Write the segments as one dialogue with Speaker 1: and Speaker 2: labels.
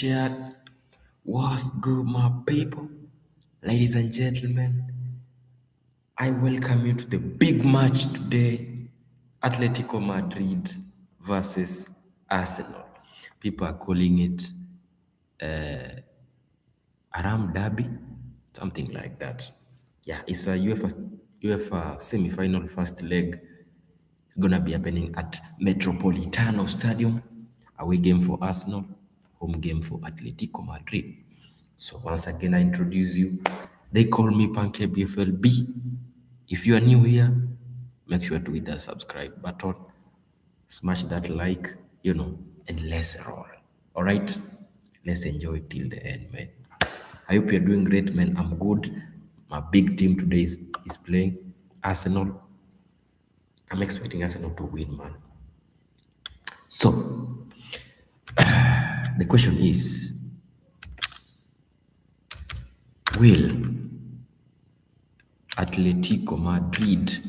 Speaker 1: Chat. What's good, my people? Ladies and gentlemen, I welcome you to the big match today. Atletico Madrid versus Arsenal. People are calling it Aram Derby, something like that. Yeah, it's a UEFA semi-final first leg. It's gonna be happening at Metropolitano Stadium. Away game for Arsenal, home game for Atletico Madrid. So once again, I introduce you. They call me Panke BFLB. If you are new here, make sure to hit that subscribe button, smash that like, and let's roll. All right, let's enjoy till the end, man. I hope you're doing great, man. I'm good. My big team today is playing Arsenal. I'm expecting Arsenal to win, man. So the question is, will Atletico Madrid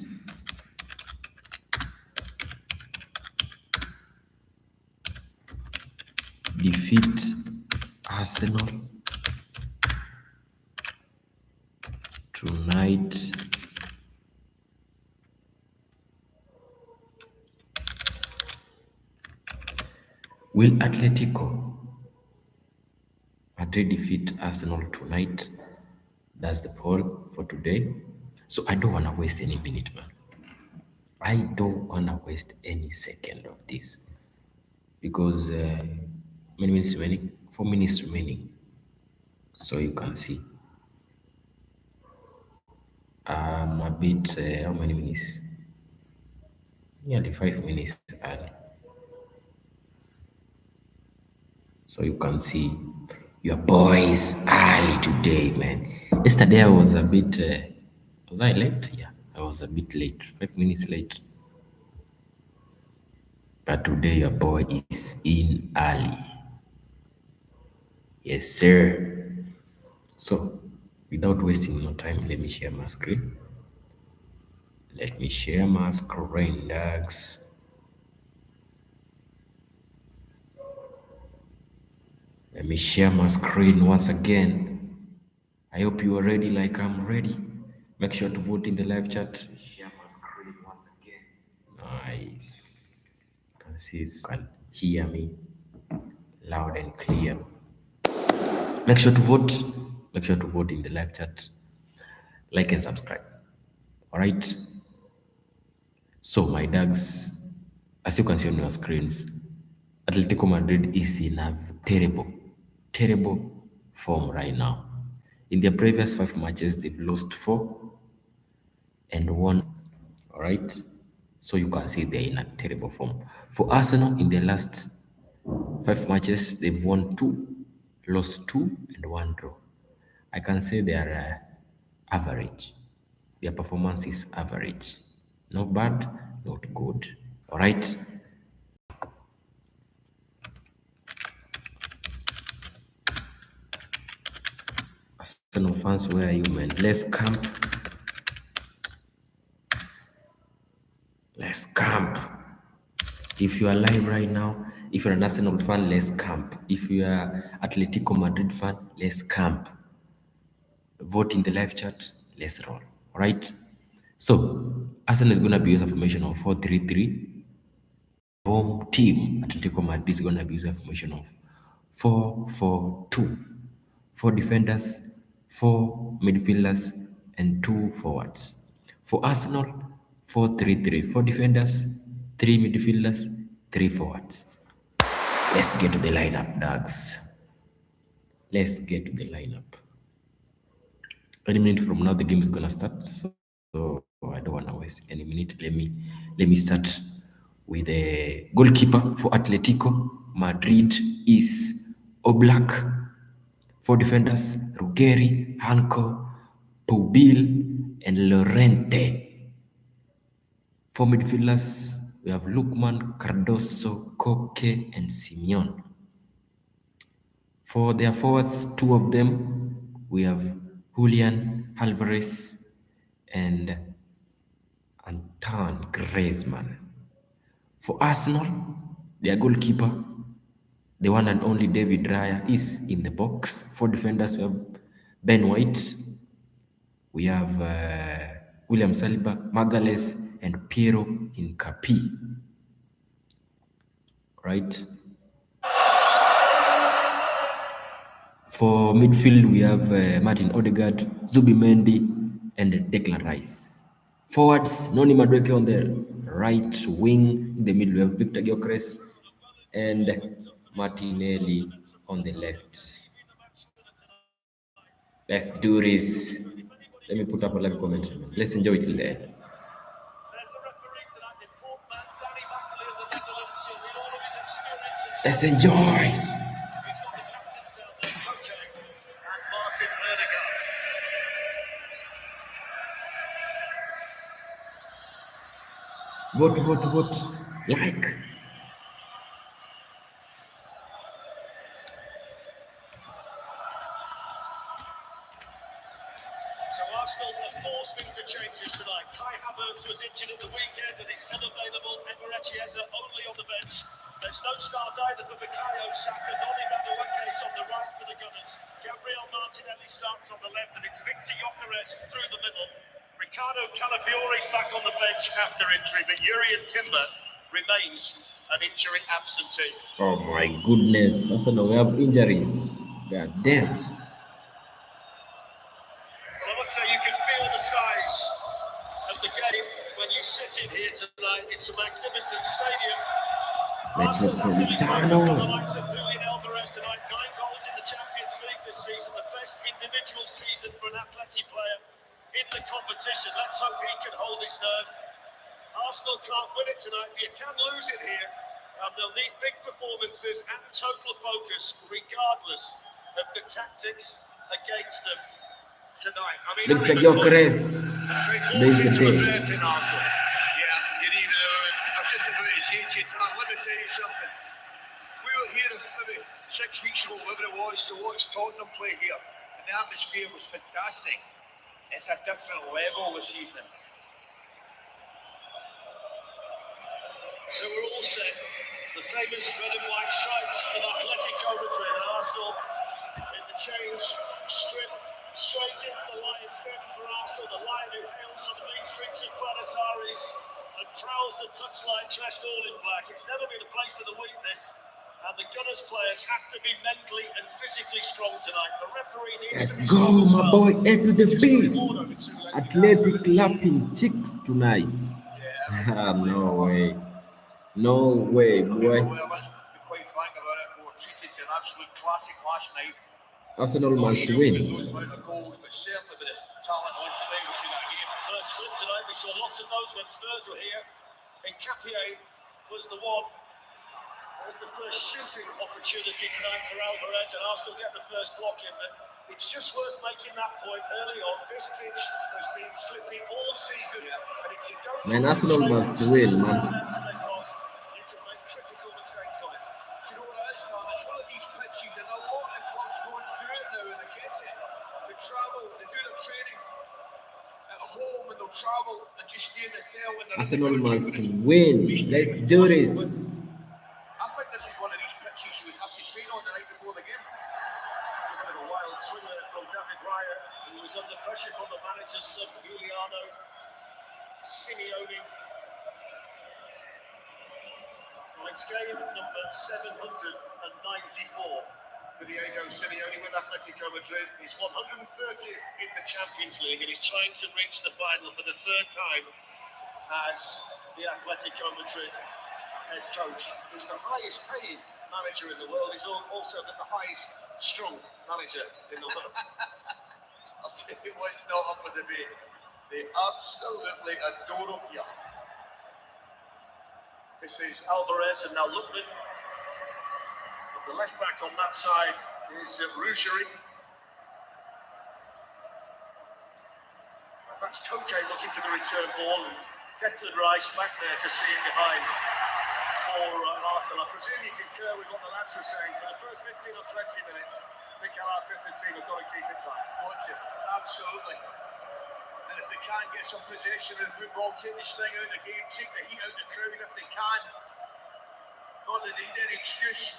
Speaker 1: defeat Arsenal tonight? Will Atletico Madrid defeat Arsenal tonight? That's the poll for today. So I don't want to waste any minute, man. I don't want to waste any second of this because many minutes remaining, 4 minutes remaining. So you can see I'm a bit, how many minutes? Nearly 5 minutes early. So you can see your boys early today, man. Yesterday I was a bit, was I late? Yeah, I was a bit late, 5 minutes late. But today your boy is in early. Yes, sir. So without wasting more time, let me share my screen. Let me share my screen, dogs. Let me share my screen once again. I hope you are ready like I'm ready. Make sure to vote in the live chat. Share my screen once again. Nice. You can see, you can hear me loud and clear. Make sure to vote. Make sure to vote in the live chat. Like and subscribe. All right. So my dogs, as you can see on your screens, Atletico Madrid is in a terrible form right now. In their previous 5 matches, they've lost 4 and won. All right. So you can see they're in a terrible form. For Arsenal, in their last 5 matches, they've won 2, lost 2, and 1 draw. I can say they are average. Their performance is average. Not bad, not good. All right. Arsenal fans, where are you, man? Let's camp. Let's camp. If you are live right now, if you're an Arsenal fan, let's camp. If you are Atletico Madrid fan, let's camp. Vote in the live chat. Let's roll. All right. So Arsenal is gonna be using a formation of 4-3-3. Home team Atletico Madrid is gonna be using a formation of 4-4-2. 4 defenders, 4 midfielders, and 2 forwards. For Arsenal, 4-3-3. 4 defenders, 3 midfielders, 3 forwards. Let's get to the lineup, dogs. Let's get to the lineup. Any minute from now, the game is gonna start. So I don't wanna waste any minute. Let me start with the goalkeeper for Atletico Madrid is Oblak. 4 defenders, Ruggeri, Hanko, Pubil, and Lorente. 4 midfielders, we have Lukman, Cardoso, Koke, and Simeone. For their forwards, 2 of them, we have Julian Alvarez and Antoine Griezmann. For Arsenal, their goalkeeper The one and only David Raya is in the box. 4 defenders, we have Ben White, we have William Saliba, Magalhaes, and Piero Hincapié. Right? For midfield, we have Martin Odegaard, Zubimendi, and Declan Rice. Forwards, Noni Madueke on the right wing. In the middle, we have Victor Gyökeres and Martinelli on the left. Let's do this. Let me put up a live comment. Let's enjoy it till the end. Let's enjoy. Vote, vote, vote. Like.
Speaker 2: Arsenal have forced into changes tonight. Kai Havertz was injured at the weekend and is unavailable. Emirates only on the bench. There's no start either for Bukayo Saka. Noni Madueke is on the right for the Gunners. Gabriel Martinelli starts on the left and it's Victor Gyökeres through the middle. Ricardo Calafiori's back on the bench after injury, but Jurrien Timber remains an injury absentee.
Speaker 1: Oh my goodness. Also, now we have injuries. God damn.
Speaker 2: You can feel the size of the game when you sit in here tonight. It's a magnificent stadium.
Speaker 1: Metropolitano.
Speaker 2: The likes of Julian Alvarez tonight, 9 goals in the Champions League this season, the best individual season for an Atleti player in the competition. Let's hope he can hold his nerve. Arsenal can't win it tonight, but you can lose it here. And they'll need big performances and total focus, regardless of the tactics against them.
Speaker 3: Victor Gyökeres,
Speaker 1: There's the day.
Speaker 3: Yeah, you need I was just about to say to you, Dan, let me tell you something. We were here maybe 6 weeks ago, whatever it was, to watch Tottenham play here, and the atmosphere was fantastic. It's a different level this evening.
Speaker 2: So we're all set. The famous red and white stripes of Atletico Madrid and Arsenal in the change strip. Straight into the Lions curtain for Arsenal, the Lion who hails from the main streets of Buenos Aires and prowls the touchline dressed all in black. It's never been a place for the weakness, and the Gunners players have to be mentally and physically strong tonight. The referee needs
Speaker 1: Let's go, my boy. A to the B. Athletic clapping chicks tonight. No way. No way, boy.
Speaker 3: Quite frank about it, we were treated to an absolute classic last night.
Speaker 1: Arsenal must win.
Speaker 3: Those amount of goals, but certainly with the talent on play we should have game.
Speaker 2: First slip tonight, we saw lots of those when Spurs were here. Hincapié was the one. There's the first shooting opportunity tonight for Alvarez, and Arsenal get the first block in. But it's just worth making that point early on. This pitch has been slippy all season, and if you don't...
Speaker 1: Man, Arsenal must win, man.
Speaker 2: You can make critical mistakes on it.
Speaker 3: Do you know what it is, man? It's one of these pitches, and a lot of clubs don't do it now when they get it. They travel, they do their training at home, and they'll travel and just stay in the hotel when they're...
Speaker 1: Arsenal must win. Let's do this.
Speaker 3: I think this is one of these pitches you would have to train on the night before the game.
Speaker 2: A wild swing there from David Raya, who was under pressure from the manager's son, Giuliano Simeone. Well, it's game number 794 for Diego Simeone with Atletico Madrid. He's 130th in the Champions League and he's trying to reach the final for the 3rd time as the Atletico Madrid head coach. He's the highest paid manager in the world. He's also the highest strong manager in the world.
Speaker 3: I'll tell you what's not up for debate. They absolutely adore him here.
Speaker 2: This is Alvarez and now Lookman. The left back on that side is Rougerie. That's Koke looking for the return ball. And Declan Rice back there to see it behind for Arsenal. I presume you concur with what the lads are saying. For the first 15 or 20 minutes, Mikel Arteta's team have got to keep it tight.
Speaker 3: Absolutely. And if they can get some possession of the football, take the sting out of the game, take the heat out of the crowd if they can. Not that they need any excuse.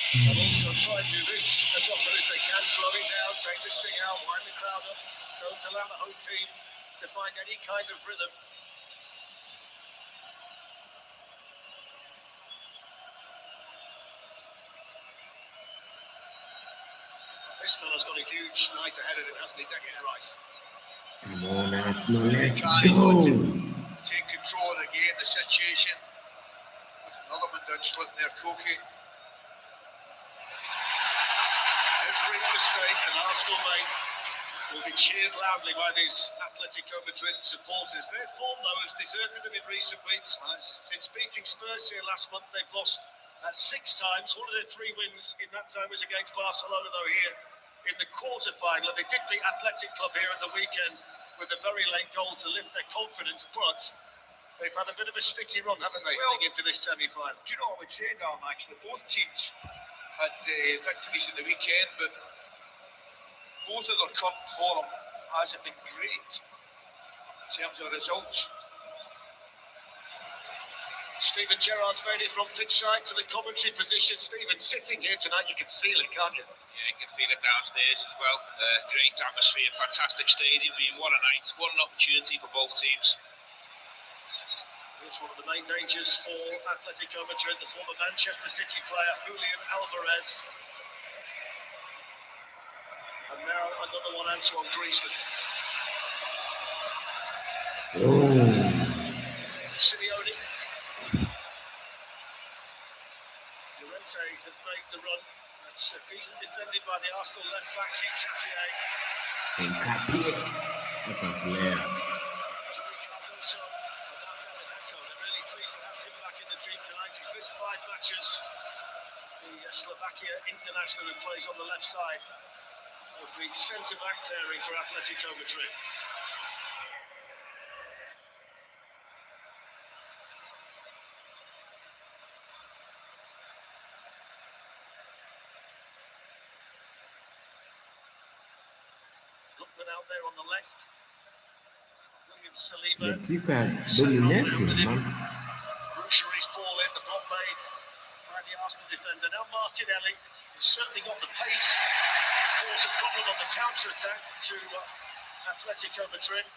Speaker 2: They'll also try and do this as often as they can, slow it down, take the sting out, wind the crowd up. Don't allow the home team to find any kind of rhythm. This fella's got a huge night ahead of him, hasn't he? Declan Rice.
Speaker 1: Come on, Arsenal, let's go.
Speaker 3: Take control of the game, the situation. There's another one down slipping there, Koki.
Speaker 2: Every mistake an Arsenal make will be cheered loudly by these Atletico Madrid supporters. Their form, though, has deserted them in recent weeks. Since beating Spurs here last month, they've lost 6 times. One of their 3 wins in that time was against Barcelona, though, here in the quarter-final. They did beat Athletic Club here at the weekend with a very late goal to lift their confidence, but they've had a bit of a sticky run, haven't they, heading into this semi-final?
Speaker 3: Do you know what I would say, Darren, actually? Both teams had victories at the weekend, but both of their current form hasn't been great in terms of results.
Speaker 2: Steven Gerrard's made it from pitch side to the commentary position. Steven, sitting here tonight, you can feel it, can't you?
Speaker 4: Yeah, you can feel it downstairs as well. Great atmosphere, fantastic stadium. I mean, what a night, what an opportunity for both teams.
Speaker 2: Here's one of the main dangers for Atletico Madrid, the former Manchester City player, Julian Alvarez. And now another one, Antoine Griezmann. Simeone. Llorente has made the run. That's decent defended by the Arsenal left back,
Speaker 1: Nketiah. What a player.
Speaker 2: Missed 5 matches. The Slovakia international who plays on the left side of the centre-back pairing for Atletico Madrid. Lookman out there on the left. William Saliba.
Speaker 1: Atletico dominating, man.
Speaker 2: Rusheri's ball in, the block made by the Arsenal defender. Now Martinelli, who's certainly got the pace to cause a problem on the counter-attack to Atletico Madrid.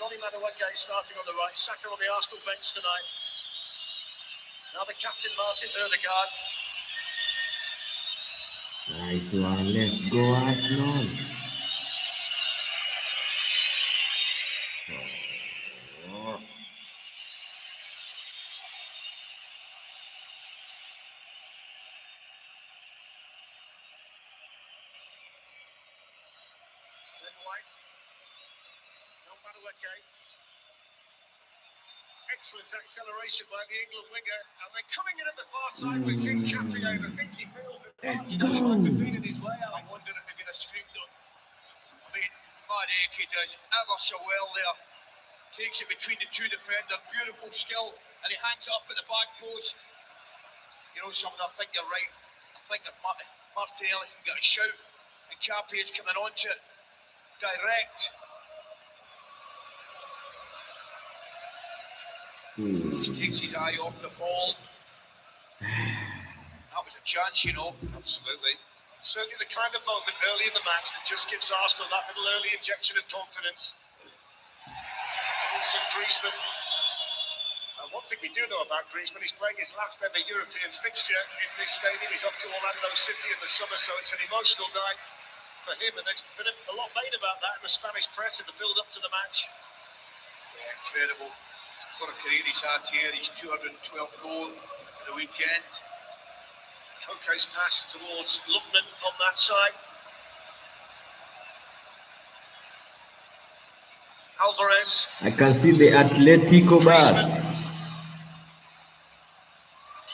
Speaker 2: Noni Madueke starting on the right, Saka on the Arsenal bench tonight. Now the captain Martin Ødegaard.
Speaker 1: Nice one, let's go Arsenal.
Speaker 2: Excellent acceleration by the England winger, and they're coming in at the far side with Nketiah. I think he feels that
Speaker 1: Let's
Speaker 2: he's
Speaker 1: go.
Speaker 2: defeated his way out.
Speaker 3: I wonder if they're going to scream them. I mean, Madueke does ever so well there. Takes it between the 2 defenders, beautiful skill, and he hangs it up at the back post. You know something, I think you're right. I think if Martinelli can get a shout, and Nketiah is coming onto it direct. Just takes his eye off the ball. That was a chance, you know.
Speaker 2: Absolutely. Certainly the kind of moment early in the match that just gives Arsenal that little early injection of confidence. Also Griezmann. One thing we do know about Griezmann, he's playing his last ever European fixture in this stadium. He's off to Orlando City in the summer, so it's an emotional night for him. And there's been a lot made about that in the Spanish press in the build-up to the match.
Speaker 3: Yeah, incredible. What a career he's had here. His 212th goal at the weekend.
Speaker 2: Koke's pass towards Lookman on that side. Alvarez.
Speaker 1: I can see the Atletico bus.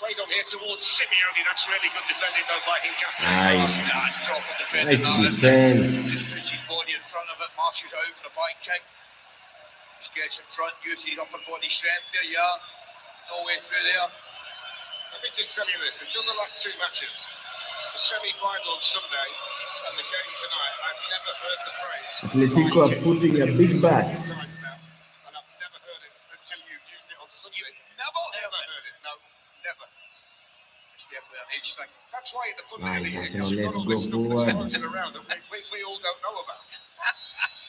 Speaker 2: Played on here towards Simeone. That's really good defending though by Nketiah.
Speaker 1: Nice.
Speaker 3: Proper defending.
Speaker 1: Nice defense.
Speaker 3: Just puts his body in front of it, marches out for a bike kick. Gets in front, uses his upper body strength there, yeah. No way through there.
Speaker 2: Let me just tell you this, until the last 2 matches, the semi-final on Sunday and the game tonight, I've never heard the phrase.
Speaker 1: Atletico are putting a big bus.
Speaker 2: And I've never heard it until you used it on Sunday. Never heard it, no, never.
Speaker 3: It's definitely an age thing.
Speaker 2: That's why in the
Speaker 1: Nice, Arsenal, let's go forward.
Speaker 3: Around that we all don't know about.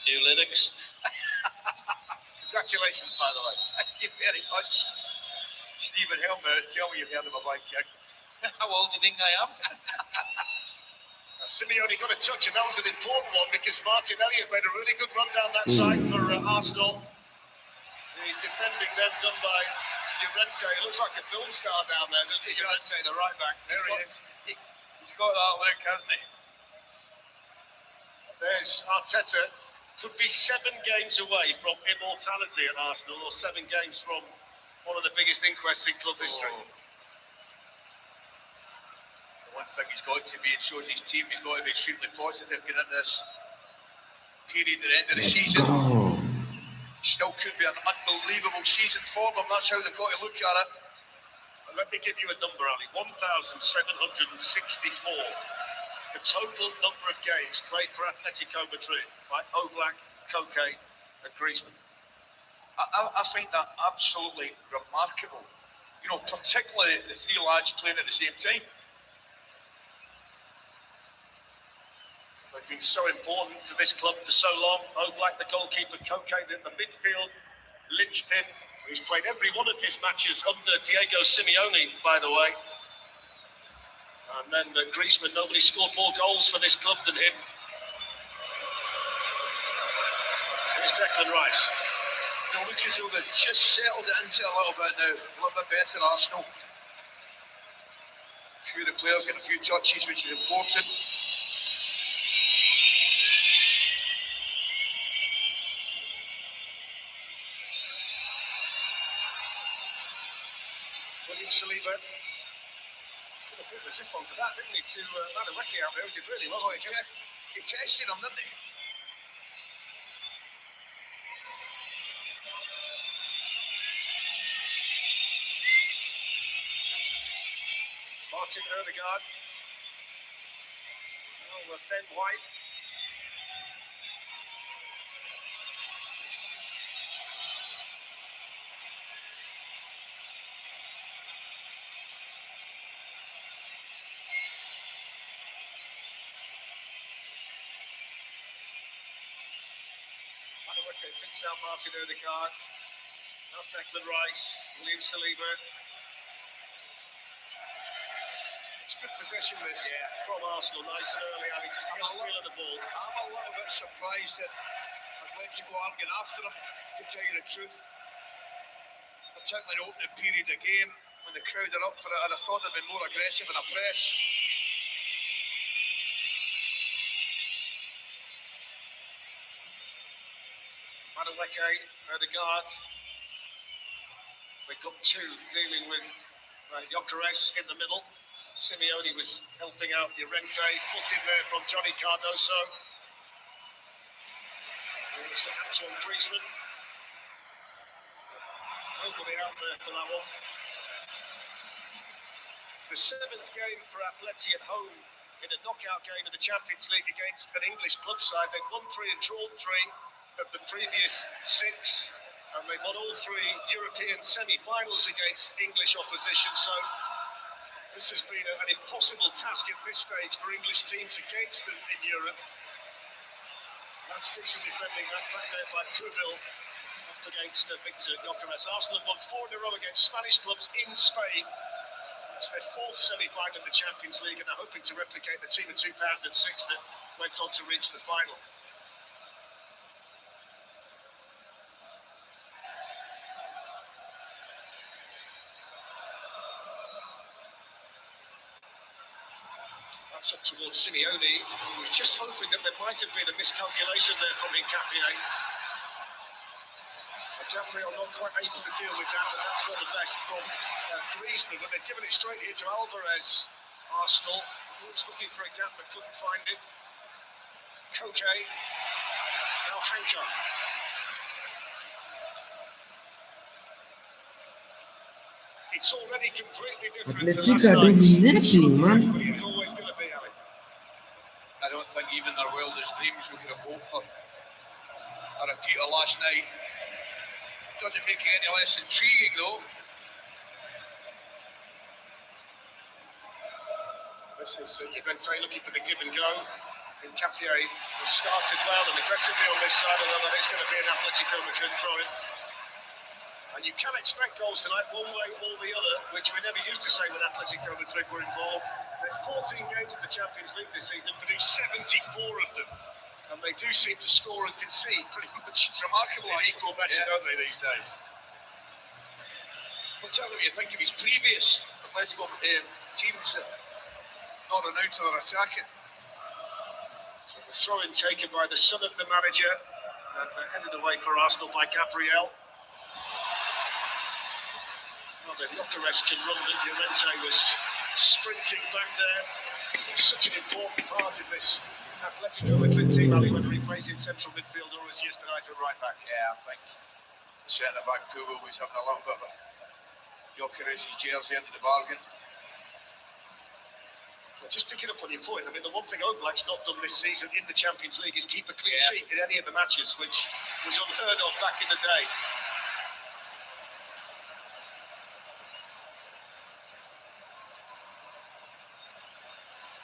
Speaker 4: New lyrics.
Speaker 3: Congratulations, by the way. Thank you very much. Stephen Helmer, tell me you've heard of a bike kick.
Speaker 4: How old do you think I am?
Speaker 3: Simeone got a touch, and that was an important one because Martin Elliott made a really good run down that side for Arsenal. The defending then done by Llorente. It looks like a film star down there, doesn't it? Llorente, the right back. There he is. He's got that look, hasn't he? There's Arteta. Could be 7 games away from immortality at Arsenal, or 7 games from one of the biggest inquests in club history. The one thing he's got to be, it shows his team, he's got to be extremely positive getting into this period at the end of the season.
Speaker 1: Go.
Speaker 3: Still could be an unbelievable season for them. That's how they've got to look at it. Let me give you a number, Ali. 1,764. The total number of games played for Atletico Madrid by Oblak, Koke and Griezmann. I find that absolutely remarkable. You know, particularly the 3 lads playing at the same time. They've been so important to this club for so long. Oblak, the goalkeeper, Koke, the midfield, linchpin. He's played every one of his matches under Diego Simeone, by the way. And then Griezmann, nobody scored more goals for this club than him. Here's Declan Rice. You know, look as though they've just settled it into a little bit now. A little bit better, Arsenal. A few of the players getting a few touches, which is important. William Saliba. Put the zip onto that, didn't he, to Madueke out there, who did really well. Oh, he tested him, didn't he? Martin Odegaard. Oh, Ben White. Madueke picks out Martin Odegaard. Now Declan Rice, William Saliba. It's good possession this from Arsenal, nice and early, and just to get a feel of the ball. I'm a little bit surprised that Atletico aren't getting after him, to tell you the truth. Particularly in the opening period of the game, when the crowd are up for it, and I thought they'd been more aggressive in a press. Madueke, Odegaard. We've got 2 dealing with Gyökeres in the middle. Simeone was helping out Llorente, foot in there from Johnny Cardoso. It's Antoine Griezmann. Nobody out there for that one. It's the 7th game for Atleti at home in a knockout game in the Champions League against an English club side. They've won 3 and drawn 3 of the previous 6, and they've won all 3 European semi-finals against English opposition. So this has been an impossible task at this stage for English teams against them in Europe. That's decent defending that back there by Truville up against Victor Gyökeres. Arsenal have won 4 in a row against Spanish clubs in Spain. It's their 4th semi-final in the Champions League, and they're hoping to replicate the team of 2006 that went on to reach the final. That's up towards Simeone, who was just hoping that there might have been a miscalculation there from Hincapié. Hincapié are not quite able to deal with that, but that's not the best from Griezmann. But they've given it straight here to Alvarez. Arsenal was looking for a gap but couldn't find it. Koke, now Hanka. It's already completely different.
Speaker 1: Atletico are dominating, man.
Speaker 3: It's always going to be, Ali. I don't think even their wildest dreams we could have hoped for Arteta last night. Doesn't make it any less intriguing, though.
Speaker 2: This is Juventus looking for the give and go. And Capier has started well and aggressively on this side, although that is going to be an Atletico Madrid throw-in. And you can expect goals tonight, one way or the other, which we never used to say when Atletico Madrid were involved. There's 14 games in the Champions League this season, produced 74 of them. And they do seem to score and concede pretty much.
Speaker 3: It's remarkable.
Speaker 2: Equal matches, don't they, these days?
Speaker 3: What's that when you think of his previous Atletico teams not renowned for their attacking?
Speaker 2: So the throw-in taken by the son of the manager and headed away for Arsenal by Gabriel. Well, the Jokeres can run, but Llorente was sprinting back there. It's such an important part of this Atletico Madrid team, Ali, whether he plays in central midfield or as yesterday at right back.
Speaker 3: Yeah, I think the centre-back Pugo was having a little bit of a Jokeres' jersey into the bargain.
Speaker 2: Just picking up on your point, I mean, the one thing Oblak's not done this season in the Champions League is keep a clean sheet in any of the matches, which was unheard of back in the day.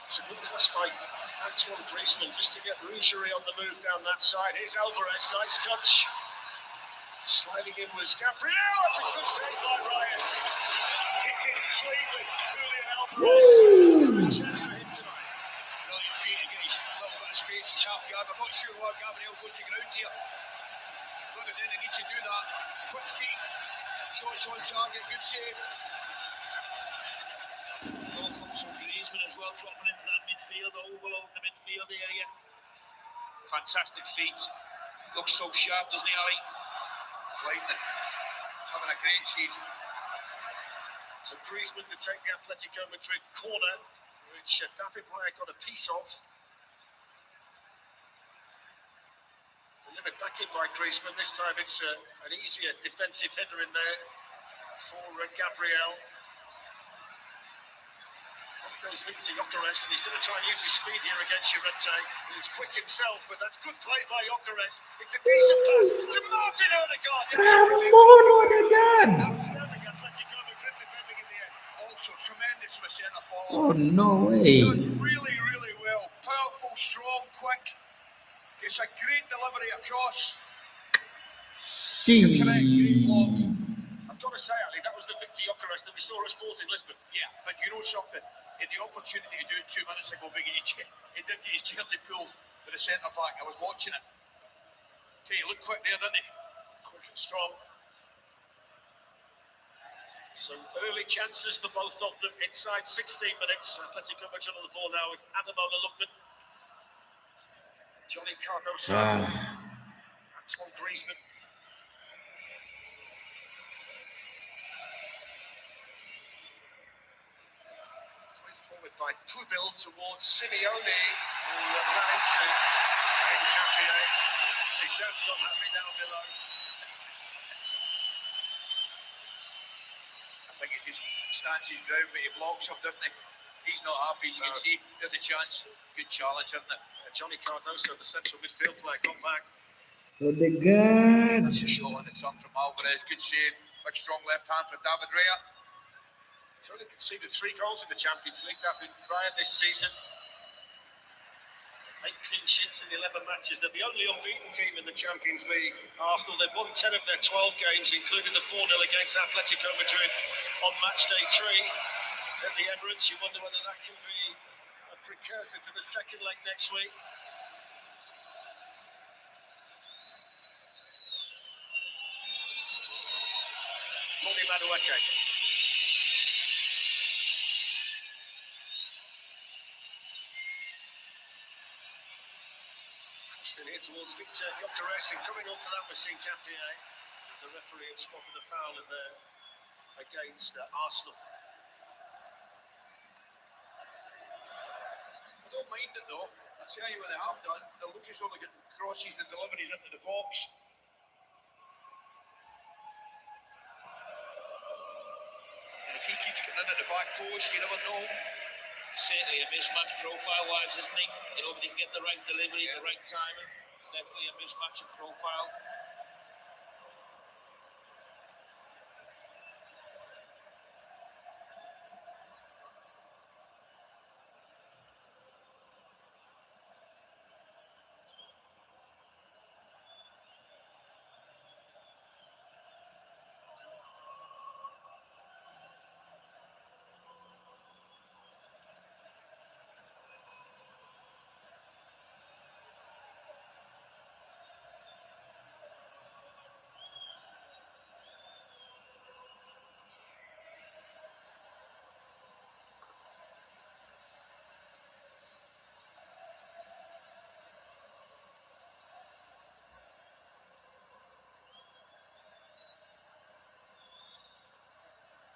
Speaker 2: It's a good pass by Antoine Griezmann just to get Rougerie on the move down that side. Here's Alvarez, nice touch. Sliding in was Gabriel. That's a good save by Ryan. It is sleeping. Julian Alvarez. Chance for him tonight.
Speaker 3: Brilliant feet to get his little bit of space, his half yard. I'm not sure why Gabriel goes to ground here. But there's any need to do that. Quick feet, shots on target, good save.
Speaker 4: Ball comes from Griezmann as well, dropping into that midfield, overloading the midfield area. Fantastic feet. Looks so sharp, doesn't he, Ali?
Speaker 3: Lightning. He's having a great season.
Speaker 2: So Griezmann to take the Atletico Madrid corner, which David Raya got a piece of. Delivered back in by Griezmann. This time it's an easier defensive header in there for Gabriel. Off goes Victor Jokeres, and he's going to try and use his speed here against Llorente, who's quick himself, but that's good play by Jokeres. It's a decent pass to Martin Odegaard.
Speaker 1: Come on, Odegaard!
Speaker 2: Outstanding Atletico Madrid defending in the end.
Speaker 3: Also tremendous from a centre forward.
Speaker 1: Oh, no way.
Speaker 3: Does really, really well. Powerful, strong, quick. It's a great delivery across.
Speaker 2: I've got to say, Ali, that was the Victor Jokeres that we saw at Sporting Lisbon.
Speaker 3: Yeah, but you know something? In the opportunity to do it 2 minutes ago, he did get his jersey pulled with the centre back. I was watching it. Tell you, look quick there, didn't he?
Speaker 2: Quick and strong. Some early chances for both of them inside 16 minutes. Atletico Madrid on the ball now with Ademola Lookman. Johnny Cardoso. Antoine Griezmann. Forward by Pudel towards Simeone, who ran into Capier. His dad's not happy down below.
Speaker 3: I think he just stands his ground, but he blocks him, doesn't he? He's not happy, as you can see. There's a chance. Good challenge, isn't it?
Speaker 2: Johnny Cardoso, the central midfield player, got back.
Speaker 1: Odegaard.
Speaker 3: That's a shot on the turn from Alvarez. Good save. Big strong left hand for David Raya.
Speaker 2: He's only conceded 3 goals in the Champions League, David Raya, this season. 8 clean sheets in 11 matches. They're the only unbeaten team in the Champions League. Arsenal, they've won 10 of their 12 games, including the 4-0 against Atletico Madrid on match day 3 at the Emirates. You wonder whether that can be a precursor to the second leg next week. Morning, Madueke. Crossed in here towards Victor Jokeres, and coming onto that was Capier. The referee had spotted a foul in there against Arsenal.
Speaker 3: I don't mind it though. I tell you what they have done. The Lucas only getting crosses and deliveries into the box. And if he keeps getting in at the back post, you never know.
Speaker 4: Certainly a mismatch profile-wise, isn't he? You know, if he can get the right delivery, the right timing, it's definitely a mismatch in profile.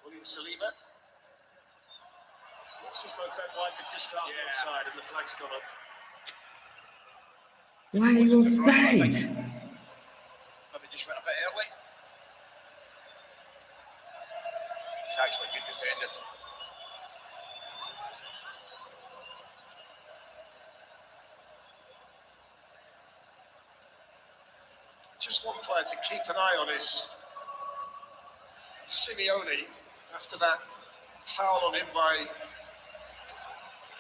Speaker 2: William Saliba. Looks as though Ben White had just started offside and the flag's gone up.
Speaker 1: Why are you offside?
Speaker 3: Maybe just went a bit early. It's actually good defending.
Speaker 2: Just one player to keep an eye on is Simeone. After that foul on him by, it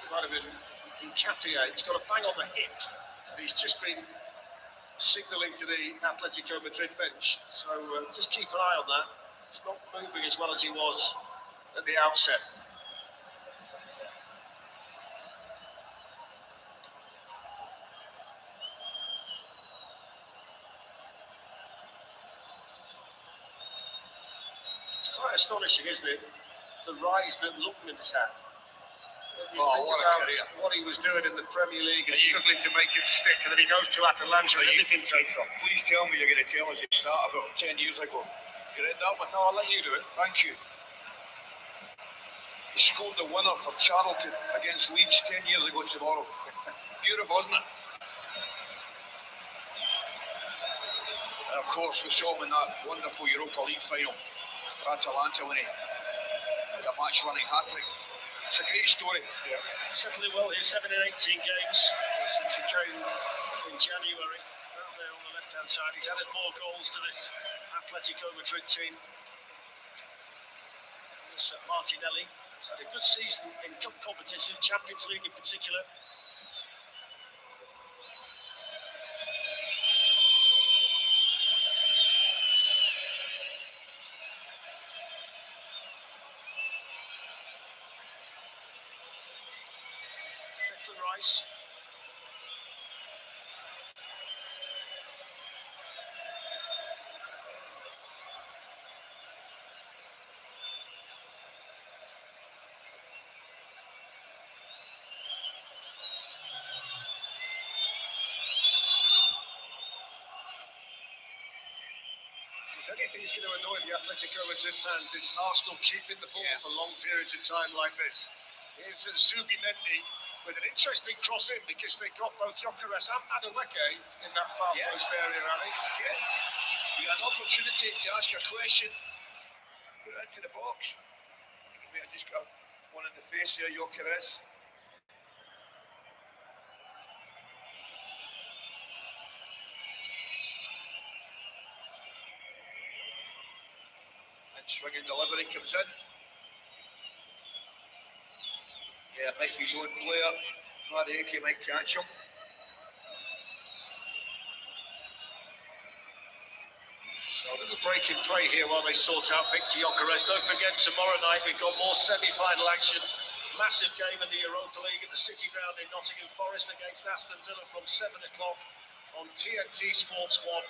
Speaker 2: might have been Nketiah, he's got a bang on the hip. He's just been signalling to the Atletico Madrid bench, so just keep an eye on that. He's not moving as well as he was at the outset. It's quite astonishing, isn't it? The rise that Lookman's had.
Speaker 3: What a career.
Speaker 2: What he was doing in the Premier League and struggling to make it stick, and then he goes to Atalanta and everything takes off.
Speaker 3: Please tell me you're going to tell us it started about 10 years ago. You read that one?
Speaker 2: No, I'll let you do it.
Speaker 3: Thank you. He scored the winner for Charlton against Leeds 10 years ago tomorrow. Beautiful, isn't it? And of course, we saw him in that wonderful Europa League final for Atalanta when he had a match-winning hat-trick. It's a great story.
Speaker 2: Yeah. Settling well here, 7 in 18 games since he came in January. Down there on the left-hand side, he's added more goals to this Atletico Madrid team. This Martinelli has had a good season in cup competition, Champions League in particular. Rice. If anything's going to annoy the Atletico Madrid fans, it's Arsenal keeping the ball for long periods of time like this. Here's Zubimendi with an interesting cross in because they got both Gyökeres and Madueke in that far post area, Ali.
Speaker 3: Yeah. You got an opportunity to ask a question, put it into the box. You may have just got one in the face here, Gyökeres. And swinging delivery comes in. Yeah, it might be his own player. Madueke might catch him.
Speaker 2: So a little break in play here while they sort out Victor Gyökeres. Don't forget, tomorrow night we've got more semi-final action. Massive game in the Europa League at the City Ground in Nottingham Forest against Aston Villa from 7 o'clock on TNT Sports 1.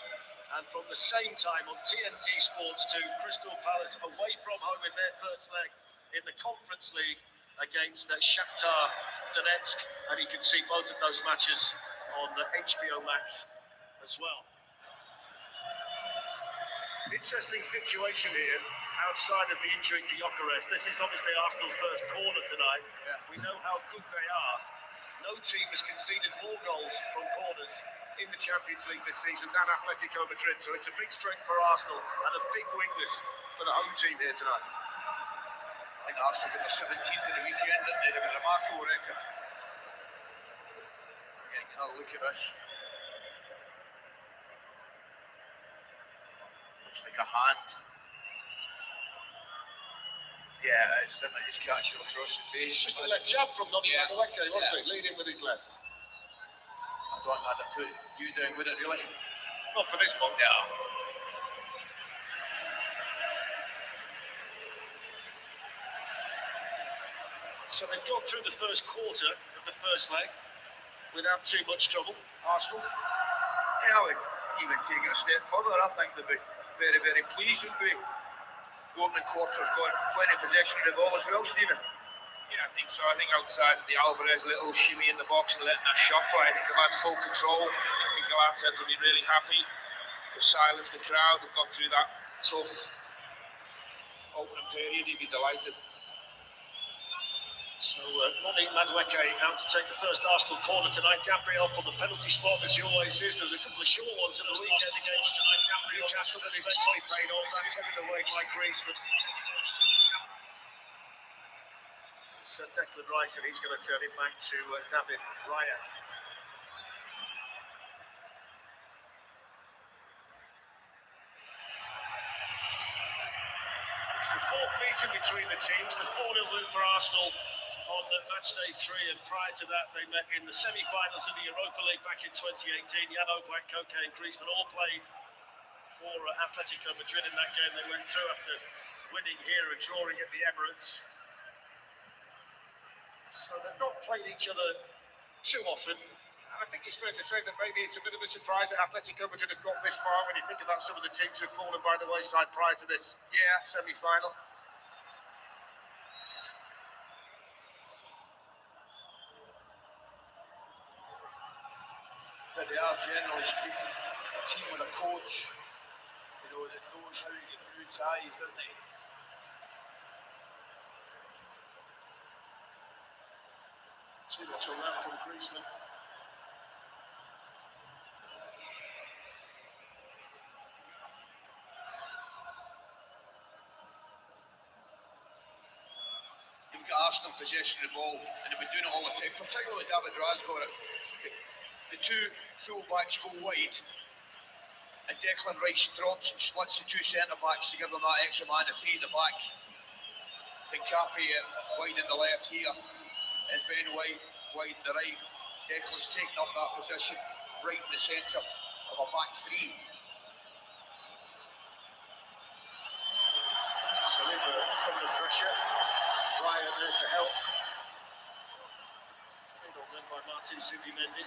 Speaker 2: And from the same time on TNT Sports 2, Crystal Palace away from home in their first leg in the Conference League against Shakhtar Donetsk, and you can see both of those matches on the HBO Max as well. Interesting situation here outside of the injury to Gyökeres. This is obviously Arsenal's first corner tonight. We know how good they are. No team has conceded more goals from corners in the Champions League this season than Atletico Madrid, so it's a big strength for Arsenal and a big weakness for the home team here tonight.
Speaker 3: I think Arsenal got the 17th of the weekend, didn't they? They've got a remarkable record. Getting another look at this. Looks like a hand. Yeah, it's didn't it? Just catch him across the face.
Speaker 2: Just a left jab from Madueke, wasn't it? Leading with his left.
Speaker 3: I don't think I'd have put you down with it, really.
Speaker 2: Not for this one.
Speaker 3: No.
Speaker 2: So they've gone through the first quarter of the first leg without too much trouble. Arsenal.
Speaker 3: Yeah, I would even take it a step further. I think they'd be very, very pleased with the opening quarter's got plenty of possession of the ball as well, Stephen.
Speaker 4: Yeah, I think so. I think outside the Alvarez little shimmy in the box and letting that shot fly, I think they've had full control. I think Arteta will be really happy. They've silenced the crowd. They've got through that tough
Speaker 2: opening period, he'd be delighted. So, Ronnie Madueke out to take the first Arsenal corner tonight. Gabriel on the penalty spot, as he always is. There's a couple of short ones at the weekend against Newcastle that eventually paid off. That's headed away by Griezmann. So Declan Rice, and he's going to turn it back to David Raya. It's the fourth meeting between the teams, the 4-0 win for Arsenal on match day 3, and prior to that they met in the semi-finals of the Europa League back in 2018. Jan Oblak, Koke and Griezmann all played for Atletico Madrid in that game. They went through after winning here and drawing at the Emirates. So they've not played each other too often. And I think it's fair to say that maybe it's a bit of a surprise that Atletico Madrid have got this far when you think about some of the teams who've fallen by the wayside prior to this semi-final.
Speaker 3: But they are, generally speaking, a team with a coach, that knows how to get through ties, doesn't he?
Speaker 2: Too much on that from Griezmann.
Speaker 3: You've got Arsenal possession of the ball, and they've been doing it all the time, particularly David Raya got it. The two full-backs go wide, and Declan Rice drops and splits the two centre-backs to give them that extra man, the 3 at the back. Hincapié wide in the left here, and Ben White wide in the right. Declan's taking up that position right in the centre of a back 3.
Speaker 2: Saliba under pressure. Raya there to help. Played on by Martin Zubimendi.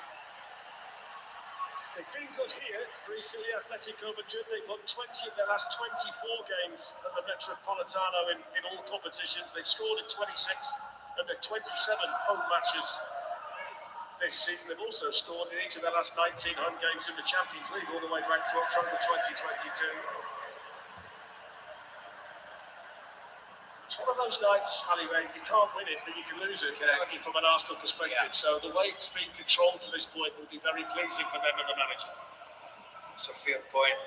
Speaker 2: They've been good here recently, Atletico Madrid. They've won 20 of their last 24 games at the Metropolitano in all competitions. They've scored in 26 of their 27 home matches this season. They've also scored in each of their last 19 home games in the Champions League all the way back to October 2022. It's one of those nights, Ali Ray, you can't win it, but you can lose it, from an Arsenal perspective. So the way it's been controlled to this point will be very pleasing for them and the manager.
Speaker 3: It's a fair point.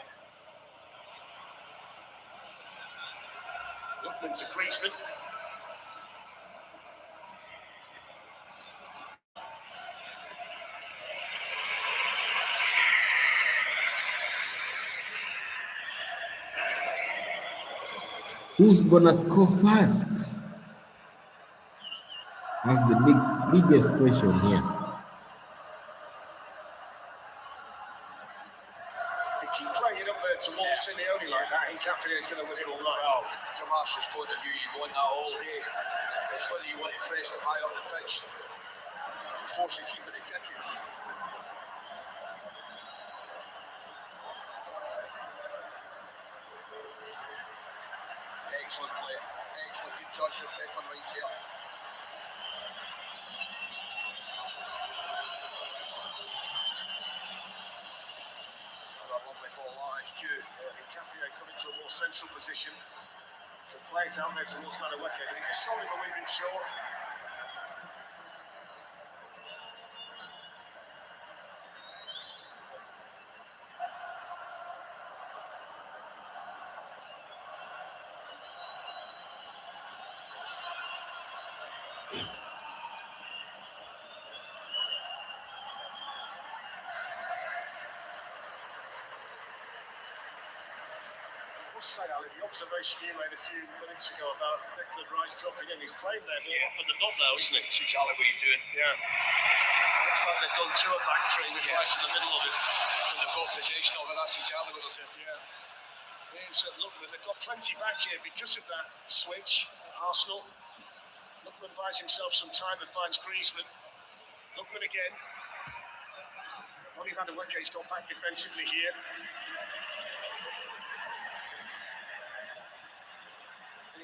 Speaker 2: Lookman to Griezmann.
Speaker 1: Who's gonna score first? That's the biggest question here.
Speaker 2: If you play it up there towards Simeone like that, Hincapié is going to win it all night.
Speaker 3: Well, from Arsenal's point of view, you want that all day. It's whether you want to press them high on the pitch, force the keeper to kick it. Excellent play. Excellent good touch from Declan Rice here. Another lovely ball, that is due.
Speaker 2: Hincapié coming to a more central position. The plays out there towards Madueke. He just saw him a wee bit short. Say, Ali, the observation you made a few minutes ago about Declan Rice dropping in, he's playing there more often than not now, isn't it?
Speaker 3: That's exactly what he's doing.
Speaker 2: Yeah. Looks like they've gone to a back 3 with Rice in the middle of it.
Speaker 3: And they've got possession of it, that's exactly what they're doing.
Speaker 2: Yeah. Here's Lookman, they've got plenty back here because of that switch. Arsenal. Lookman buys himself some time and finds Griezmann. Lookman again. Ronnie Madueke's got back defensively here.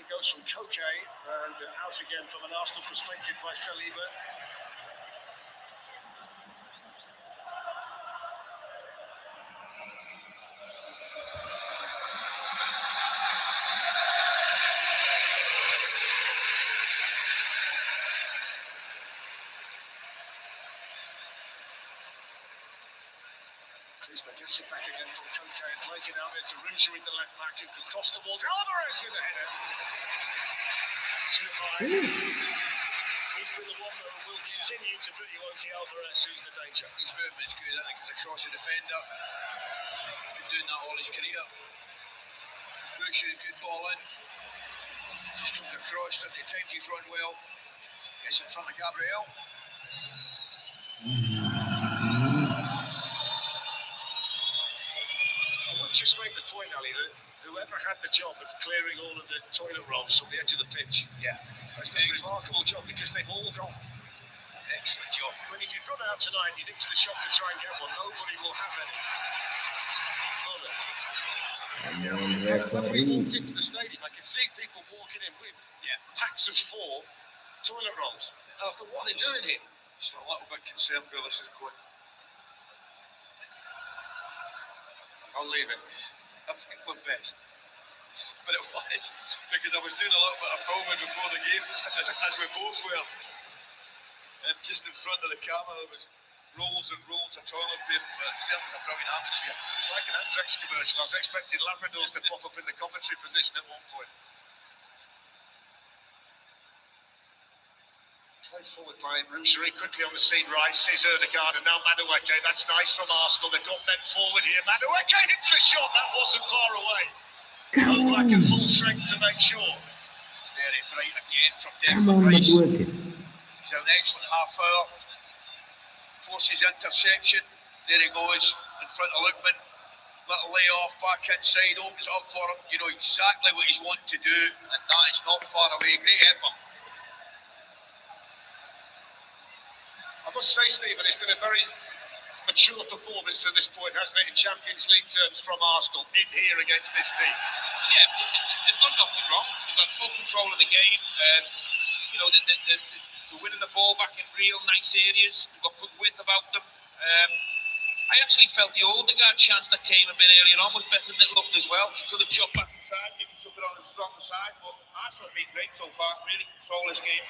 Speaker 2: Goes from Koke and out again from an Arsenal perspective by Saliba. Griezmann gets it back again from Koke and plays it out there to Ruger in the left back, who can cross towards Alvarez with a header. Too high. He's been the one that will continue to pretty Jose Alvarez, who's the danger.
Speaker 3: His movement's good, I think, he's across the defender. Been doing that all his career. Ruger, good ball in. Just comes across, at the times he's run well. Gets in front of Gabriel.
Speaker 2: I would just make the point, Ali, that whoever had the job of clearing all of the toilet rolls from the edge of the pitch, that's done a remarkable job because they've all gone.
Speaker 3: Excellent job.
Speaker 2: When if you run out tonight and you nick to the shop to try and get one, nobody will have any. Will they?
Speaker 1: Come on,
Speaker 2: When we walked
Speaker 1: referee.
Speaker 2: into the stadium, I could see people walking in with packs of 4 toilet rolls. I thought, what are they doing here?
Speaker 3: Just a little bit concerned where this is going.
Speaker 2: I'll leave it.
Speaker 3: I think we're best. But it was, because I was doing a little bit of filming before the game, as we both were. And just in front of the camera, there was rolls and rolls of toilet paper, but it certainly was a brilliant atmosphere.
Speaker 2: It was like an Andrex commercial. I was expecting Labradors to pop up in the commentary position at one point. Played forward by Ruger, quickly on the scene, Rice, sees Ødegaard, and now Madueke. That's nice from Arsenal. They've got men forward here. Madueke hits the shot. That wasn't far away.
Speaker 1: Come
Speaker 2: Black at
Speaker 1: on.
Speaker 2: full strength to make sure.
Speaker 3: Very bright again from
Speaker 1: Come
Speaker 3: Declan
Speaker 1: on,
Speaker 3: Rice.
Speaker 1: Madueke.
Speaker 3: He's had an excellent half hour. Forces intersection. There he goes in front of Lookman. Little layoff back inside, opens up for him. You know exactly what he's wanting to do, and that is not far away. Great effort.
Speaker 2: I must say, Stephen, it's been a very mature performance to this point, hasn't it, in Champions League terms from Arsenal in here against this team?
Speaker 5: Yeah, they've done nothing wrong. They've got full control of the game. You know, they're winning the ball back in real nice areas. They've got good width about them. I actually felt the Ødegaard chance that came a bit earlier on was better than it looked as well. He could have chopped back inside, maybe took it on the stronger side, but Arsenal have been great so far. Really control this game.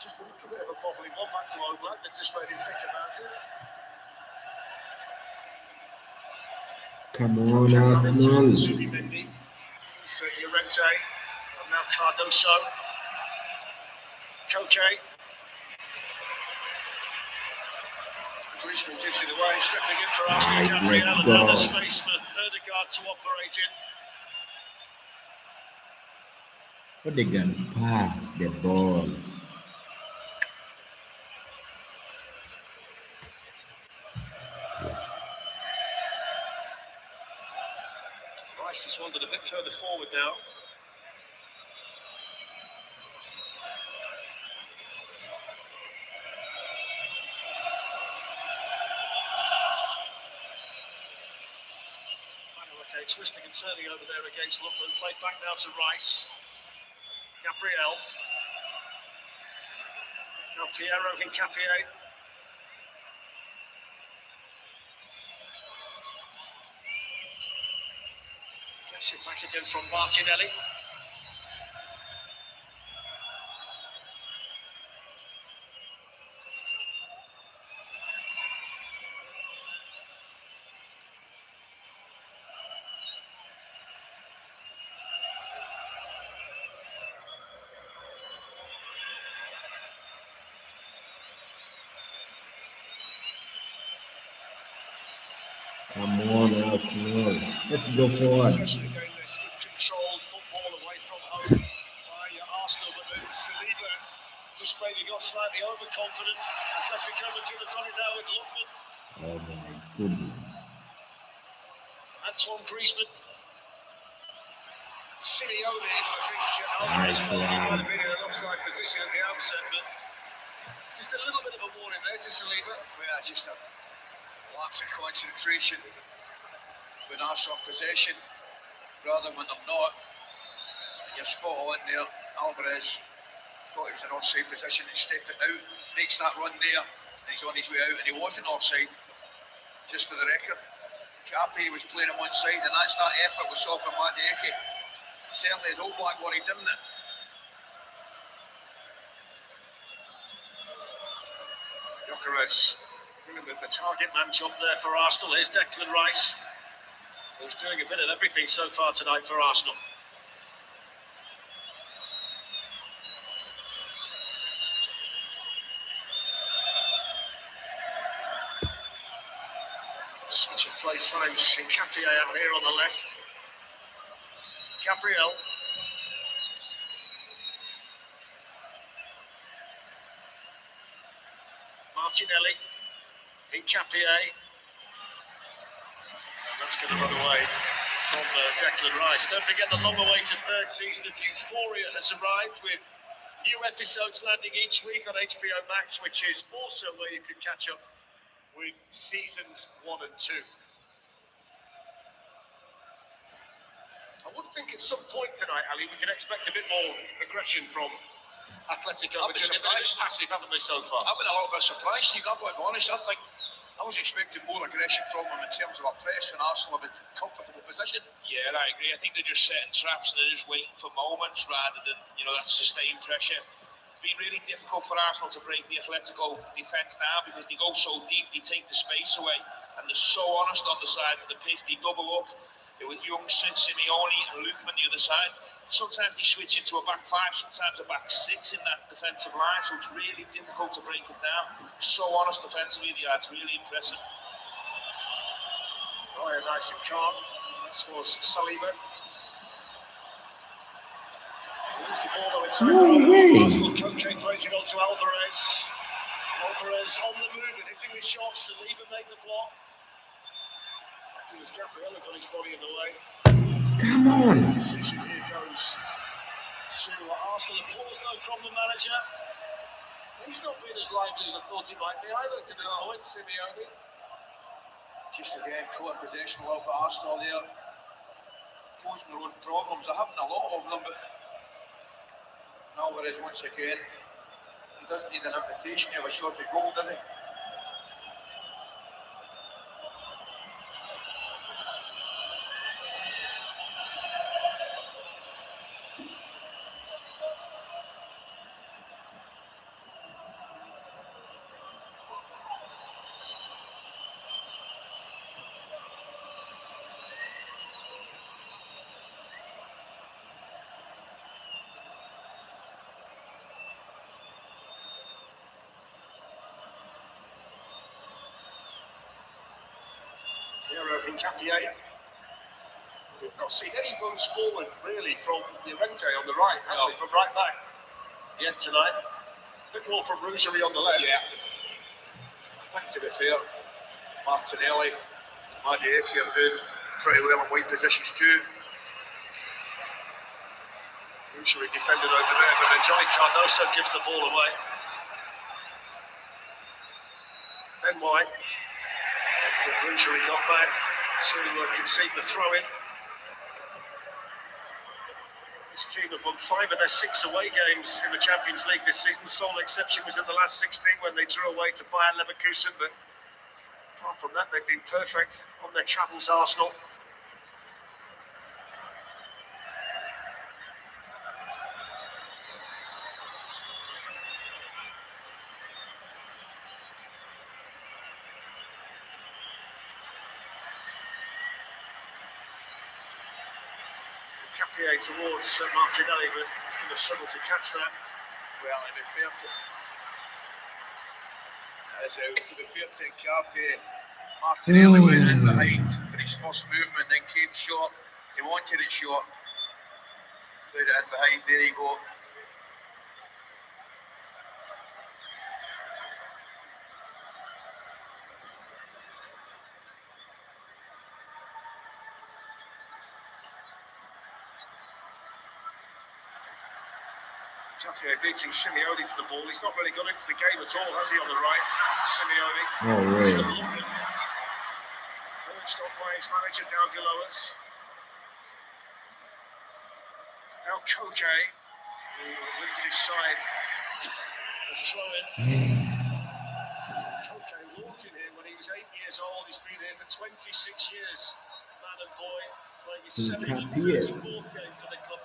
Speaker 2: Just a little bit of a bobbling one back to Oblak that just made him think about it.
Speaker 1: Come on, Arsenal.
Speaker 2: Zubimendi, Llorente, and now Cardoso. Koke. Griezmann gives it away, stepping in for Arsenal.
Speaker 1: Nice,
Speaker 2: Gabriel,
Speaker 1: let's
Speaker 2: and
Speaker 1: go.
Speaker 2: now there's space for Ødegaard to operate in.
Speaker 1: Ødegaard pass the ball.
Speaker 2: Rice has wandered a bit further forward now. Okay, twisting and turning over there against Lookman. Played back now to Rice. Gabriel. Now Piero Hincapié. Gets it back again from Martinelli.
Speaker 1: Come on, Arsenal. Let's go forward.
Speaker 2: Possession again, this good controlled football away from home by Arsenal, but then Saliba just maybe got slightly overconfident. Atletico Madrid have got it now with Lookman.
Speaker 1: Oh my goodness.
Speaker 2: Antoine Griezmann. Simeone, I think
Speaker 1: Nice
Speaker 2: Alvarez might
Speaker 1: one.
Speaker 2: have been in an offside position at the outset, but just a little bit of a warning there to Saliba.
Speaker 3: Well, just a lapse of concentration when Arsenal possession rather than when they're not. You're spot on there. Alvarez thought he was in offside position and stepped it out, makes that run there, and he's on his way out, and he wasn't offside, just for the record. Capi was playing him one side, and that's that effort we saw from Madueke. Certainly the All Black worried, didn't it?
Speaker 2: Gyökeres doing the target man job there for Arsenal. Here's Declan Rice, who's doing a bit of everything so far tonight for Arsenal. Switch of play finds Nketiah out here on the left. Gabriel. Martinelli. Nketiah. That's going to run away from Declan Rice. Don't forget the long-awaited third season of Euphoria has arrived, with new episodes landing each week on HBO Max, which is also where you can catch up with seasons 1 and 2. I would think at some point tonight, Ali, we can expect a bit more aggression from Atletico Madrid. They've been a bit passive, haven't they, so far?
Speaker 3: I've been a little bit surprised, Steve. I've got to be honest. I was expecting more aggression from them in terms of our press when Arsenal have a comfortable position.
Speaker 5: Yeah, I agree. I think they're just setting traps and they're just waiting for moments rather than, that sustained pressure. It's been really difficult for Arsenal to break the Atletico defence down because they go so deep, they take the space away, and they're so honest on the sides of the pitch. They double up with young Simeone and Lookman the other side. Sometimes they switch into a back five, sometimes a back six in that defensive line, so it's really difficult to break it down. So honest defensively they are. It's really impressive.
Speaker 2: Oh, yeah, nice and calm. That was Saliba. Lose the ball though inside.
Speaker 1: No way.
Speaker 2: Koke plays it on to Alvarez. Alvarez on the move and hitting with shots. Saliba made the block. It was Gabriel who got his body in the way.
Speaker 1: Come on.
Speaker 2: Decision here goes to Arsenal. Applause though from the manager. He's not been as lively as I thought he might be either to this point, Simeone.
Speaker 3: Just again, caught in possession a little bit Arsenal there. Posing their own problems. They're having a lot of them, but Alvarez once again. He doesn't need an invitation to have a shot at goal, does he?
Speaker 2: Nketiah. We've not seen any runs forward really from Llorente on the right, have we? From right back yet tonight. A bit more from Ruggieri on the left.
Speaker 3: Yeah. I think to be fair, Martinelli and Madueke are doing pretty well in wide positions too.
Speaker 2: Ruggieri defended over there, but then Johnny Cardoso gives the ball away. Ben White. And Ruggieri got back to concede the throw-in. This team have won 5 of their 6 away games in the Champions League this season. The sole exception was in the last 16 when they drew away to Bayer Leverkusen, but apart from that, they've been perfect on their travels, Arsenal. Nketiah towards Martinelli, but he's going to struggle to catch that.
Speaker 3: Well, to be fair to Nketiah, Martinelli went in behind for his first movement, then came short. He wanted it short. Played it in behind, there you go.
Speaker 2: Nketiah beating Simeone for the ball. He's not really got into the game at all, has he, on the right? Simeone.
Speaker 1: No way.
Speaker 2: Stopped by his manager down below us. Now Koke, who leads his side. The throw-in. Koke walked in here when he was 8 years old. He's been here for 26 years. Man and boy, playing his 734th game for the club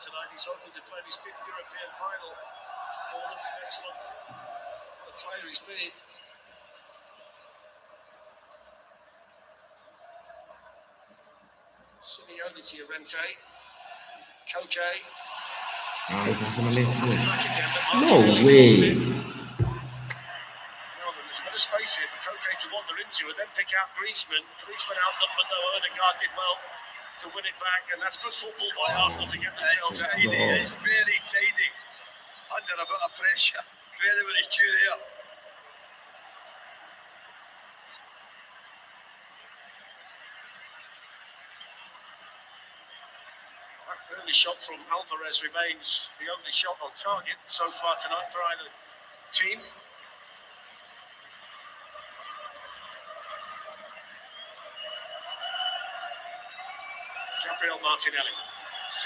Speaker 2: player he's been. Simeone to Llorente. Koke.
Speaker 1: It's Arsenal, let's go.
Speaker 2: Back again, but
Speaker 1: No
Speaker 2: Martinelli's
Speaker 1: way.
Speaker 2: lost it. Well, there's a bit of space here for Koke to wander into and then pick out Griezmann. Griezmann outnumbered though, Odegaard did well to win it back, and that's good football by Arsenal to get themselves out.
Speaker 3: It's very tidy under a bit of pressure. Credit when it's due there.
Speaker 2: That early shot from Alvarez remains the only shot on target so far tonight for either team. Gabriel Martinelli.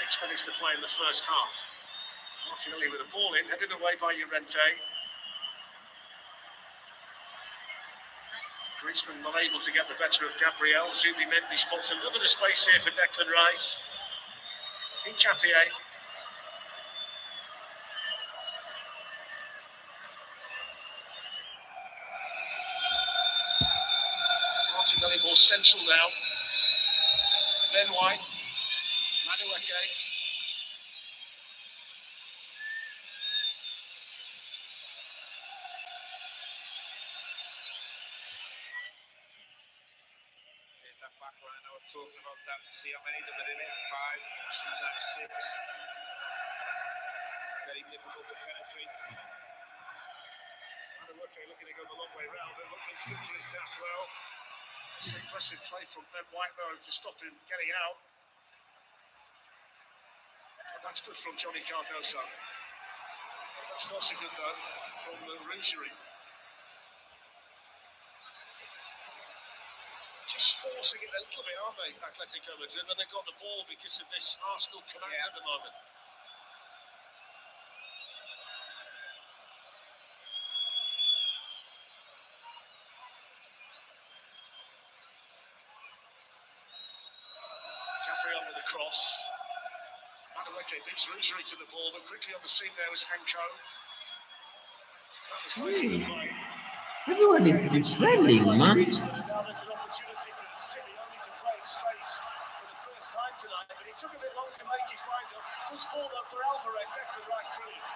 Speaker 2: 6 minutes to play in the first half. Martinelli with a ball in, headed away by Llorente. Griezmann not able to get the better of Gabriel. Zubimendi spots a little bit of space here for Declan Rice. Hincapié. Martinelli more central now. Ben White. Madueke.
Speaker 5: There's that back line I was talking about. That. See how many of them are in it? 5, sometimes 6. Very difficult to penetrate.
Speaker 2: Madueke looking to go the long way round, but looking to stick to his task well. It's an impressive play from Ben White though to stop him getting out. And that's good from Johnny Cardoso. That's not so good though from Rougerie. Just forcing it a little bit, aren't they, Atletico Madrid? And they've got the ball because of this Arsenal command at the moment. Gabriel with the cross. Madueke beats Rougerie to the ball, but quickly on the scene there was Hanko. That was nicely played.
Speaker 1: Everyone is defending, man.
Speaker 2: Now there's an opportunity for Simeone to play in space for the first time tonight, but he took a bit long to make his mind up. Good forward for Alvarez, Declan Rice, brilliant.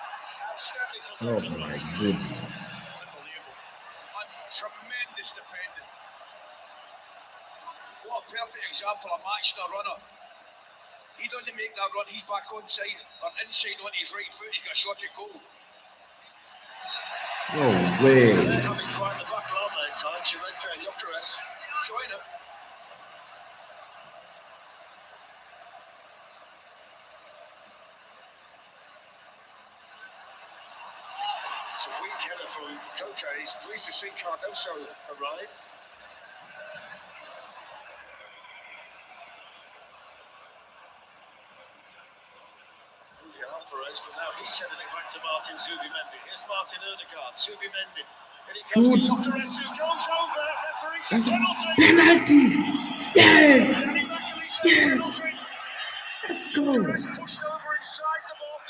Speaker 2: Outstanding for
Speaker 1: Oh my goodness.
Speaker 3: Unbelievable. Tremendous defending. What a perfect example of matching a runner. He doesn't make that run, he's back onside or inside on his right foot, he's got a shot at goal.
Speaker 1: No way.
Speaker 2: They're having quite the battle, aren't they, at times? Llorente and Gyökeres.
Speaker 3: Join him.
Speaker 2: It's a weak header from Koke. He's pleased to see Cardoso arrive. Alvarez, but now he's sending it back to Martin Zubimendi. Here's Martin Odegaard. Zubimendi. And it
Speaker 1: Shoot.
Speaker 2: goes to Gyökeres, who goes over. Referee
Speaker 1: That's
Speaker 2: says
Speaker 1: a
Speaker 2: penalty.
Speaker 1: penalty. Yes.
Speaker 2: Yes.
Speaker 1: Yes. Let's go.
Speaker 2: Gyökeres pushed over inside the box.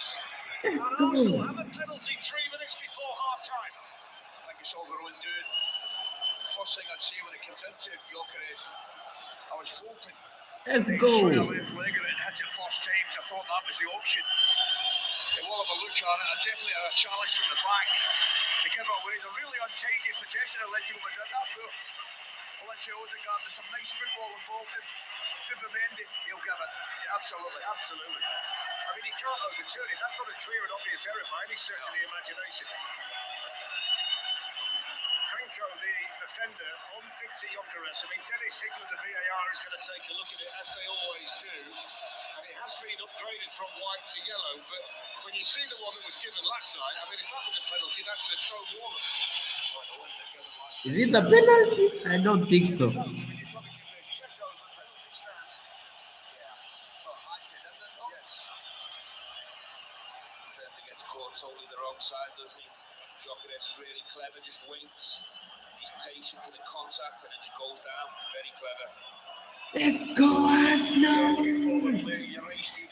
Speaker 1: Let's
Speaker 2: And
Speaker 1: go.
Speaker 2: Arsenal have a penalty 3 minutes before half-time.
Speaker 3: I think it's all their own doing. First thing I'd say when it comes into Gyökeres, I was hoping
Speaker 1: Let's
Speaker 3: he
Speaker 1: go.
Speaker 3: swung a left leg of it and hit it first times. I thought that was the option. They will have a look at it. I definitely had a challenge from the back to give it away. The really untidy possession of Atletico Madrid. That poor Atletico Odegaard. There's some nice football involved in Zubimendi. He'll give it. Yeah, absolutely, absolutely.
Speaker 2: I mean, he can't overturn it. That's not a clear and obvious error by any stretch of the imagination. Hanko, the defender, on Victor Gyökeres. I mean, Dennis Higler, the VAR, is going to take a look at it, as they always do. And it has been upgraded from white to yellow. But when you see the one that was given last night, I mean, if that was a penalty, that's the throw warning.
Speaker 1: Is it a penalty? I don't think so.
Speaker 2: I mean, you've got to give it a check over the penalty stand. Yes.
Speaker 5: Defender gets caught totally the wrong side, doesn't he? Gyökeres is really clever, just waits. He's patient for the contact and it just goes down. Very clever.
Speaker 1: Let's go, Arsenal.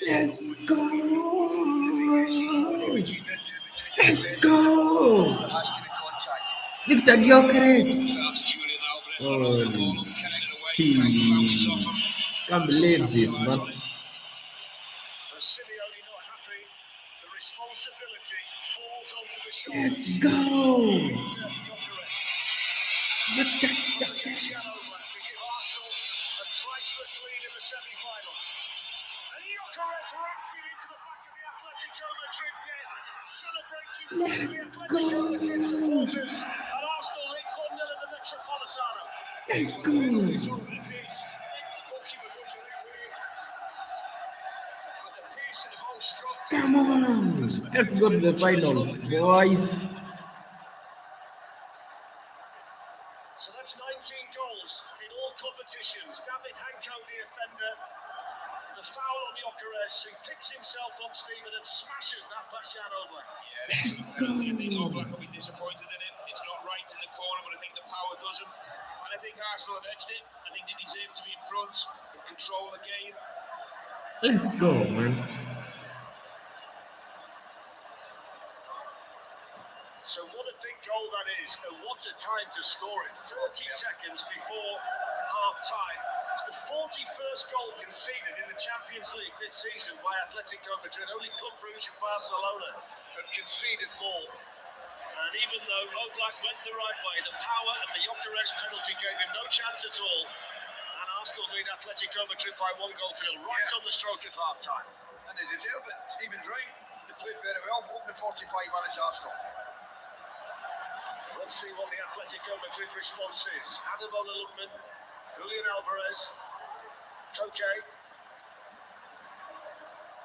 Speaker 1: Let's go. Let's go.
Speaker 3: There has to be contact.
Speaker 1: Victor Gyökeres.
Speaker 3: Started Julian Alvarez on the
Speaker 1: Holy
Speaker 3: ball, carrying it away.
Speaker 1: shit.
Speaker 3: Frank bounces off him.
Speaker 1: Can't believe this,
Speaker 3: Capitalised
Speaker 1: man.
Speaker 3: on it.
Speaker 2: So Simeone not happy. The responsibility falls onto the
Speaker 1: Let's
Speaker 2: shoulders
Speaker 1: go.
Speaker 2: of Gyökeres.
Speaker 1: Victor
Speaker 2: Cristiano
Speaker 1: Gyökeres.
Speaker 2: to give Arsenal a priceless lead in the semi-final. And Gyökeres rams it into the back of the Atletico Madrid net, celebrates in front of
Speaker 1: Let's
Speaker 2: the Atletico
Speaker 1: go.
Speaker 2: Madrid supporters, and Arsenal lead 1-0 in the Metropolitano.
Speaker 1: Let's go.
Speaker 3: It's over the pace. The goalkeeper goes the right way. But the pace and the ball struck.
Speaker 1: Come on. Let's go to the finals, boys.
Speaker 2: So that's 19 goals in all competitions. David Hanko, the offender, the foul on Gyökeres, who picks himself up, Stephen, and smashes that Bashar over.
Speaker 5: Yeah, it's a penalty. I think All Black will be disappointed in it. It's not right in the corner, but I think the power does him. And I think Arsenal have edged it. I think they deserve to be in front and control the game.
Speaker 1: Let's go, man.
Speaker 2: So what a big goal that is, and what a time to score it. 30 seconds before half-time. It's the 41st goal conceded in the Champions League this season by Atletico Madrid. Only Club Brugge and Barcelona have conceded more. And even though Oblak went the right way, the power and the Gyökeres penalty gave him no chance at all. And Arsenal lead Atletico Madrid by 1-0 right on the stroke of half-time.
Speaker 3: And they deserve it. Stephen's right. They played very well. Open 45 minutes Arsenal.
Speaker 2: Let's see what the Atletico Madrid response is. Ademola Lookman, Julian Alvarez, Koke.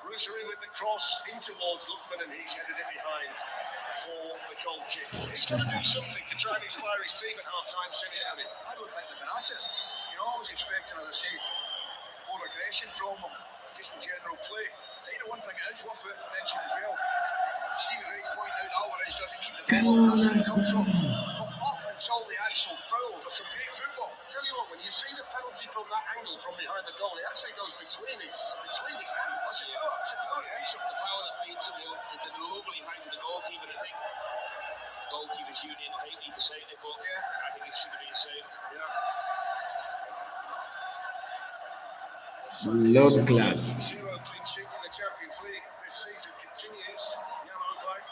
Speaker 2: Rosary with the cross in towards Lookman, and he's headed it behind for the goal kick. He's got to do something to try and inspire his team at half-time, Simeone.
Speaker 3: I don't think they've been at it. You're always expecting, as I say, more aggression from them, just in general play. You know, one thing it is worth mentioning as well. Stephen's right pointing out Alvarez doesn't keep the ball. Until the actual foul, there's some great football.
Speaker 2: Tell you what, when you see the penalty from that angle from behind the goal, it actually goes between his hands.
Speaker 3: That's it, yeah. It's a totally nice of
Speaker 5: The power that beats him, it's a lovely hang to the goalkeeper, I think. Goalkeepers Union hate me for saying it, but I think it should have been saved.
Speaker 1: Lord claps.
Speaker 2: Zero clean sheet in the Champions League this season continues. Yellow back.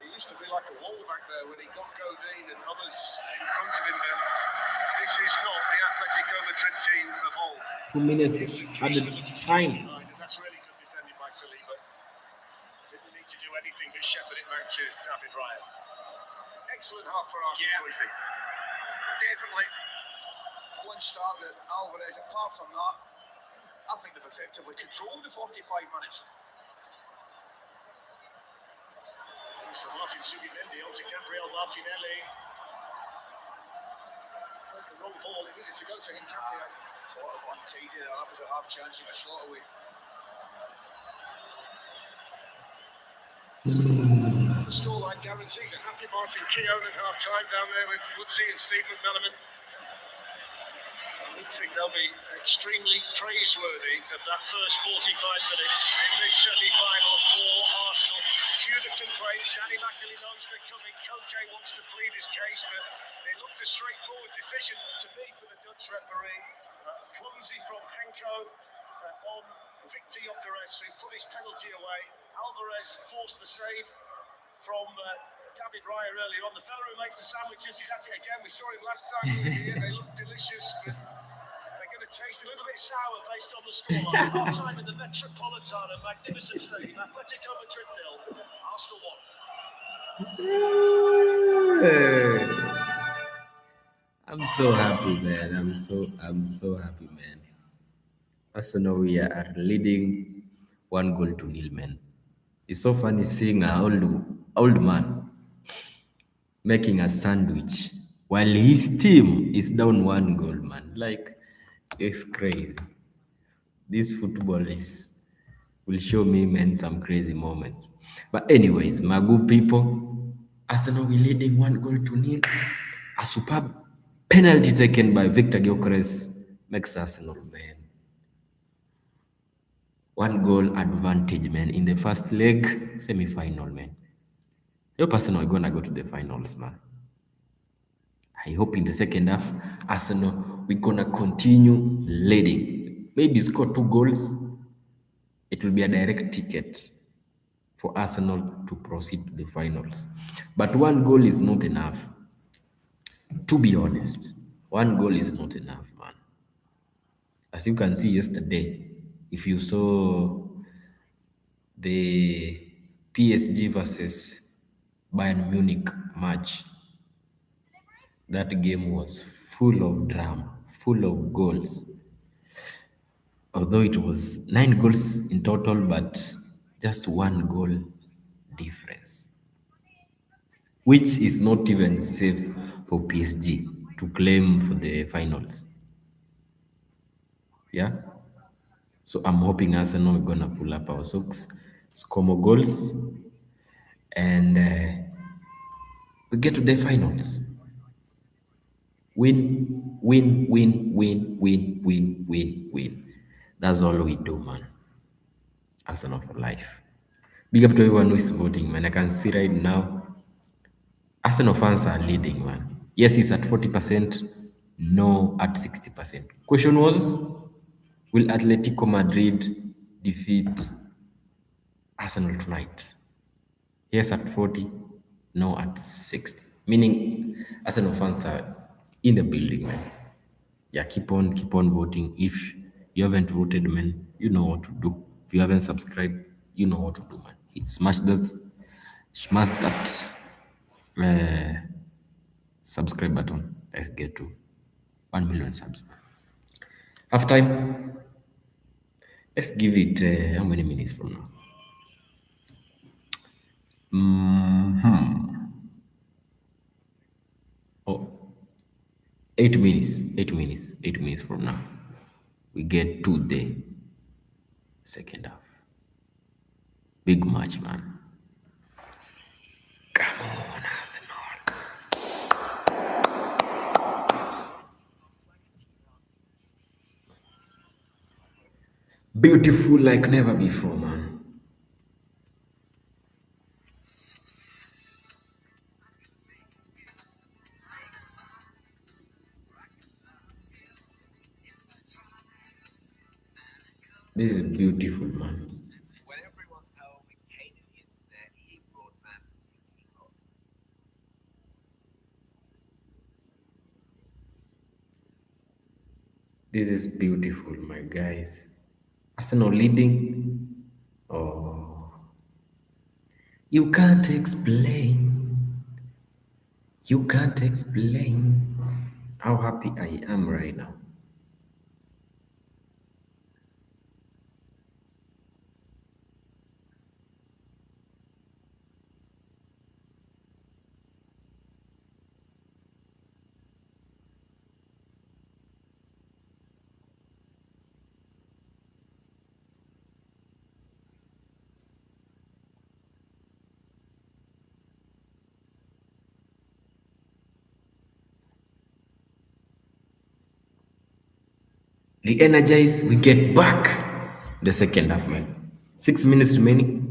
Speaker 2: He used to be like a wall back there when he got Godin and others in front of him there. This is not the Atletico Madrid team of old.
Speaker 1: 2 minutes at the time.
Speaker 2: And that's really good defending by Saliba. Didn't need to do anything but shepherd it back to David Raya. Excellent half for Arsenal, Queasy.
Speaker 3: definitely one start that Alvarez, apart from that, I think they've effectively controlled the 45 minutes.
Speaker 2: So Martin Zubimendi onto Gabriel Martinelli. The wrong ball, it needed to go to him, Captain.
Speaker 3: Sort of untidy there, that was a half chance of a shot away.
Speaker 2: The scoreline guarantees a happy Martin Keown at half time down there with Woodsy and Steve McManaman. I think they'll be extremely praiseworthy of that first 45 minutes in this semi-final for Arsenal. Few of the complaints, Danny McAley knows they're coming. Koke wants to plead his case, but it looked a straightforward decision to me for the Dutch referee. Clumsy from Hanko on Victor Gyökeres, who put his penalty away. Alvarez forced the save from David Raya earlier on. The fella who makes the sandwiches, he's at it again. We saw him last time we were here. They look delicious, but they're going to taste a little bit sour based on the scoreline. Half time in the Metropolitano, magnificent stadium. Atletico Madrid 0, Arsenal 1.
Speaker 1: I'm so happy, man. I'm so happy, man. Arsenal, we are leading 1-0, man. It's so funny seeing an old man making a sandwich while his team is down 1 goal, man. Like, it's crazy. These footballers will show me, man, some crazy moments. But anyways, my good people, Arsenal will leading 1-0. A superb penalty taken by Victor Gyökeres makes Arsenal, man. 1 goal advantage, man, in the first leg semi-final, man. Your Arsenal are gonna go to the finals, man. I hope in the second half, Arsenal, we're gonna continue leading. Maybe score 2 goals. It will be a direct ticket for Arsenal to proceed to the finals. But 1 goal is not enough. To be honest, 1 goal is not enough, man. As you can see yesterday, if you saw the PSG versus Bayern Munich match, that game was full of drama, full of goals. Although it was 9 goals in total, but just 1 goal difference, which is not even safe for PSG to claim for the finals. Yeah. So I'm hoping Arsenal are gonna pull up our socks, score more goals, and we get to the finals. Win, win, win, win, win, win, win, win. That's all we do, man. Arsenal for life. Big up to everyone who is voting, man. I can see right now, Arsenal fans are leading, man. Yes, it's at 40%, no at 60%. Question was, will Atletico Madrid defeat Arsenal tonight? Yes at 40, no at 60. Meaning Arsenal fans are in the building, man. Yeah, keep on voting. If you haven't voted, man, you know what to do. If you haven't subscribed, you know what to do, man. It's smash that uh, subscribe button. Let's get to 1 million subs. Half time. Let's give it how many minutes from now? Oh, 8 minutes. 8 minutes. 8 minutes from now. We get to the second half. Big match, man. Come on, Arsenal. Beautiful like never before, man. This is beautiful, man. This is beautiful, my guys. Arsenal leading. Oh, you can't explain. You can't explain how happy I am right now. Re-energize, we get back the second half, man. 6 minutes remaining.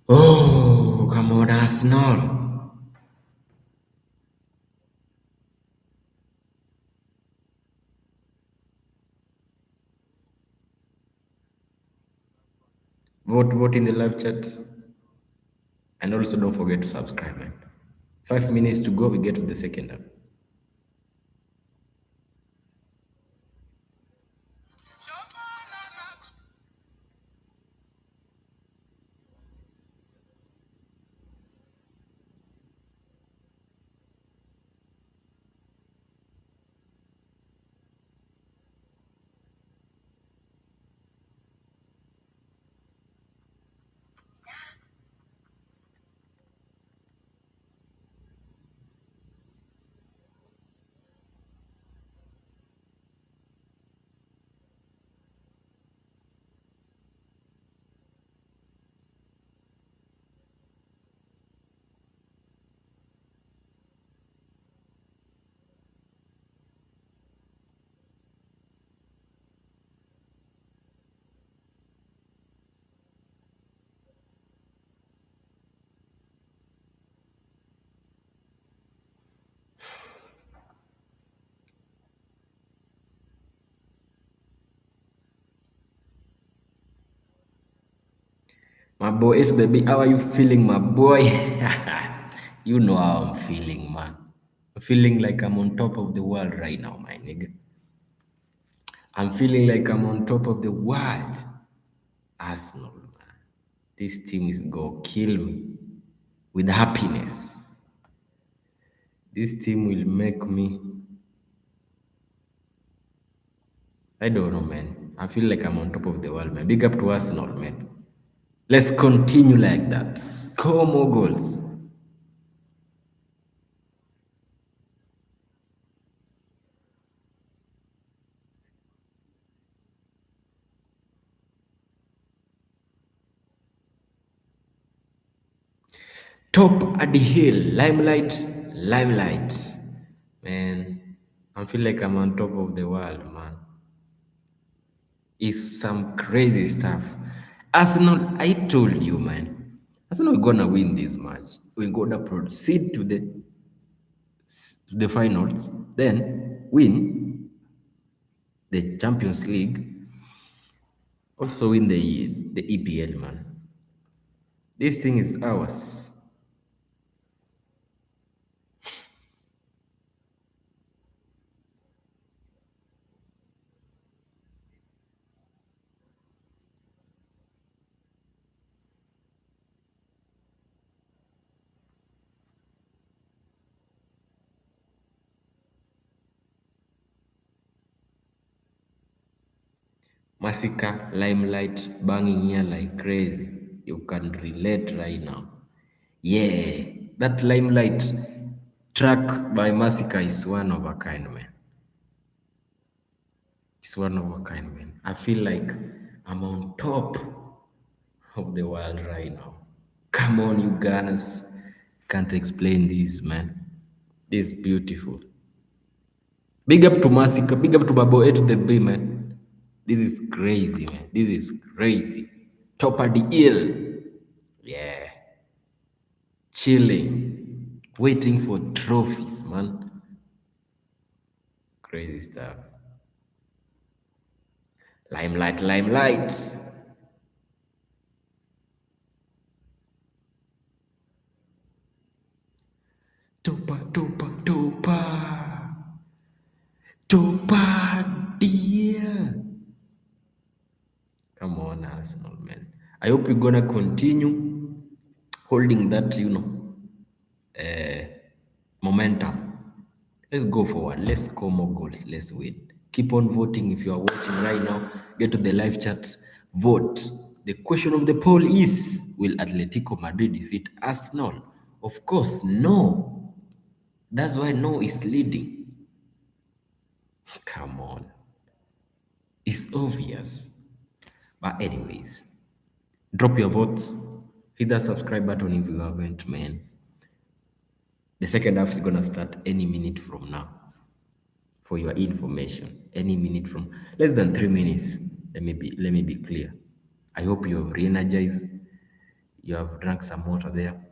Speaker 1: Oh, come on, Arsenal. Vote in the live chat. And also don't forget to subscribe, man. 5 minutes to go, we get to the second half. My boy, it's baby, how are you feeling, my boy? You know how I'm feeling, man. I'm feeling like I'm on top of the world right now, my nigga. I'm feeling like I'm on top of the world. Arsenal, man. This team is gonna kill me with happiness. This team will make me. I don't know, man. I feel like I'm on top of the world, man. Big up to Arsenal, man. Let's continue like that. Score more goals. Top at the hill, limelight, limelight. Man, I feel like I'm on top of the world, man. It's some crazy stuff. Arsenal, I told you, man. Arsenal, we're gonna win this match. We're gonna proceed to the finals, then win the Champions League, also win the EPL, man. This thing is ours. Massacre, limelight, banging here like crazy. You can relate right now. Yeah, that limelight track by Massacre is one of a kind, man. It's one of a kind, man. I feel like I'm on top of the world right now. Come on, you Gunners. Can't explain this, man. This is beautiful. Big up to Massacre. Big up to Babo A to the B, man. This is crazy, man. This is crazy. Top of the hill. Yeah. Chilling. Waiting for trophies, man. Crazy stuff. Limelight, limelight. Topa, topa, topa. Topa, dear. Come on, Arsenal, man. I hope you're gonna continue holding that, momentum. Let's go forward. Let's score more goals. Let's win. Keep on voting. If you are watching right now, get to the live chat. Vote. The question of the poll is: will Atletico Madrid defeat Arsenal? Of course, no. That's why no is leading. Come on. It's obvious. But anyways, drop your votes. Hit that subscribe button if you haven't, man. The second half is gonna start any minute from now. For your information, any minute from less than 3 minutes. Let me be clear. I hope you have re-energized. You have drank some water there.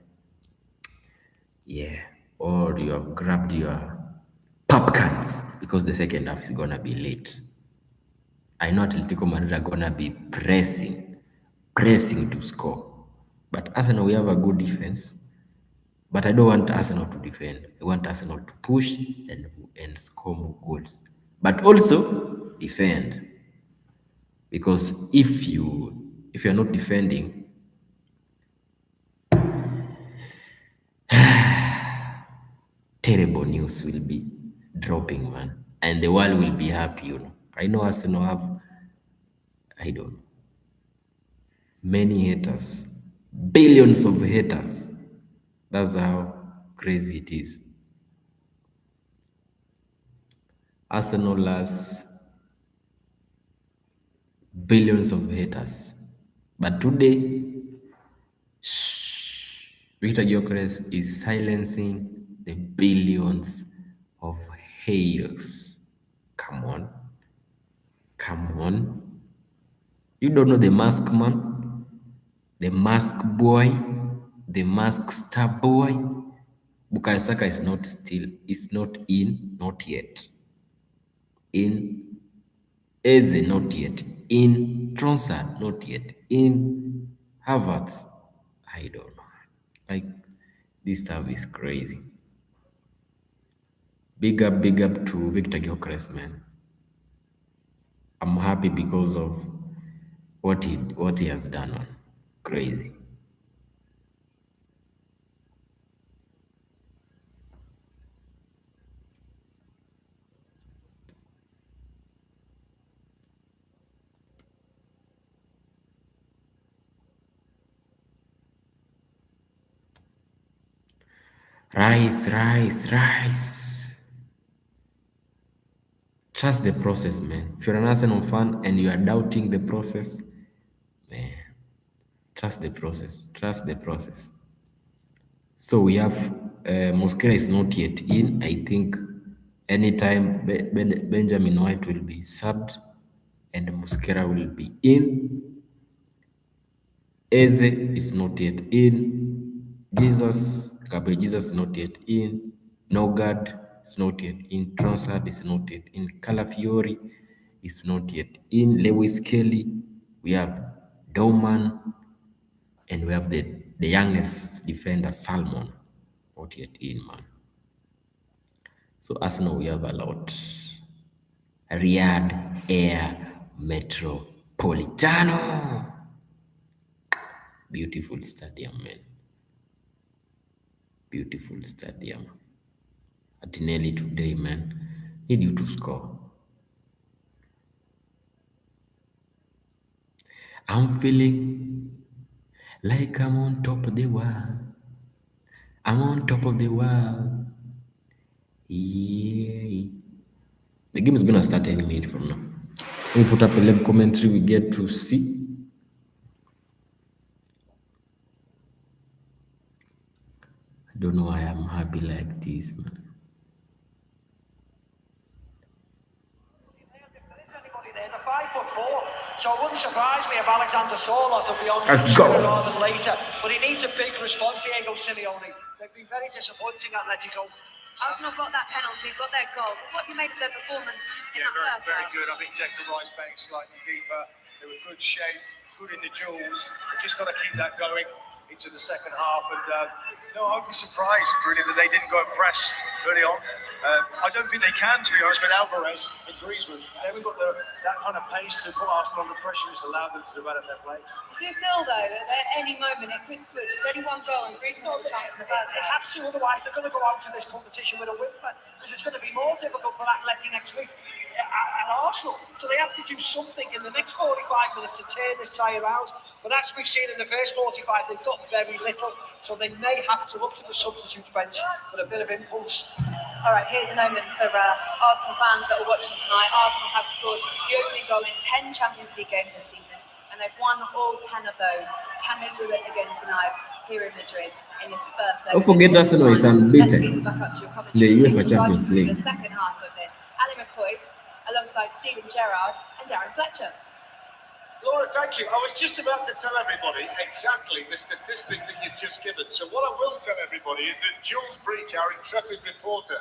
Speaker 1: Yeah. Or you have grabbed your popcorns because the second half is gonna be late. I know Atletico Madrid are gonna be pressing to score. But Arsenal, we have a good defense. But I don't want Arsenal to defend. I want Arsenal to push and score more goals. But also defend. Because if you're not defending, terrible news will be dropping, man. And the world will be happy. I know Arsenal have, I don't know, many haters, billions of haters. That's how crazy it is. Arsenal has billions of haters. But today, Victor Gyökeres is silencing the billions of haters. Come on. Come on. You don't know the mask man, the mask boy, the mask star boy. Bukayo Saka is not in, not yet. In Eze, not yet. In Trossard, not yet. In Havertz, I don't know. Like, this stuff is crazy. Big up to Victor Gyökeres, man. I'm happy because of what he has done, man. Crazy. Rise. Trust the process, man. If you're an Arsenal fan and you are doubting the process, man, trust the process. Trust the process. So we have Mosquera is not yet in. I think anytime Benjamin White will be subbed and Mosquera will be in. Eze is not yet in. Gabriel Jesus is not yet in. Nogard is not yet in. Trossard is not yet in. Calafiori is not yet in. Lewis Kelly. We have Doman. And we have the youngest defender, Salmon, not yet in, man. So Arsenal, we have a lot. Riyadh Air Metropolitano. Beautiful stadium, man. Beautiful stadium. Martinelli today, man. Need you to score. I'm feeling like I'm on top of the world. I'm on top of the world. Yeah. The game is gonna start any minute from now. Let me put up a live commentary we get to see. I don't know why I'm happy like this, man.
Speaker 2: The 5'4", so it wouldn't surprise me if Alexander Sorloth will be on
Speaker 1: Let's go.
Speaker 2: sooner rather than later. But he needs a big response, Diego Simeone. They've been very disappointing, Atletico.
Speaker 6: Arsenal got that penalty, got their goal. What have you made of their performance in that first
Speaker 3: very
Speaker 6: half?
Speaker 3: good. I think Declan Rice playing slightly deeper. They were good shape, good in the duels. They've just got to keep that going into the second half. And I'd be surprised really that they didn't go and press early on. I don't think they can, to be honest, with Alvarez and Griezmann. They haven't got that kind of pace to put Arsenal under pressure. It's allowed them to develop their play.
Speaker 6: Do you feel though that at any moment it could switch? It's only one goal and Griezmann got a chance in the first
Speaker 2: It
Speaker 6: half.
Speaker 2: has to, otherwise they're going to go out in this competition with a win, because it's going to be more difficult for Atleti next week at Arsenal. So they have to do something in the next 45 minutes to turn this tie around. But as we've seen in the first 45, they've got very little. So they may have to look to the substitute bench for a bit of impulse.
Speaker 6: All right, here's an omen for Arsenal fans that are watching tonight. Arsenal have scored the opening goal in 10 Champions League games this season, and they've won all 10 of those. Can they do it again tonight here in Madrid in this first leg?
Speaker 1: Don't forget Arsenal is
Speaker 6: Let's
Speaker 1: unbeaten.
Speaker 6: get you back up to your
Speaker 1: The
Speaker 6: commentary
Speaker 1: UEFA
Speaker 6: team,
Speaker 1: Champions
Speaker 6: through
Speaker 1: League.
Speaker 6: the second half of this. Ali McCoist alongside Steven Gerrard and Darren Fletcher.
Speaker 4: Laura, thank you. I was just about to tell everybody exactly the statistic that you've just given. So what I will tell everybody is that Jules Breach, our intrepid reporter,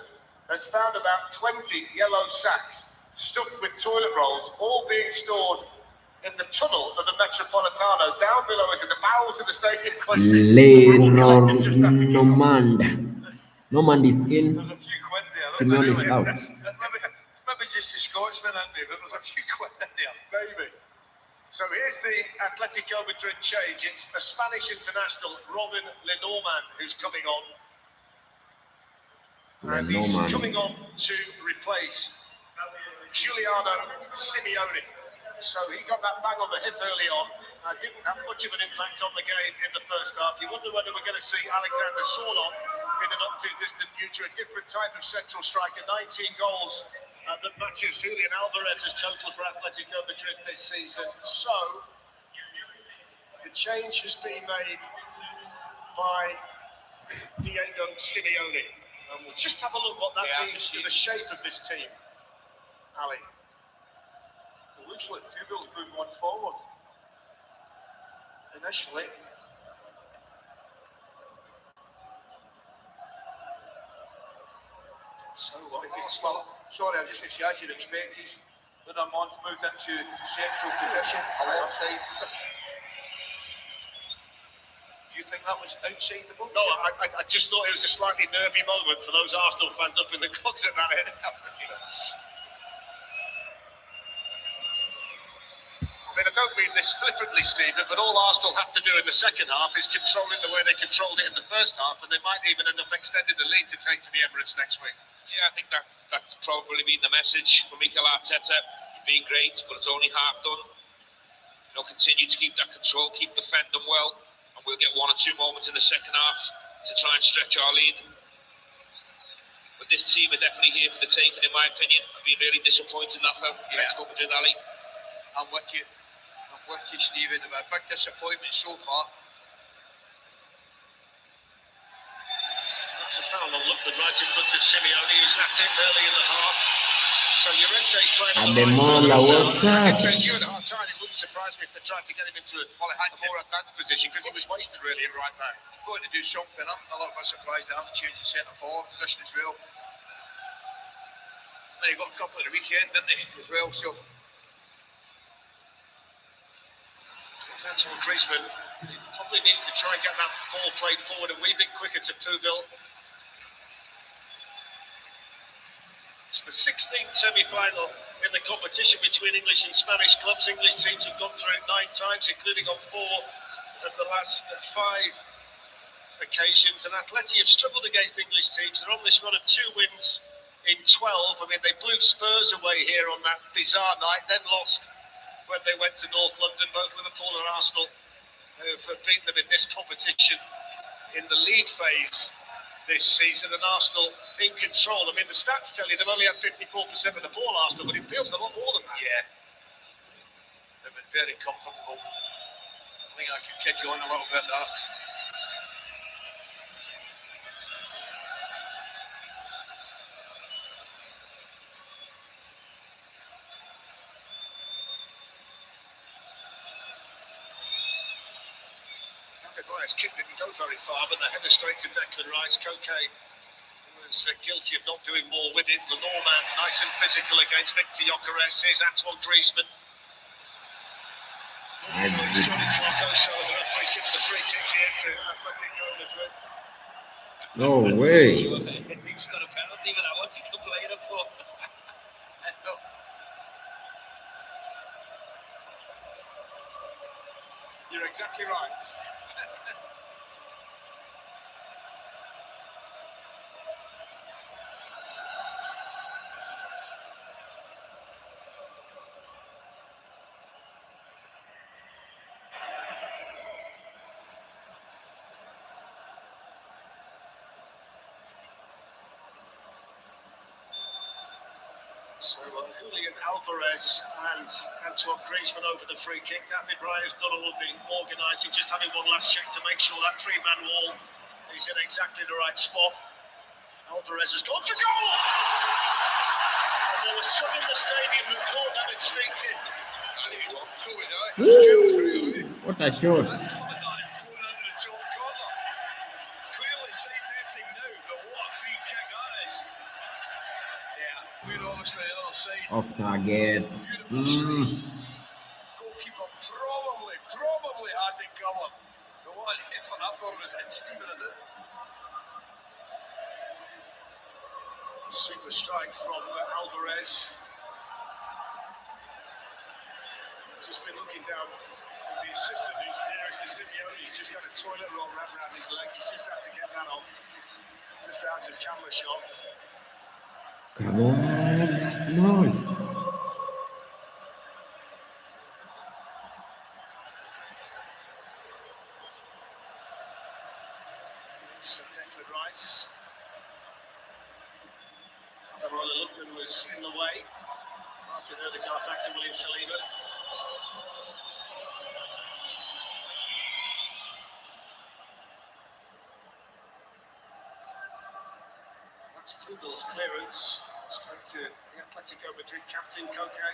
Speaker 4: has found about 20 yellow sacks stuffed with toilet rolls, all being stored in the tunnel of the Metropolitano. Down below us in the bowels of the stadium.
Speaker 1: Normand. Normand is in.
Speaker 4: There's a few quid there.
Speaker 1: Simeone is out.
Speaker 3: Maybe just a Scotsman, isn't it? But there's a few quid in there.
Speaker 4: Maybe. So here's the Atletico Madrid change. It's a Spanish international, Robin Lenormand, who's coming on. And he's coming on to replace Giuliano Simeone. So he got that bang on the hip early on. Didn't have much of an impact on the game in the first half. You wonder whether we're going to see Alexander Sorloth in the not too distant future, a different type of central striker. 19 goals that matches Julian Alvarez's total for Atletico Madrid this season. So the change has been made by Diego Simeone. And we'll just have a look what that means to the shape of this team. Ali.
Speaker 3: It looks like Tuchel's moved one forward. Initially.
Speaker 4: So what?
Speaker 3: Well, sorry, I just going to say, as you'd expect, he's when Armand's moved into central position alongside. Do you think that was outside the box?
Speaker 4: No, I just thought it was a slightly nervy moment for those Arsenal fans up in the guts at that end. I mean, I don't mean this flippantly, Stephen, but all Arsenal have to do in the second half is control it the way they controlled it in the first half, and they might even end up extending the lead to take to the Emirates next week.
Speaker 5: Yeah, I think that's probably been the message for Mikel Arteta. You've been great, but it's only half done. You know, continue to keep that control, keep defending well, and we'll get one or two moments in the second half to try and stretch our lead. But this team are definitely here for the taking, in my opinion. I've been really disappointed in that film. Let's go Madrid, Ali.
Speaker 3: I'm with you, Stephen. A big disappointment so far.
Speaker 4: That's a foul on Lookman right in front of Simeone, who's at it early in the half. So Llorente's playing on the
Speaker 1: Ademola, what's up?
Speaker 4: You at half time, it wouldn't surprise me if they tried to get him into a more advanced position because he was wasted really at right back.
Speaker 3: Going to do something. I'm a little bit surprised they haven't changed the centre forward position as well. And then he got a couple at the weekend, didn't he, as well? So.
Speaker 4: Antoine Griezmann probably needs to try and get that ball played forward a wee bit quicker to Tuchel. It's the 16th semi-final in the competition between English and Spanish clubs. English teams have gone through it 9 times, including on 4 of the last 5 occasions. And Atleti have struggled against English teams. They're on this run of 2 wins in 12. I mean, they blew Spurs away here on that bizarre night, then lost when they went to North London. Both Liverpool and Arsenal have beaten them in this competition in the league phase this season, and Arsenal in control. I mean, the stats tell you they've only had 54% of the ball, Arsenal, but it feels a lot more than that.
Speaker 3: Yeah, they've been very comfortable. I think I could kid you on a little bit that.
Speaker 4: Rice kick didn't go very far, but the header straight to Declan Rice. Koke was guilty of not doing more with it. Lenormand, nice and physical against Victor Gyökeres. Here's Antoine Griezmann. Johnny Clarko, so the referee's given the free kick here to Atletico Madrid.
Speaker 1: No way.
Speaker 5: He's got a penalty, but that what's he complaining for?
Speaker 4: You're exactly right. So Julian Alvarez and Antoine Griezmann over the free kick. David Raya's done all of the organising, just having one last check to make sure that 3-man wall is in exactly the right spot. Alvarez has gone for goal! And there was some in the stadium who thought that had sneaked in.
Speaker 1: Woo! What a shot.
Speaker 3: We're obviously on our side.
Speaker 1: Off target.
Speaker 3: Goalkeeper probably hasn't come. But what an effort. I thought it was in Stephen, I did.
Speaker 4: Super strike from Alvarez. Just been looking down at the assistant who's nearest to Simeone. He's just had a toilet roll wrapped around his leg. He's just had to get that off. Just out of camera shot.
Speaker 1: Come on, Arsenal.
Speaker 4: Declan Rice. Roland Lookman was in the way. Martin Odegaard back to William Saliba. That's Poodle's clearance. Straight to the Atletico Madrid captain, Koke.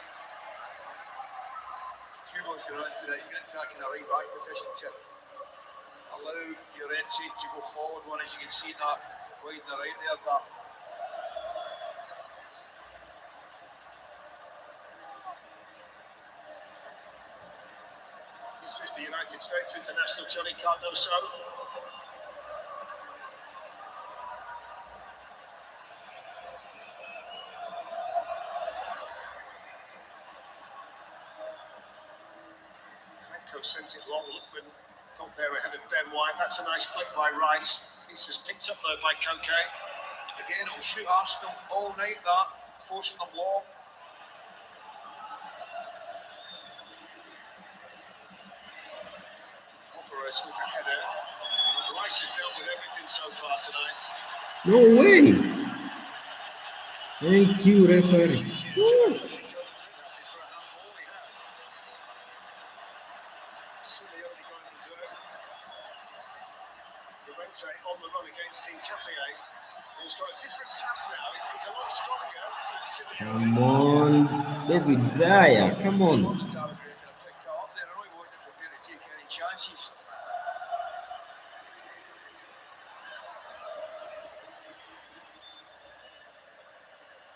Speaker 3: Kubo's going into that. He's going into that kind of right back position to allow your entry to go forward one, as you can see that wide and right there. That
Speaker 4: this is the United States international Johnny Cardoso. Sends it long. Lookman got there ahead of Ben White. That's a nice flick by Rice. Piece is picked up though by Koke.
Speaker 3: again, it'll suit Arsenal all night, that forcing them long.
Speaker 4: Alvarez with the header. Rice has dealt with everything so far tonight.
Speaker 1: No way. Thank you, referee. Woo.
Speaker 4: On the run against Team Cafe, who's got a different task now. He's a lot stronger than
Speaker 1: Come on, David Raya. Come on.
Speaker 3: There, I know he wasn't prepared to take any chances.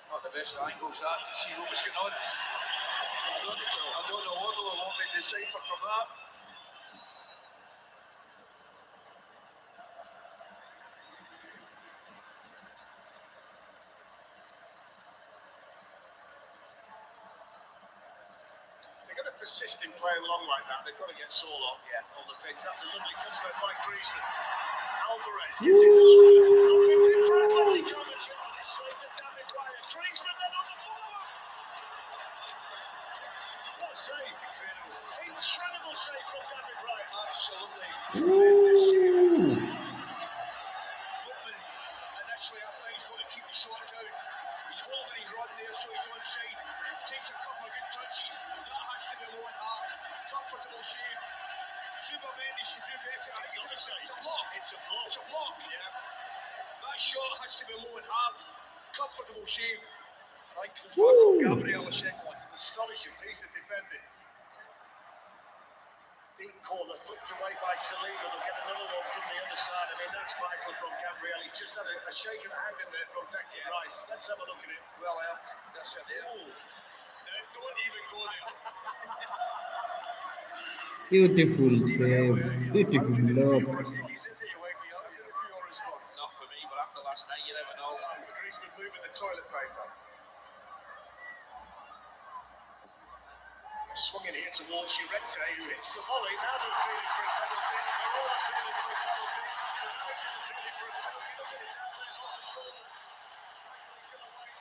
Speaker 3: Not the best angles that to see what was going on. I don't know what they'll want me to decipher from that.
Speaker 4: Persist in playing long like that, they've got to get Saul on the pitch. That's a lovely touch there by Griezmann. Alvarez gets it to Atletico Madrid. Straight to David Raya. Griezmann then on the follow-up. What a save! Incredible save from David Raya.
Speaker 3: Absolutely.
Speaker 1: Woo.
Speaker 3: Initially, I think he's going to keep the shot down. He's holding his run there, so he's onside. Takes a couple of good touches. That has to be low and hard. Comfortable save. Simeone should do better. It's a block.
Speaker 4: It's a block.
Speaker 3: It's a block.
Speaker 4: Yeah.
Speaker 3: That shot has to be low and hard. Comfortable save. Right, comes back on Gabriel a second one.
Speaker 4: Astonishing piece of defending. Deep corner flicked away by Saliba. They'll get another one from the other side. I mean, that's vital from Gabriel. He's just had a shake of the hand in there from Declan Rice. Let's have a look at it.
Speaker 3: Well helped. That's it there. Don't even go there.
Speaker 1: Beautiful save. Beautiful block.
Speaker 3: Not for me, but after last night, you never know.
Speaker 4: Griezmann moving the toilet paper. Swung in here towards Llorente, who hits the volley. Now they're appealing for a penalty. They're all appealing for a penalty. United is appealing for a penalty. Look at it now. There's off the corner. Mikel's going to wait.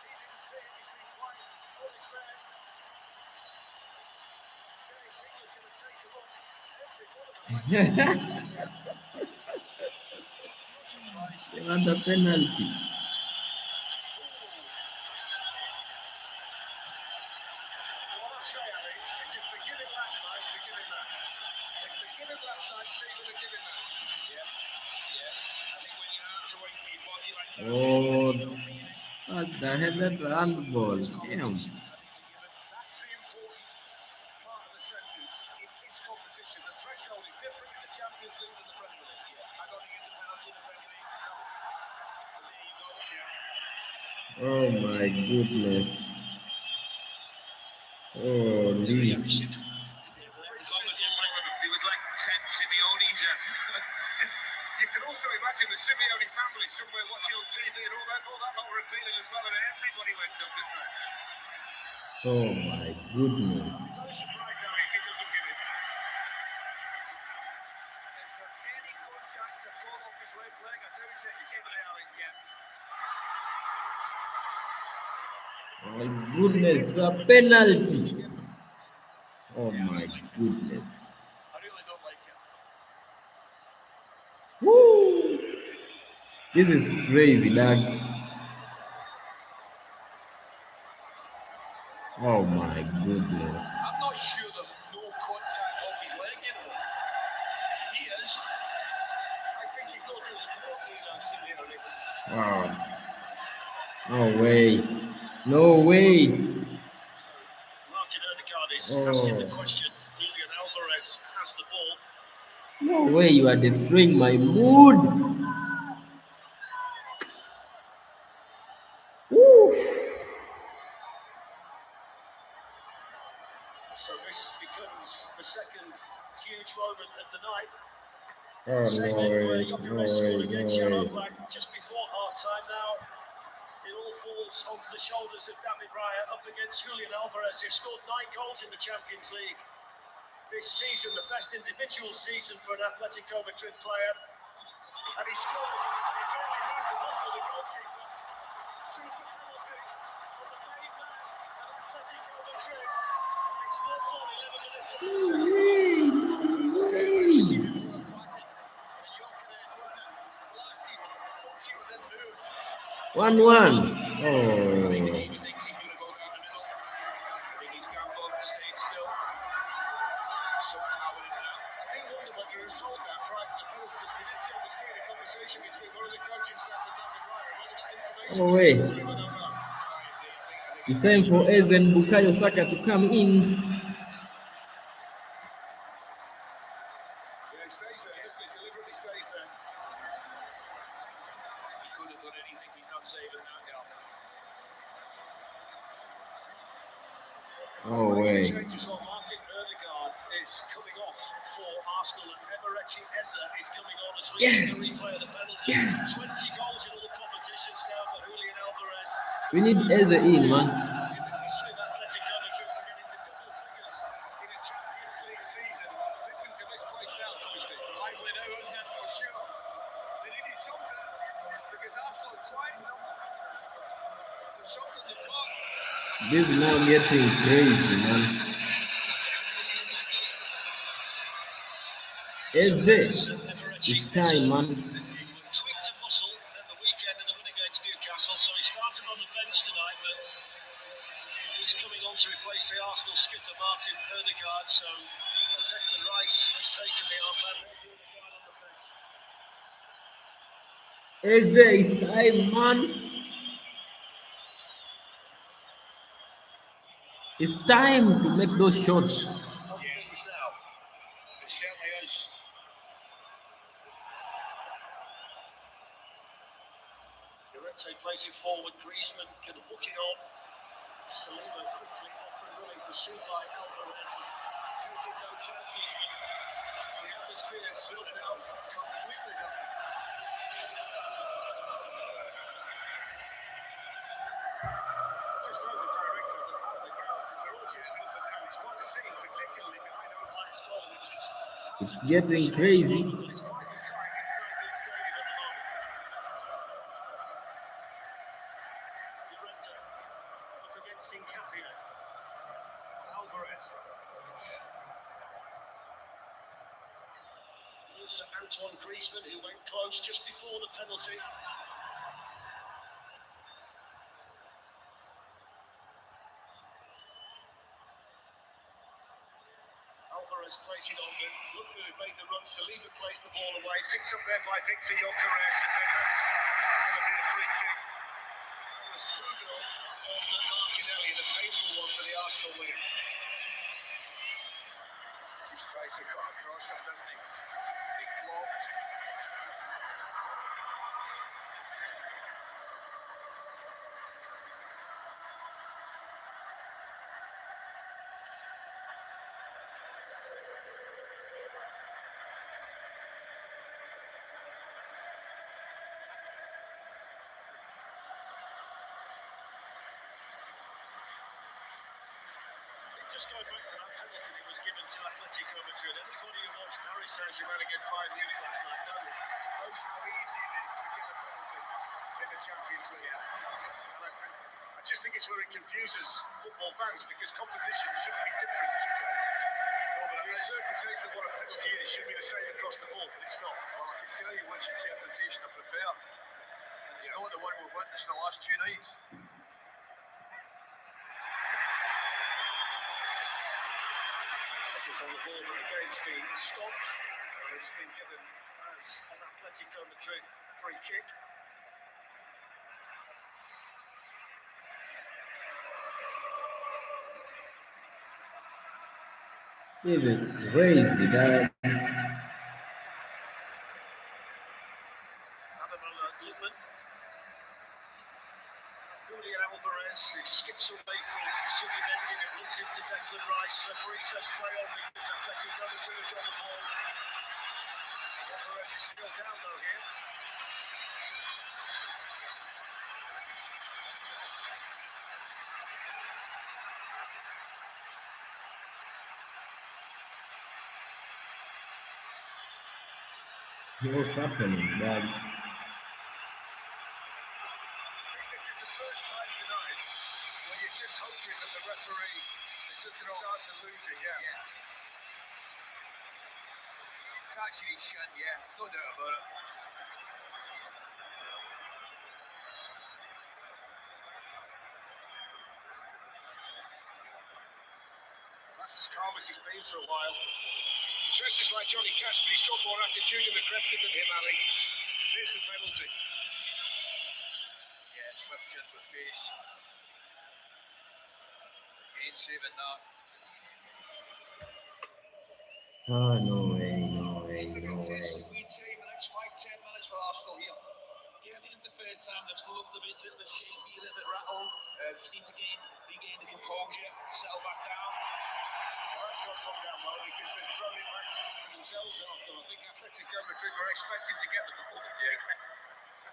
Speaker 4: He didn't see it. He's been quiet. All is there. Dennis Higgins going to take a look. Every one of them.
Speaker 1: They want a penalty. Oh, what the hell? That handball. Damn.
Speaker 4: That's the important part of the sentence. In this competition, the threshold is different in the Champions League than the Premier League. I don't think it's a penalty in the Premier League.
Speaker 1: Oh my goodness. Oh, Lee.
Speaker 3: imagine the Simeone family somewhere watching on TV and all that lot were appealing as well, and everybody went up, didn't they?
Speaker 1: Oh my goodness.
Speaker 3: No surprise, Harry, if he doesn't get it. Is there any contact at all off his left leg? I doubt it. He's given it, Harry. Yeah.
Speaker 1: My goodness, a penalty. Oh my goodness.
Speaker 3: I really don't like it.
Speaker 1: Woo! This is crazy, dogs. Oh my goodness.
Speaker 3: I'm not sure there's no contact off his leg, you know. He is. I think he thought it was a block,
Speaker 1: Wow. No way. No way.
Speaker 4: Martin Odegaard is asking the question. Julian Alvarez has the ball.
Speaker 1: No way, you are destroying my mood. Woo.
Speaker 4: So this becomes the second huge moment of the night.
Speaker 1: Oh,
Speaker 4: Same
Speaker 1: no
Speaker 4: end where
Speaker 1: way.
Speaker 4: Jokeres
Speaker 1: No
Speaker 4: scored
Speaker 1: way.
Speaker 4: against
Speaker 1: No
Speaker 4: Yellow
Speaker 1: way.
Speaker 4: Black just before half-time now. It all falls onto the shoulders of David Raya up against Julian Alvarez, who scored 9 goals in the Champions League this season, the best individual season for an Atletico Madrid player. And he scored. He barely moved the muscle, the goalkeeper. Super penalty on the main man at Atletico Madrid. And it's 1-1, 11 minutes of the second half.
Speaker 1: No way. 1-1. Oh. No way. It's time for Eze and Bukayo Saka to come in. No way.
Speaker 4: Changes on Martin Odegaard is coming off for Arsenal, and Emirates is coming on as we see the replay of the penalty.
Speaker 1: Yes.
Speaker 4: 20 goals in all competitions now for Julian Alvarez.
Speaker 1: We need Eze in, man.
Speaker 4: In the history of Atletico Madrid to get into double figures in a Champions League season. Listen to this place now, Coasty.
Speaker 3: Lively now, isn't it? For sure. They needed something because Arsenal quieted them. There's something they've got.
Speaker 1: This is now getting crazy, man. Eze, it's time, man.
Speaker 4: Tweaked a muscle at the weekend in the win against Newcastle, so he started on the bench tonight, but he's coming on to replace the Arsenal skipper Martin Odegaard, so Declan Rice has taken the armband. There's Odegaard on the bench.
Speaker 1: Eze, it's time, man. It's time to make those shots.
Speaker 4: On things now.
Speaker 3: It certainly is.
Speaker 4: Llorente plays it forward. Griezmann can hook it on. Saliba quickly off and running, pursued by Alvarez. Taking no chances, but the atmosphere is still now completely different.
Speaker 3: Just hope the directors have had the ground because they're all cheering up and down. It's quite a scene, particularly behind our flags goal, which is
Speaker 1: It's getting crazy.
Speaker 3: it's quite a sight inside this stadium at the moment.
Speaker 4: Llorente up against Hincapié. Alvarez. Here's Antoine Griezmann, who went close just before the penalty. Alvarez plays it on, but look who made the run. Saliba plays the ball away, picked up there by Victor Gyökeres, and then that's going to be a free kick. That was brutal on Martinelli, and a painful one for the Arsenal winger.
Speaker 3: Just tries to cut across it, doesn't he? Big blocked.
Speaker 4: just going back to that penalty that was given to Atletico Madrid. Anybody who watched Paris Saint-Germain against Bayern Munich last night knows how easy it is to get a penalty in the Champions League. I just think it's where it confuses football fans because competition should be different, shouldn't it? Well, but the interpretation of what a penalty is should be the same across the board, but it's not.
Speaker 3: Well, I can tell you which interpretation I prefer. It's not the one we've witnessed the last 2 nights.
Speaker 4: This is on the ball, but again it's been stopped. And it's been given as an Atletico Madrid free kick.
Speaker 1: This is crazy, dog.
Speaker 4: Lukman. Julian Alvarez, who skips away from Simeone and runs into Declan Rice. Referee says play on because Atletico Madrid have got the ball. Alvarez is still down though here.
Speaker 1: What's happening, guys?
Speaker 4: This is the first time tonight when you're just hoping that the referee is just going to start to lose it,
Speaker 3: Catching his shin, yeah, no doubt about it.
Speaker 4: That's as calm as he's been for a while. He dresses like Johnny Cash, but he's got more attitude and aggression than him, Ali. Here's the penalty.
Speaker 3: Yeah, it's whipped in with pace. Again, saving that.
Speaker 1: Oh, no way, no way, no way.
Speaker 3: Next 5-10 minutes for Arsenal here.
Speaker 5: Yeah, I think it's the first time they've looked a little bit shaky, a little bit rattled. Just need to regain the composure, settle back down.
Speaker 4: Well, that's not gone down well because they've thrown it back to themselves, Arsenal. I think Atletico Madrid were expecting to get the ball.
Speaker 3: Yeah.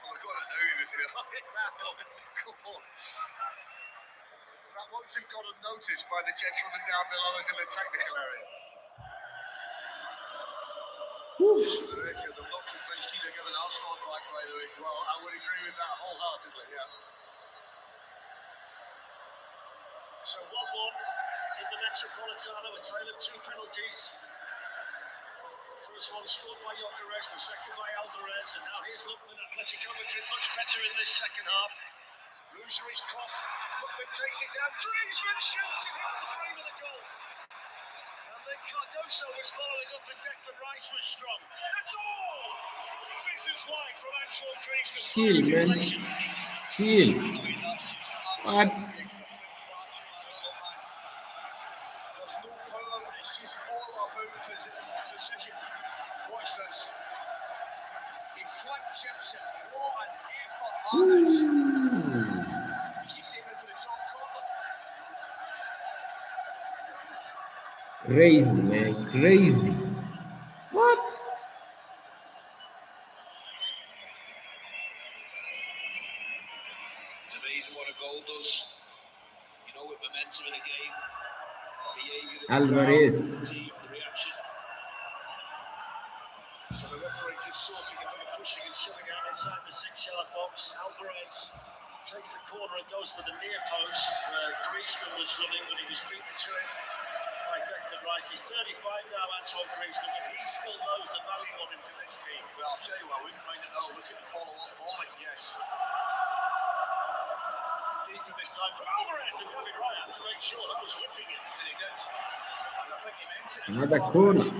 Speaker 3: Well, they've got it now, to be fair.
Speaker 4: Come on. That won't have gone unnoticed by the gentleman down below us in the technical area.
Speaker 3: They're not convinced either giving Arsenal a black, by the way.
Speaker 4: Well, I would agree with that wholeheartedly, yeah. So 1-1 in the Metropolitano, a tale of 2 penalties. First one scored by Gyökeres, the second by Alvarez, and now here's Lukman. Atletico Madrid much better in this second half. Loser is cross. Lukman takes it down. Griezmann shoots it into the frame of the goal. And then Cardoso was following up and Declan Rice was strong. That's all! This is wide from Antoine Griezmann.
Speaker 1: Chill, man. Chill. What?
Speaker 3: There's no power, it's just all about precision. Watch this. He flick chips it. What an effort that is. He's aiming for the top corner.
Speaker 1: Crazy, man. Crazy. What?
Speaker 5: It's amazing what a goal does. You know, with momentum in a game, behaviour,
Speaker 1: Alvarez.
Speaker 5: the reaction.
Speaker 4: So the referee just sorting it and pushing and shoving out inside the 6-yard box. Alvarez takes the corner and goes for the near post. Griezmann was running, but he was beaten to it by Declan Rice. He's 35 now, Antoine Griezmann, but he still knows the value of him to this team.
Speaker 3: Well, I'll tell you what, I wouldn't mind it now. Look at the follow-up volley.
Speaker 4: Yes. Deep in this time for Alvarez, and David Raya to make sure that was whipping it.
Speaker 3: And he did. And I think he meant it.
Speaker 1: Another corner.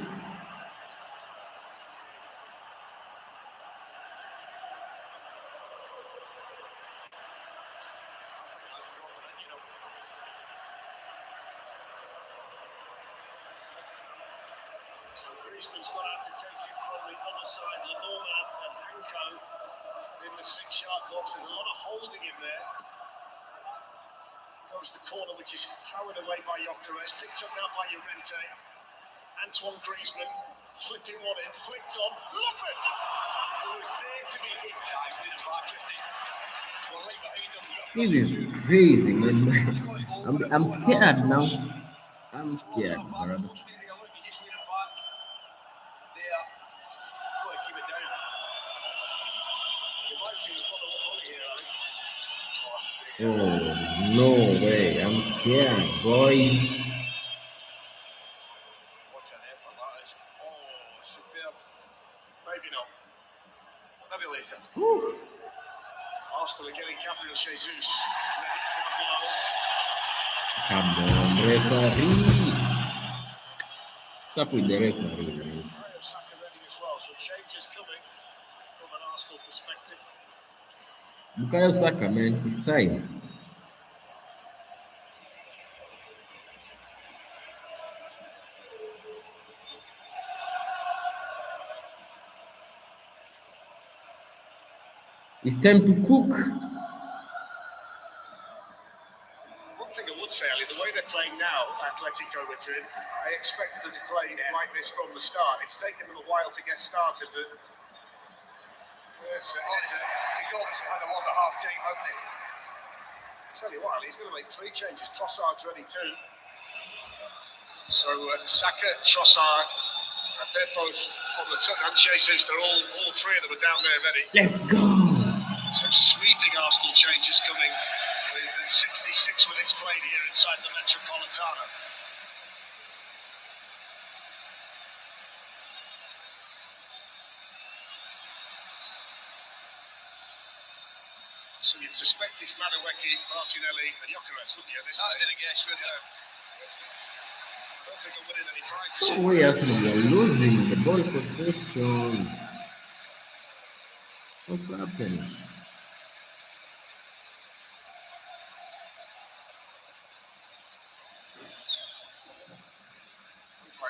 Speaker 4: So Griezmann's got out to take it from the other side. Lenormand and Hanko in the 6-yard box. There's a lot of holding in there. Goes the corner, which is powered away by Gyökeres. Picked up now by Llorente. Antoine Griezmann flipping one in, flicked on. Lukman, who was there to be hit.
Speaker 1: This is crazy, man. I'm scared now. I'm scared, brother.
Speaker 3: You just need it back. There. Got to keep it down. You might see the follow up on here, I think.
Speaker 1: Oh, no way. I'm scared, boys.
Speaker 3: What an effort that is. Oh, superb. Maybe not. Maybe later.
Speaker 1: Oof.
Speaker 4: Arsenal are getting Gabriel Jesus.
Speaker 1: Come on, referee. What's up with the referee, man?
Speaker 4: Saka ready as well, so change is coming from an Arsenal perspective.
Speaker 1: Bukayo Saka, man. It's time. It's time to cook.
Speaker 4: One thing I would say, Ali, the way they're playing now, Atletico Madrid, I expected them to play like this from the start. It's taken them a while to get started, but
Speaker 3: He's obviously had a lot of half time, hasn't he?
Speaker 4: I tell you what, Ali, he's going to make 3 changes. Trossard's ready too. So Saka, Trossard, and they're both on the top. And Jesus, they're all 3 of them are down there ready.
Speaker 1: Let's go.
Speaker 4: So sweeping Arsenal changes coming with 66 minutes played here inside the Metropolitano. So you'd suspect it's Madueke, Martinelli, and Gyökeres, wouldn't you? This
Speaker 3: That'd be the guess, wouldn't it?
Speaker 4: I don't think I'm winning any prizes.
Speaker 1: No way, Arsenal. We are losing the ball possession. What's happening?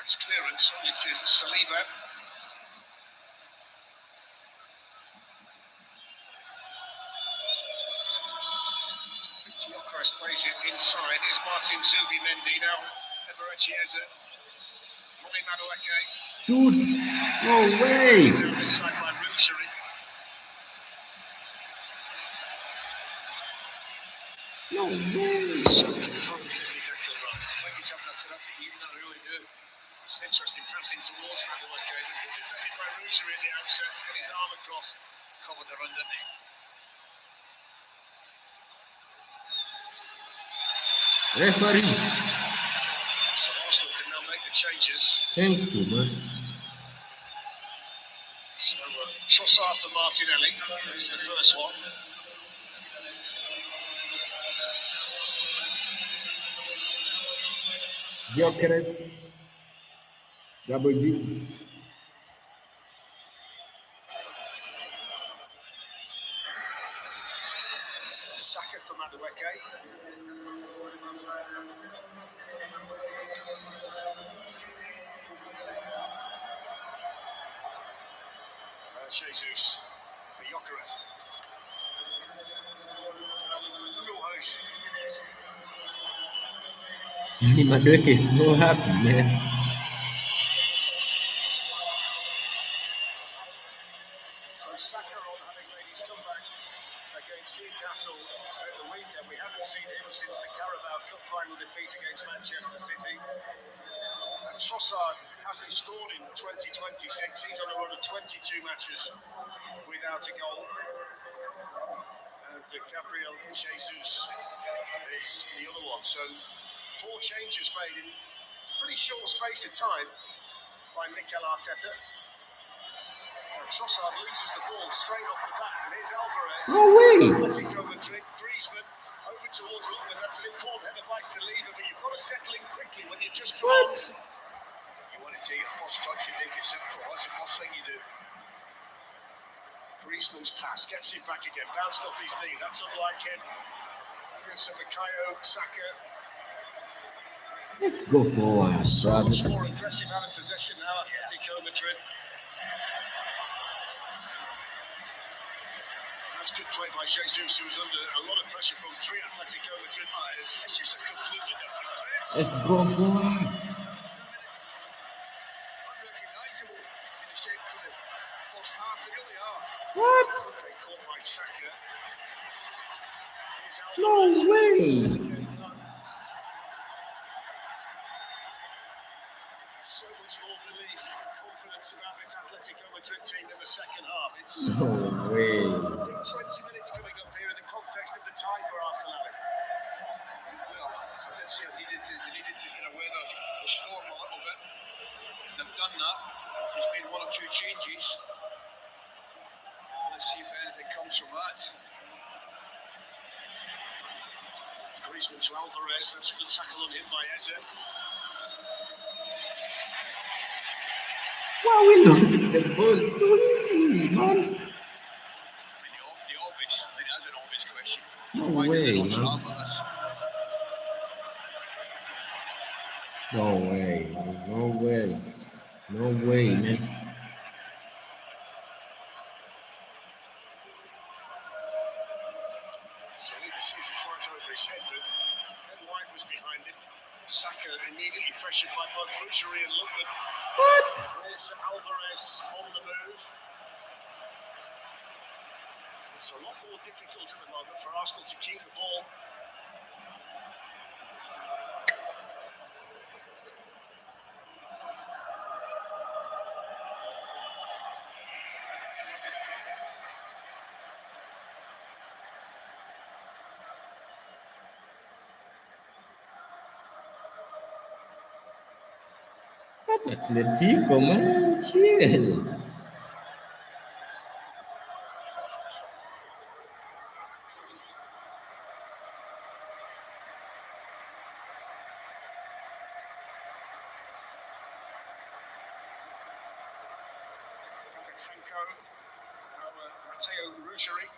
Speaker 4: It's clearance only to Saliba. Gyökeres plays it inside. Here's Martin Zubimendi now. Eberechieza. Rami Madueke.
Speaker 1: Shoot. No way.
Speaker 4: Down this side by Ruggieri.
Speaker 1: No way.
Speaker 4: So composed, isn't he, Declan Rice?
Speaker 3: I think he's having a terrific evening, I really do.
Speaker 4: It's an interesting passing towards Madueke. Good defended by Ruggieri at the outset. Got his arm across.
Speaker 3: Covered the run, didn't he?
Speaker 1: Referee.
Speaker 4: So Arsenal can now make the changes.
Speaker 1: Thank you, man.
Speaker 4: So Trossard for Martinelli is the first one.
Speaker 1: Gyökeres. Gabriel Jesus.
Speaker 4: Saka for Madueke. Jesus for Gyökeres.
Speaker 3: Full house.
Speaker 1: Yani Madueke is no happy, man.
Speaker 4: So Saka on having made his comeback against Newcastle at the weekend. We haven't seen him since the Carabao Cup final defeat against Manchester City. And Trossard hasn't scored in 2026. He's on a run of 22 matches without a goal. And Gabriel Jesus is the other one. So 4 changes made in pretty short space of time by Mikel Arteta. Trossard loses the ball straight off the bat, and here's Alvarez.
Speaker 1: No way.
Speaker 4: Atletico Madrid, Griezmann over towards Lookman. That's an important header by Saliba, but you've got to settle in quickly when you've just come on.
Speaker 3: You want to take your first touch and make it simple. That's the first thing you do.
Speaker 4: Griezmann's pass gets him back again, bounced off his knee. That's unlike him. Here's Bukayo Saka.
Speaker 1: Let's go forward,
Speaker 4: So much
Speaker 1: brothers.
Speaker 4: more aggressive out of possession now, Atletico Madrid. That's good play by Jesus, who was under a lot of pressure from 3 Atletico Madrid players.
Speaker 3: It's just a completely different place.
Speaker 1: Let's go forward.
Speaker 3: Unrecognisable in the shape for the first half, they really are.
Speaker 1: What?
Speaker 4: They caught by Saka. Here's
Speaker 1: No
Speaker 4: Alvarez.
Speaker 1: way.
Speaker 4: this about this Atletico Madrid team in the second half. It's
Speaker 1: No way.
Speaker 4: a big 20 minutes coming up here in the context of the tie for Arsenal.
Speaker 3: Well, I did say they needed to kind of weather the storm a little bit. They've done that. He's made one or two changes. Let's see if anything comes from that.
Speaker 4: Griezmann to Alvarez. That's a good tackle on him by Eze.
Speaker 1: Why are we losing the ball so easy, man?
Speaker 3: I mean, the obvious, I mean, that's an obvious question.
Speaker 1: No
Speaker 3: Why
Speaker 1: way,
Speaker 3: did they not
Speaker 1: man.
Speaker 3: start with this?
Speaker 1: No way. No way. No way, man.
Speaker 4: So he sees it flies over his head, but Ben White was behind him. Saka immediately pressured by both Ruggieri and Lukman.
Speaker 1: What?
Speaker 4: There's Alvarez on the move. It's a lot more difficult at the moment for Arsenal to keep the ball.
Speaker 1: What Atletico, man? Chill.
Speaker 4: Matteo Ruggieri,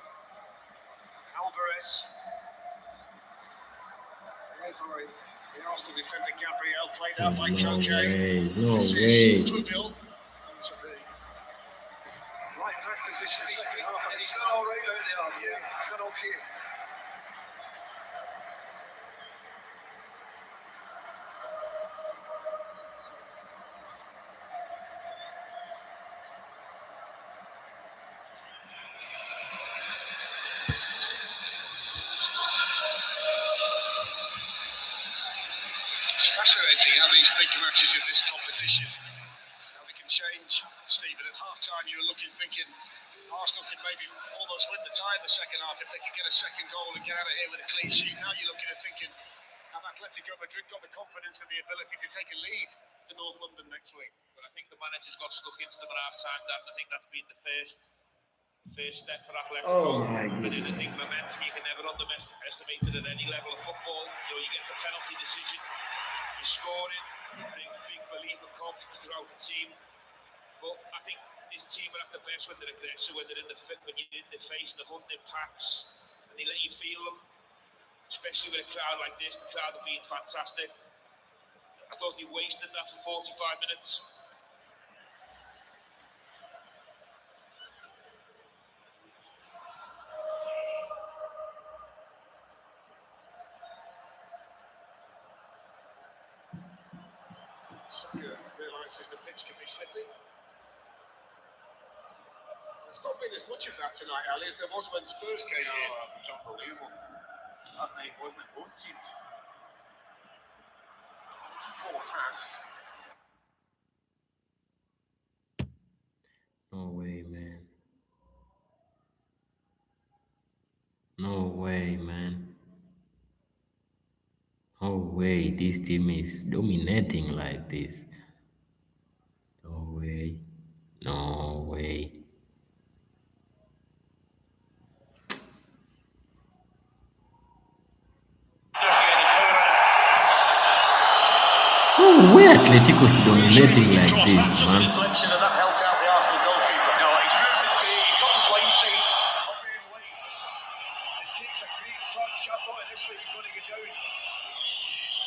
Speaker 4: Alvarez, referee, the Arsenal defender Gabriel played out by
Speaker 1: No
Speaker 4: Koke.
Speaker 1: way. No
Speaker 4: This
Speaker 1: way.
Speaker 4: is Tubil into the right back position second half.
Speaker 3: And he's done all right out there. Yeah, he's done okay.
Speaker 4: It's fascinating how these big matches in this competition, how they can change. Stephen, at half-time you were looking, thinking Arsenal could maybe almost win the tie in the second half if they could get a second goal and get out of here with a clean sheet. Now you're looking at thinking, have Atletico Madrid got the confidence and the ability to take a lead to North London next week?
Speaker 5: But I think the manager's got stuck into them at half-time, Dan. I think that's been the first step for Atletico.
Speaker 1: Oh my
Speaker 5: And then I think
Speaker 1: goodness.
Speaker 5: momentum, you can never underestimate it at any level of football. You know, you get the penalty decision, you're scoring, big belief and confidence throughout the team. But I think this team are at the best when they're aggressive, when you're in the face, the hunting packs, and they let you feel them. Especially with a crowd like this, the crowd have been fantastic. I thought they wasted that for 45 minutes.
Speaker 4: Saka realises the pitch can be slippy. There's not been as much of that tonight, Ali, as there was when Spurs came here.
Speaker 3: It's unbelievable. That night, wasn't it? Both teams.
Speaker 4: It's a poor pass.
Speaker 1: No way, man. No way, man. No way. This team is dominating like this. No way. No way. No way Atletico is dominating like this, man.
Speaker 4: Deflection, and that helped out the Arsenal goalkeeper.
Speaker 3: No, he's moved his feet. He got the blindside up very late. It takes a great touch. I thought initially he was going to get down.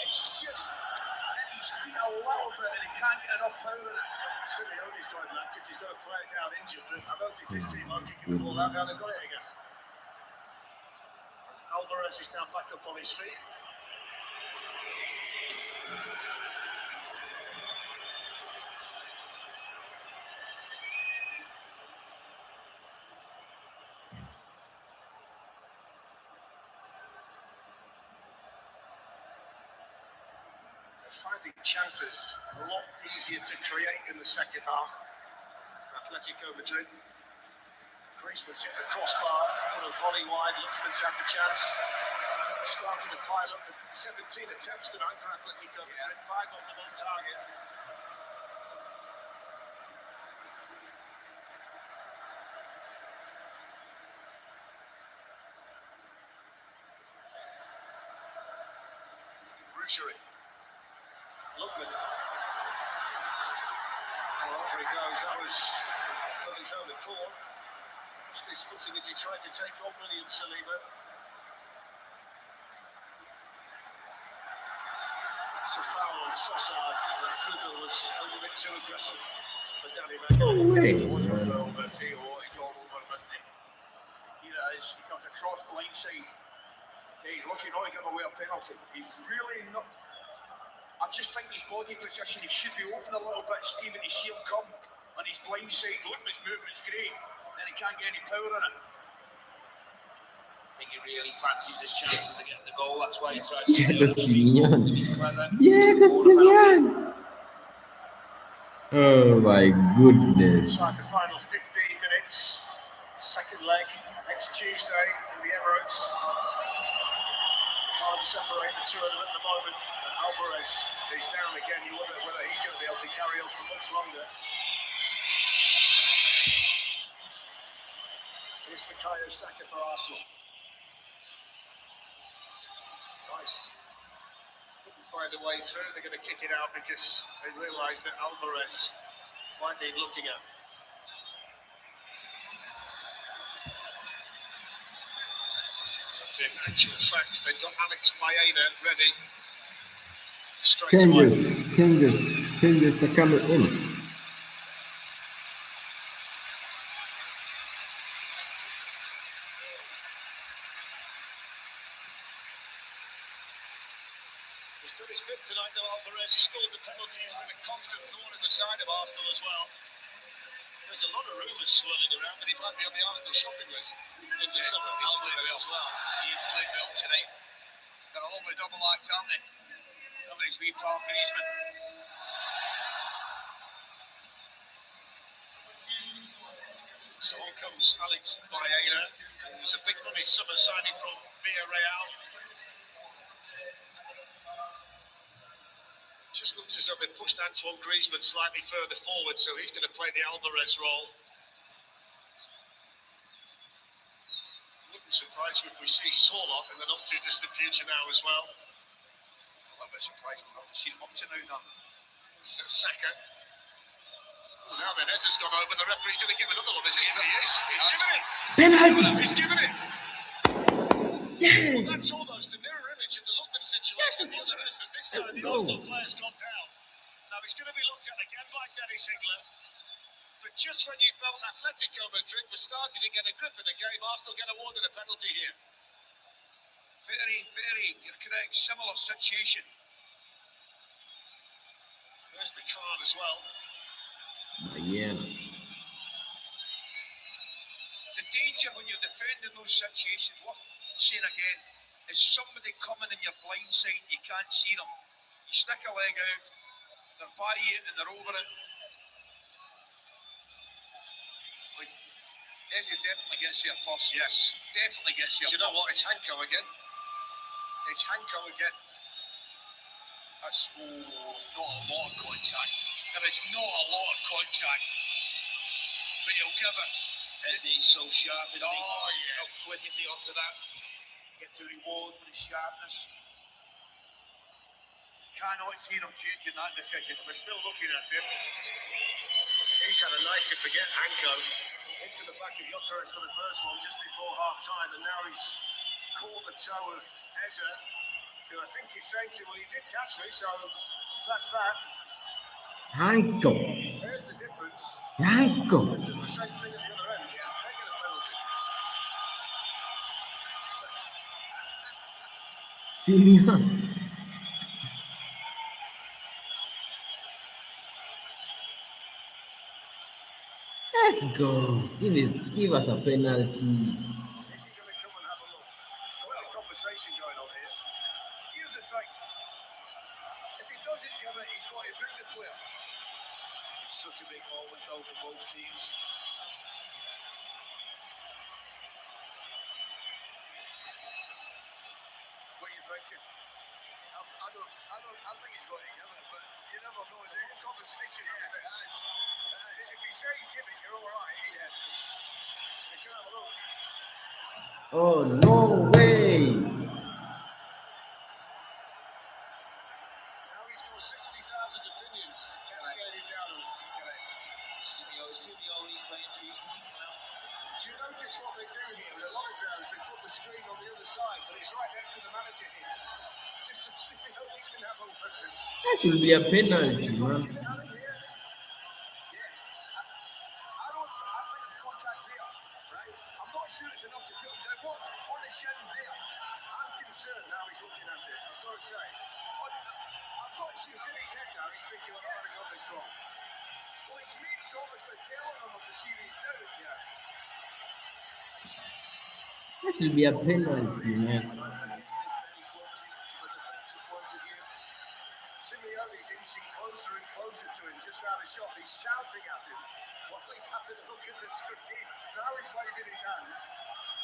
Speaker 3: It's just his feet a little bit and he can't get enough power in it.
Speaker 4: Simeone's got that because he's got to play it down injured, but I noticed his team are kicking the ball out now. They've got it again. Alvarez is now back up on his feet. Finding chances a lot easier to create in the second half. Atletico Madrid. Griezmann's hit the crossbar, put a volley wide, Lookman's had the chance. Started to pile up with 17 attempts tonight for Atletico Madrid, 5 on them on target. Rusheri. Lookman. Well, over he goes. That was of his own accord. Just his footing as he tried to take on William Saliba. It's a foul on Trossard. Krugel was a little bit too aggressive for Danny
Speaker 1: No way,
Speaker 3: What's
Speaker 1: man.
Speaker 3: over Theo? He's all over, but he comes across blindside. He's looking not to give away a penalty. He's really not. I just think his body position, he should be open a little bit, Stephen, to see him come on his blind side. Look, his movement's great, then he can't get any power in it.
Speaker 5: I think he really fancies his chances of getting the goal. That's why he tries to
Speaker 1: Diego
Speaker 5: stay
Speaker 1: Simeone.
Speaker 5: He's clever.
Speaker 1: Diego Simeone. Oh my goodness.
Speaker 4: Inside the final 15 minutes. Second leg next Tuesday in the Emirates. Can't separate the two of them at the moment. And Alvarez is down again. You wonder whether he's going to be able to carry on for much longer. Here's Bukayo Saka for Arsenal. Nice. Couldn't find a way through. They're going to kick it out because they realise that Alvarez might need looking at. In actual fact, they've got Alex Maeda ready.
Speaker 1: Changes are coming in.
Speaker 4: He's done his bit tonight, though. Alvarez, he scored the penalty. He's been a constant thorn in the side of Arsenal as well. There's a lot of rumours swirling around that he might be on the Arsenal shopping list in the summer. Alvarez as well.
Speaker 5: He's played well today. Got a lovely double act, haven't he? Lovely sweet pal Griezmann.
Speaker 4: So on comes Alex Maeda, who's a big money summer signing from Villarreal. Just looks as though they've pushed Antoine Griezmann slightly further forward, so he's going to play the Alvarez role. Wouldn't surprise me if we see Sorloth in the not too distant future now as well.
Speaker 5: A little bit surprised we haven't seen him up to now, Dan.
Speaker 4: So Saka. Oh, now then, Ezra's gone over. The referee's going to give another one, is he? He is. He's given it.
Speaker 1: Penalty.
Speaker 4: He's given it.
Speaker 1: Yes.
Speaker 4: Well, that's almost a mirror image of the Lookman situation on the other end, but this time the Arsenal player's gone down. Now he's going to be looked at again by Danny Sigler. But just when you felt Atletico Madrid was starting to get a grip of the game, Arsenal get awarded a penalty here.
Speaker 5: Very, you're correct, similar situation.
Speaker 4: There's the card as well.
Speaker 1: Yeah.
Speaker 5: The danger when you're defending those situations, what I'm saying again, is somebody coming in your blind side, you can't see them. You stick a leg out, they're by you and they're over it. Like, Eze definitely gets there first.
Speaker 4: Yes.
Speaker 5: Definitely gets there
Speaker 4: Do you know
Speaker 5: first.
Speaker 4: what? It's Hanko again. It's Hanko again.
Speaker 5: That's not a lot of contact. There is not a lot of contact. But he'll give it.
Speaker 4: He's so sharp, isn't he?
Speaker 5: Oh, yeah.
Speaker 4: How quick is he onto that?
Speaker 5: Gets a reward for his sharpness. Cannot see them changing that decision.
Speaker 4: We're still looking at him. He's had a night to forget Hanko. Into the back of Jokeres for the first one just before half-time, and now he's caught the toe of Eze, who I think he's saying to, well, he did catch me, so that's that.
Speaker 1: Hanko.
Speaker 4: There's the difference.
Speaker 1: Hanko.
Speaker 4: Does the same thing at the other end. Yeah, taking a penalty.
Speaker 1: Simeone. Let's go. Give us a penalty.
Speaker 4: Is he going to come and have a look? There's quite a conversation going on here.
Speaker 3: Here's the thing. If he doesn't give it, he's got to bring the player.
Speaker 4: It's such a big moment.
Speaker 3: goal for both teams. What are you thinking? I think he's got to give it, but you never know. There's a conversation here. If you say give it, you're all right. Yeah. You can have a look.
Speaker 1: Oh, no way.
Speaker 3: Now he's got 60,000 opinions cascading down on him. Correct. Simeone's playing piece Mikel out. Do you notice what they do here? With a lot of grounds, they put the screen on the other side, but it's right next to the manager here. Just so Simeone can have a look.
Speaker 1: That should be a penalty, man.
Speaker 3: I think it's contact there, right? I'm not sure it's enough to put him down. What's on the shin there? I'm concerned now he's looking at it. I've got to say. I've got to see if in his head now he's thinking, well, I got this wrong. Well, his mate's obviously telling him of the series now. Yeah.
Speaker 1: That should be a penalty, man.
Speaker 3: Simeone's inching closer and closer to him, just out of shot. He's shouting at him. What he's having a look at the screen. Now he's waving his hands.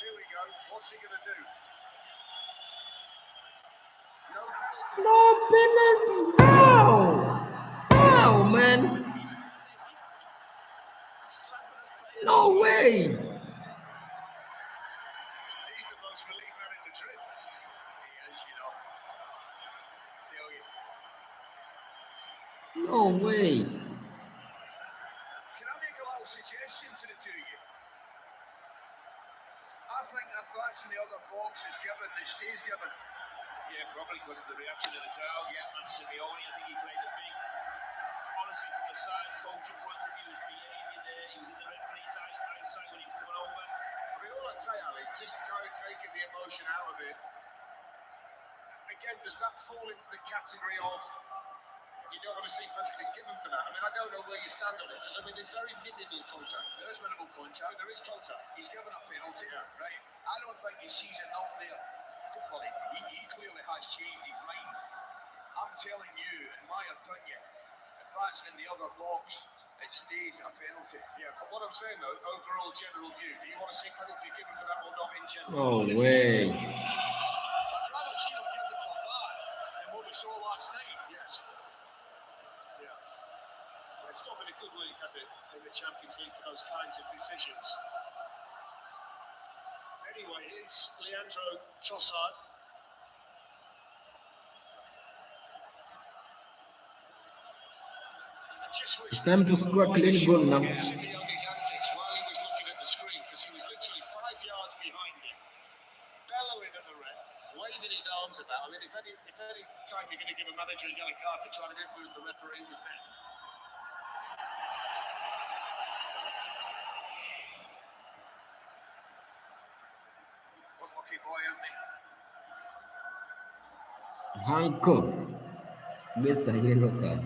Speaker 3: Here we go. What's he going to do? No penalty.
Speaker 1: No penalty. How? How, man? No way.
Speaker 3: He's the most relieved man in Madrid. He is, you know. Tell you.
Speaker 1: No way.
Speaker 3: Can I make a little suggestion to the two of you? I think if that's in the other box is given, the stays given.
Speaker 5: Yeah, probably because of the reaction of the crowd. Yeah, and Simeone, I think he played a big, honestly, from the side coach in front of you, his behaviour there, he was in the referee's eyesight when he was coming over.
Speaker 3: I mean, all I'd say, Ali, just kind of taking the emotion out of it. Again, does that fall into the category of you don't want to see penalties given for that? I mean, I don't know where you stand on it, because I mean, there's very minimal contact. There is minimal contact. There is contact. He's given a penalty, right? I don't think he sees enough there. Well, he clearly has changed his mind. I'm telling you, in my opinion, if that's in the other box, it stays a penalty.
Speaker 4: Yeah, but what I'm saying though, overall general view, do you want to see penalties given for that or not in general?
Speaker 1: No way.
Speaker 3: I'd rather see him given for that than what we saw last night.
Speaker 4: Yes. Yeah. It's not been a good week, has it, in the Champions League for those kinds of decisions. Anyway, here's Leandro Trossard.
Speaker 1: It's time to score a clean goal now.
Speaker 4: Simeone's antics while he was looking at the screen, because he was literally 5 yards behind him, bellowing at the ref, waving his arms about. I mean, if any time you're going to give a manager a yellow card for trying to influence the referee, it was then.
Speaker 3: Unlucky boy, isn't he?
Speaker 1: Hanko gets a yellow card.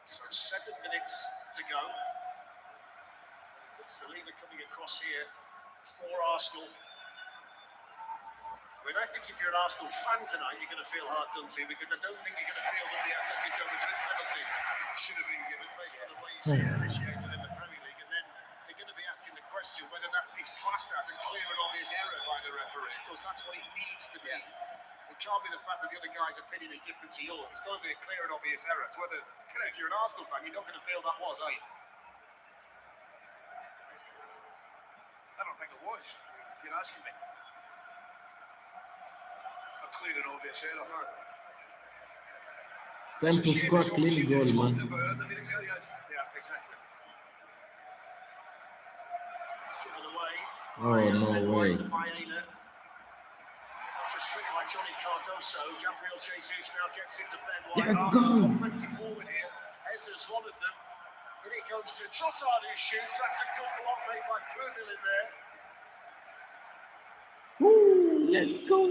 Speaker 4: So 7 minutes to go. It's Saliba coming across here for Arsenal. I mean, I think if you're an Arsenal fan tonight, you're going to feel hard done to, because I don't think you're going to feel that the Atletico Madrid penalty should have been given based on the way he's initiated in the Premier League. And then they're going to be asking the question whether that is classed as a clear and obvious error by the referee, because that's what it needs to be. It can't be the fact that the other guy's opinion is different to yours. It's got to be a clear and obvious error. It's whether, if you're an Arsenal fan, you're not going to feel that was, are you?
Speaker 3: I don't think it was. You're asking me. A clear and obvious error.
Speaker 1: It's time to score a clean goal, man.
Speaker 4: Yeah, exactly. It's given away.
Speaker 1: Oh, no way.
Speaker 4: That's a swing by Johnny Cardoso. Gabriel Jesus now gets into Ben White.
Speaker 1: Let's go.
Speaker 4: Plenty forward here. Ezra's one of them. Then it goes to Trossard who shoots. That's a good block made by Prudel in there.
Speaker 1: Woo, let's go.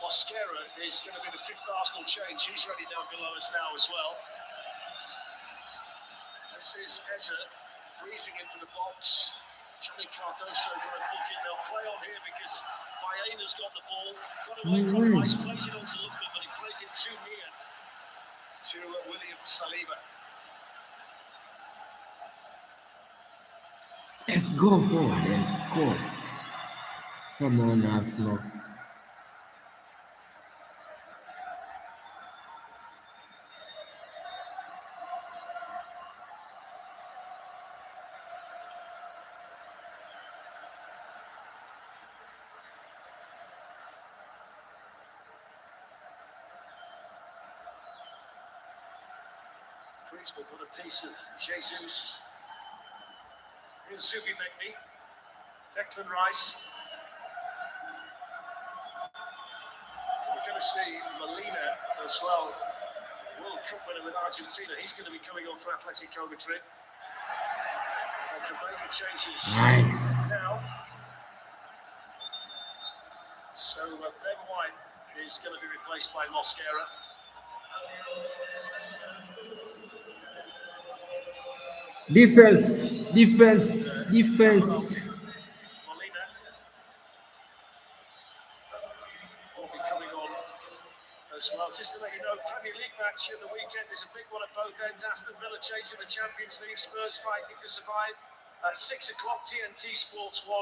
Speaker 4: Mosquera is going to be the 5th Arsenal change. He's ready down below us now as well. This is Eza freezing into the box. Johnny Cardoso got a foot in. They'll play on here because Bayena's got the ball. Got away
Speaker 1: No
Speaker 4: from
Speaker 1: way.
Speaker 4: Rice, plays it on to Lukman, but he plays it too near to William Saliba.
Speaker 1: Let's go forward and score. Come on, Arsenal.
Speaker 4: Griezmann got a piece of Jesus. Here's Zubimendi. Declan Rice. We're going to see Molina as well. World Cup winner with Argentina. He's going to be coming on for Atletico Madrid. And Cabello changes
Speaker 1: Nice.
Speaker 4: now. So Ben White is going to be replaced by Mosquera.
Speaker 1: Defense.
Speaker 4: Molina will be coming on as well. Just to let you know, Premier League match at the weekend is a big one at both ends. Aston Villa chasing the Champions League, Spurs fighting to survive. At 6 o'clock, TNT Sports 1.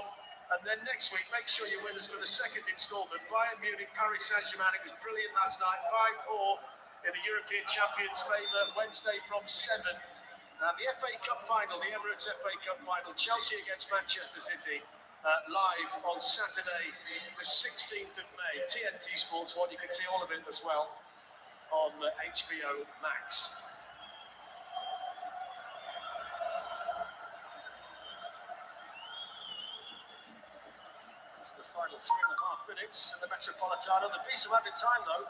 Speaker 4: And then next week, make sure you're with us for the second instalment. Bayern Munich, Paris Saint-Germain. It was brilliant last night. 5-4 in the European Champions' favour. Wednesday from 7. And the FA Cup final, the Emirates FA Cup final, Chelsea against Manchester City, live on Saturday, the 16th of May. TNT Sports 1, you can see all of it as well on HBO Max. The final 3.5 minutes in the Metropolitano. The piece of added time, though,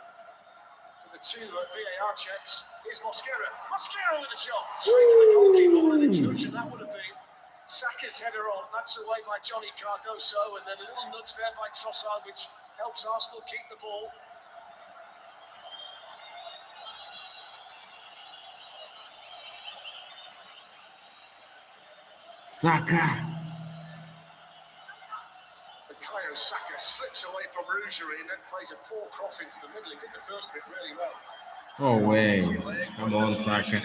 Speaker 4: the two VAR checks. Here's Mosquera. Mosquera with a shot. Straight to the goalkeeper with an introduction. That would have been Saka's header on. That's away by Johnny Cardoso. And then a little nudge there by Trossard, which helps Arsenal keep the ball.
Speaker 1: Saka.
Speaker 4: Bukayo Saka slips away from Rougerie and then plays a poor cross into the middle. He did the first bit really well.
Speaker 1: Oh, way. Come on, Saka.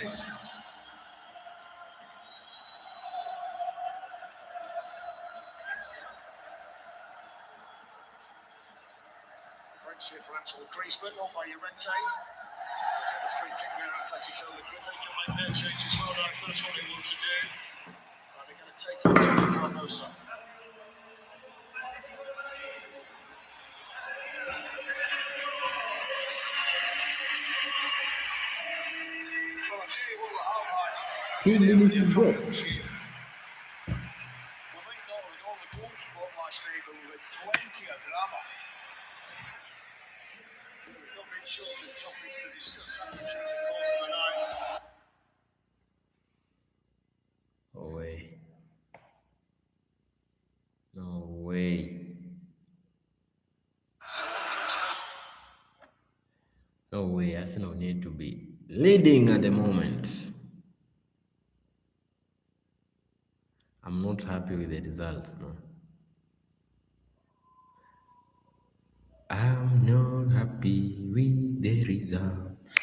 Speaker 4: Breaks here for Antoine Griezmann, on by Llorente. Get the free kick there, Atletico Madrid. They can make their change as well. That's what they want to do. They're going to take it to Cardoso. Well, I'll tell you what, we're half-eyes.
Speaker 1: 2 minutes to go.
Speaker 4: We might not with all the goals scored last night, but we had plenty of drama. We've not been short of topics to discuss after the course of the night.
Speaker 1: No way. No way. No way. Arsenal need to be leading at the moment. I'm not happy with the results, no. I'm not happy with the results.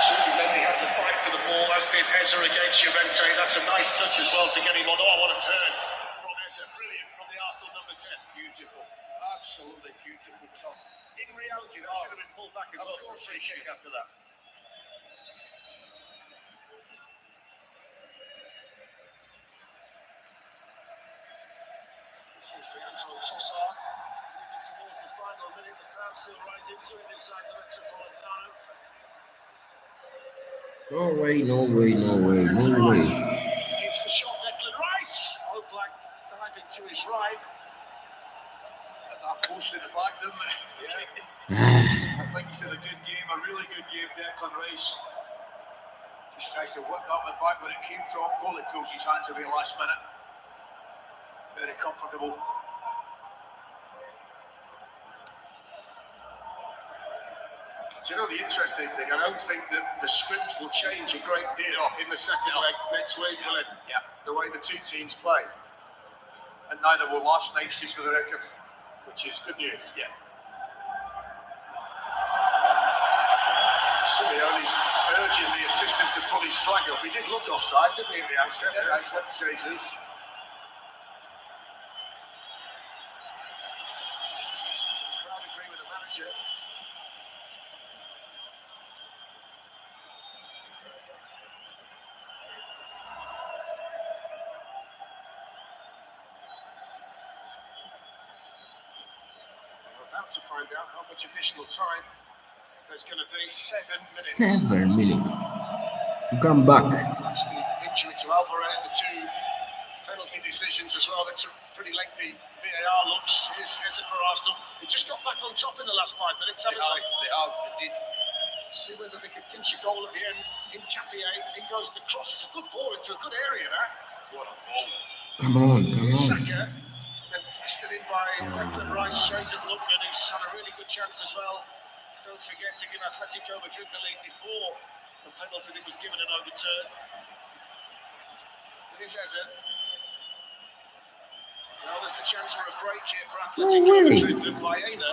Speaker 4: Zubimendi had to fight for the ball, as did Eza against Llorente. That's a nice touch as well to get him on. Oh, what a turn from Eza. Brilliant from the Arsenal number 10. Beautiful. Absolutely beautiful, Tom. In reality, that should have been pulled back as well. Of course, free kick after that. This is Leandro Trossard. Moving towards the final minute. The crowd still right into it inside the Metropolitano.
Speaker 1: No way, no way, no way, no way.
Speaker 4: It's the shot, Declan Rice. Oblak diving to his right.
Speaker 3: And that post in the back, didn't it? Yeah. I think he's had a good game, a really good game, Declan Rice. Just tries to whip that one back when it came from. Goalie pulls his hands away last minute. Very comfortable.
Speaker 2: Do you know the interesting thing? I don't think that the script will change a great deal in the second leg next week, will it?
Speaker 3: Yeah.
Speaker 2: The way the two teams play,
Speaker 3: And neither will last night's, just for the record.
Speaker 2: which is good news.
Speaker 3: Yeah.
Speaker 2: Simeone's urging the assistant to pull his flag up. He did look offside, didn't he, in the outset? Yeah. That's what Jesus. Crowd agree with the manager. We're about to find out how much additional time there's going to be. 7 minutes.
Speaker 1: 7 minutes to come back.
Speaker 2: That's the injury to Alvarez, the two penalty decisions as well. That's a pretty lengthy VAR looks. Is it for Arsenal? They just got back on top in the last 5 minutes, haven't they?
Speaker 3: They have, indeed.
Speaker 2: See whether they can pinch a goal at the end. In Capier, in goes the cross. It's a good ball into a good area there.
Speaker 3: What a ball.
Speaker 1: Come on, come on.
Speaker 2: Saka, and passed it in by Declan Rice. Shows it Lookman, who's had a really good chance as well. Don't forget to give Atletico Madrid the lead before the penalty that was given and overturned. It is Eze. Now there's the chance for a break here for Atletico Madrid. And Baena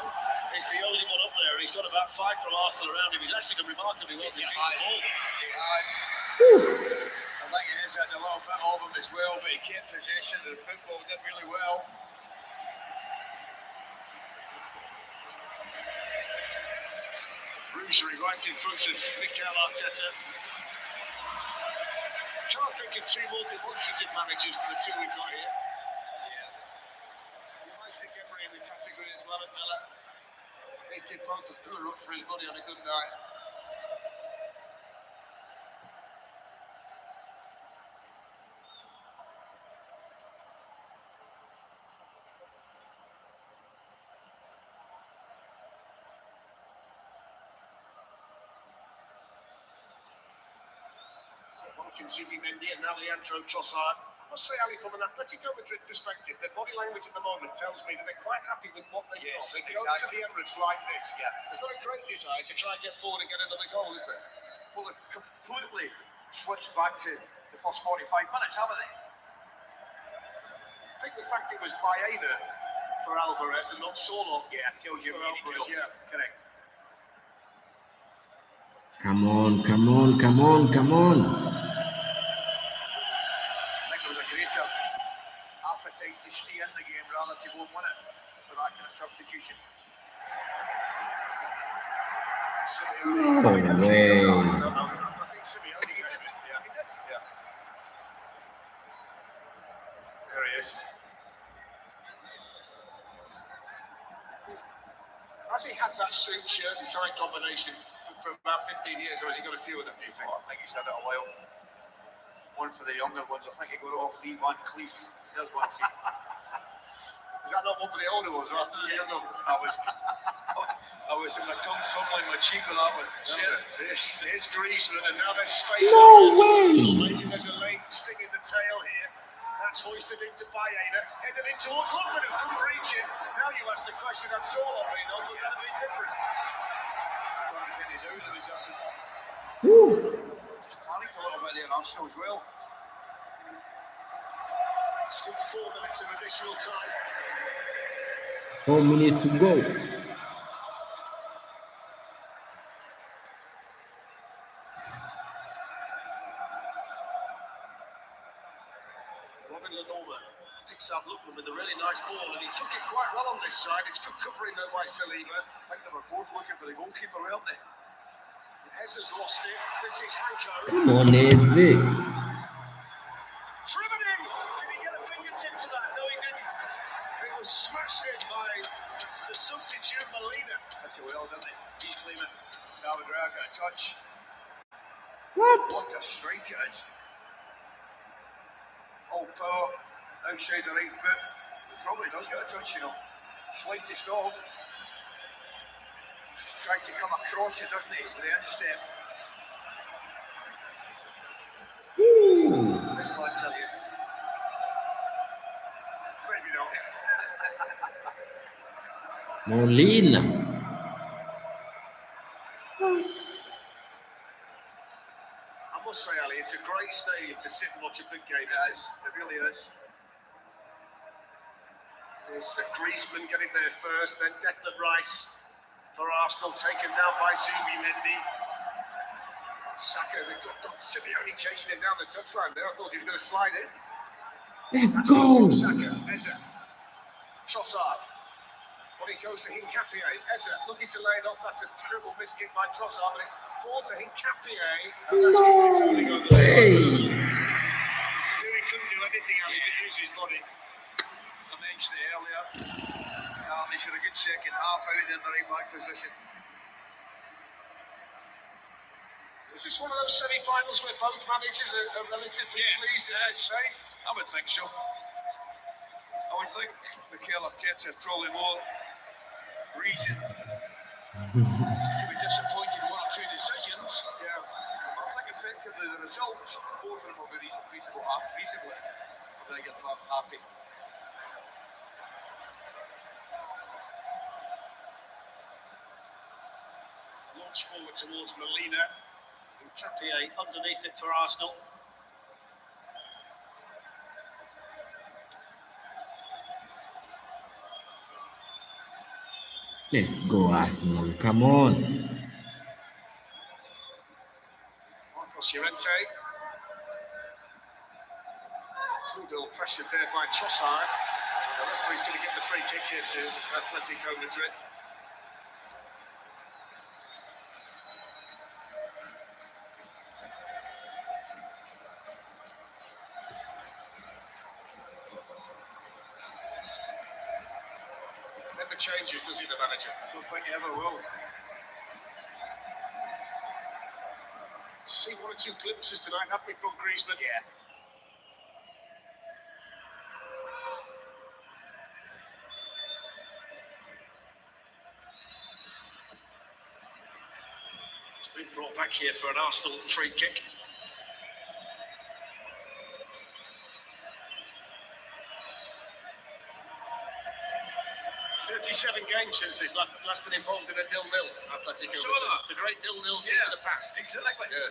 Speaker 2: is the only one up there. He's got about 5 from Arsenal around him. He's actually done remarkably well to keep the ball.
Speaker 3: He has. I think it is had a little bit of him as well, but he kept possession of the football, did really well.
Speaker 2: Rougerie right in front of Mikel Arteta. Can't think of two more demonstrative managers than the two we've got here.
Speaker 3: Yeah.
Speaker 2: You might stick Emery in the category as well at Miller.
Speaker 3: They did both the poor up for his money on a good night.
Speaker 2: One from Zubimendi and now Leandro Trossard. I must say, Ali, from an Atletico Madrid perspective, their body language at the moment tells me that they're quite happy with what they've got. They go to the Emirates like this.
Speaker 3: Yeah.
Speaker 2: There's not a great desire to try and get forward and get another goal, is there?
Speaker 3: Well, they've completely switched back to the first 45 minutes, haven't they?
Speaker 2: I think the fact it was Baena for Alvarez and not Solo.
Speaker 3: Yeah, tells you
Speaker 2: For
Speaker 3: what you need to
Speaker 2: Alvarez,
Speaker 3: do.
Speaker 2: yeah.
Speaker 3: Correct.
Speaker 1: Come on, come on, come on, come on.
Speaker 3: I think there was a greater appetite to stay in the game rather to go and win it with that kind of substitution.
Speaker 1: No way.
Speaker 2: I think Simeone did it. Yeah, he did. Yeah. There he is. Has he had that suit, shirt and tie combination for about 15 years, or has he got a few of them, do you think?
Speaker 3: I think he's had it a while. One for the younger ones. I think he got it off Lee Van Cleef. There's one for you.
Speaker 2: Is that not one for the older ones, rather than the younger ones?
Speaker 3: I was in my tongue fumbling my cheek with that one.
Speaker 2: There's Griezmann, and now there's space.
Speaker 1: No way.
Speaker 2: Maybe there's a late sting in the tail here. That's hoisted into Baena, headed in towards Lookman, who couldn't reach it. Now you ask the question, that's all I know, but that'll be different.
Speaker 3: Don't there's any doubt that he doesn't.
Speaker 1: Woo.
Speaker 3: Just panicked a little bit there, Arsenal as well.
Speaker 2: Still 4 minutes of additional time.
Speaker 1: 4 minutes to go.
Speaker 2: Robin Lenormand picks up Lookman with a really nice ball, and he took it quite well on this side. It's good covering though by Saliba.
Speaker 3: I think they were both looking for the goalkeeper, weren't they?
Speaker 2: Eze's lost it. This is Hanko.
Speaker 1: Come on, Eze.
Speaker 2: Driven in. Did he get a fingertip to that? No, he didn't. It was smashed in by the substitute Molina.
Speaker 3: That's it well, didn't he? He's claiming David Raya got a touch.
Speaker 1: What?
Speaker 3: What a strike it is. All power, outside the right foot. He probably does get a touch, you know. Slightest off. Tries to come across it, doesn't he? With the instep.
Speaker 2: This might tell you. Maybe not.
Speaker 1: Molina.
Speaker 4: It's a great stadium to sit and watch a big game.
Speaker 3: It really is.
Speaker 4: There's Griezmann getting there first, then Declan Rice for Arsenal, taken down by Zubimendi. Saka, they've got Simeone chasing him down the touchline there. I thought he was going to slide in.
Speaker 1: Let's go!
Speaker 4: Saka, Eze, Trossard. When it goes to Hincapie, Eze looking to lay it off. That's a terrible miss kick by Trossard, but it falls to Hincapie.
Speaker 1: No way!
Speaker 4: He couldn't do anything, Ali, to use his body.
Speaker 3: I mentioned it earlier. He's got a good second half out in the right back position.
Speaker 4: Is this one of those semi-finals where both managers are relatively pleased at this stage?
Speaker 3: I would think so. I would think Mikel Arteta has probably more reason to be disappointed in one or two decisions.
Speaker 4: Yeah.
Speaker 3: I think effectively the results, both of them will be reasonably happy.
Speaker 4: Launch forward towards Molina. And Capie underneath it for Arsenal.
Speaker 1: Let's go, Arsenal. Come on.
Speaker 4: Marcos Llorente. Trudel pressured there by Trossard. The referee's going to get the free kick here to Atletico Madrid. Never changes, does he, the manager?
Speaker 3: I don't think he ever will.
Speaker 4: See one or two glimpses tonight, haven't we, from Griezmann?
Speaker 3: Yeah.
Speaker 4: It's been brought back here for an Arsenal free kick. 37 games since they've last been involved in a 0-0. Atletico Madrid. The great 0-0s in the past.
Speaker 3: Exactly.
Speaker 4: Yeah.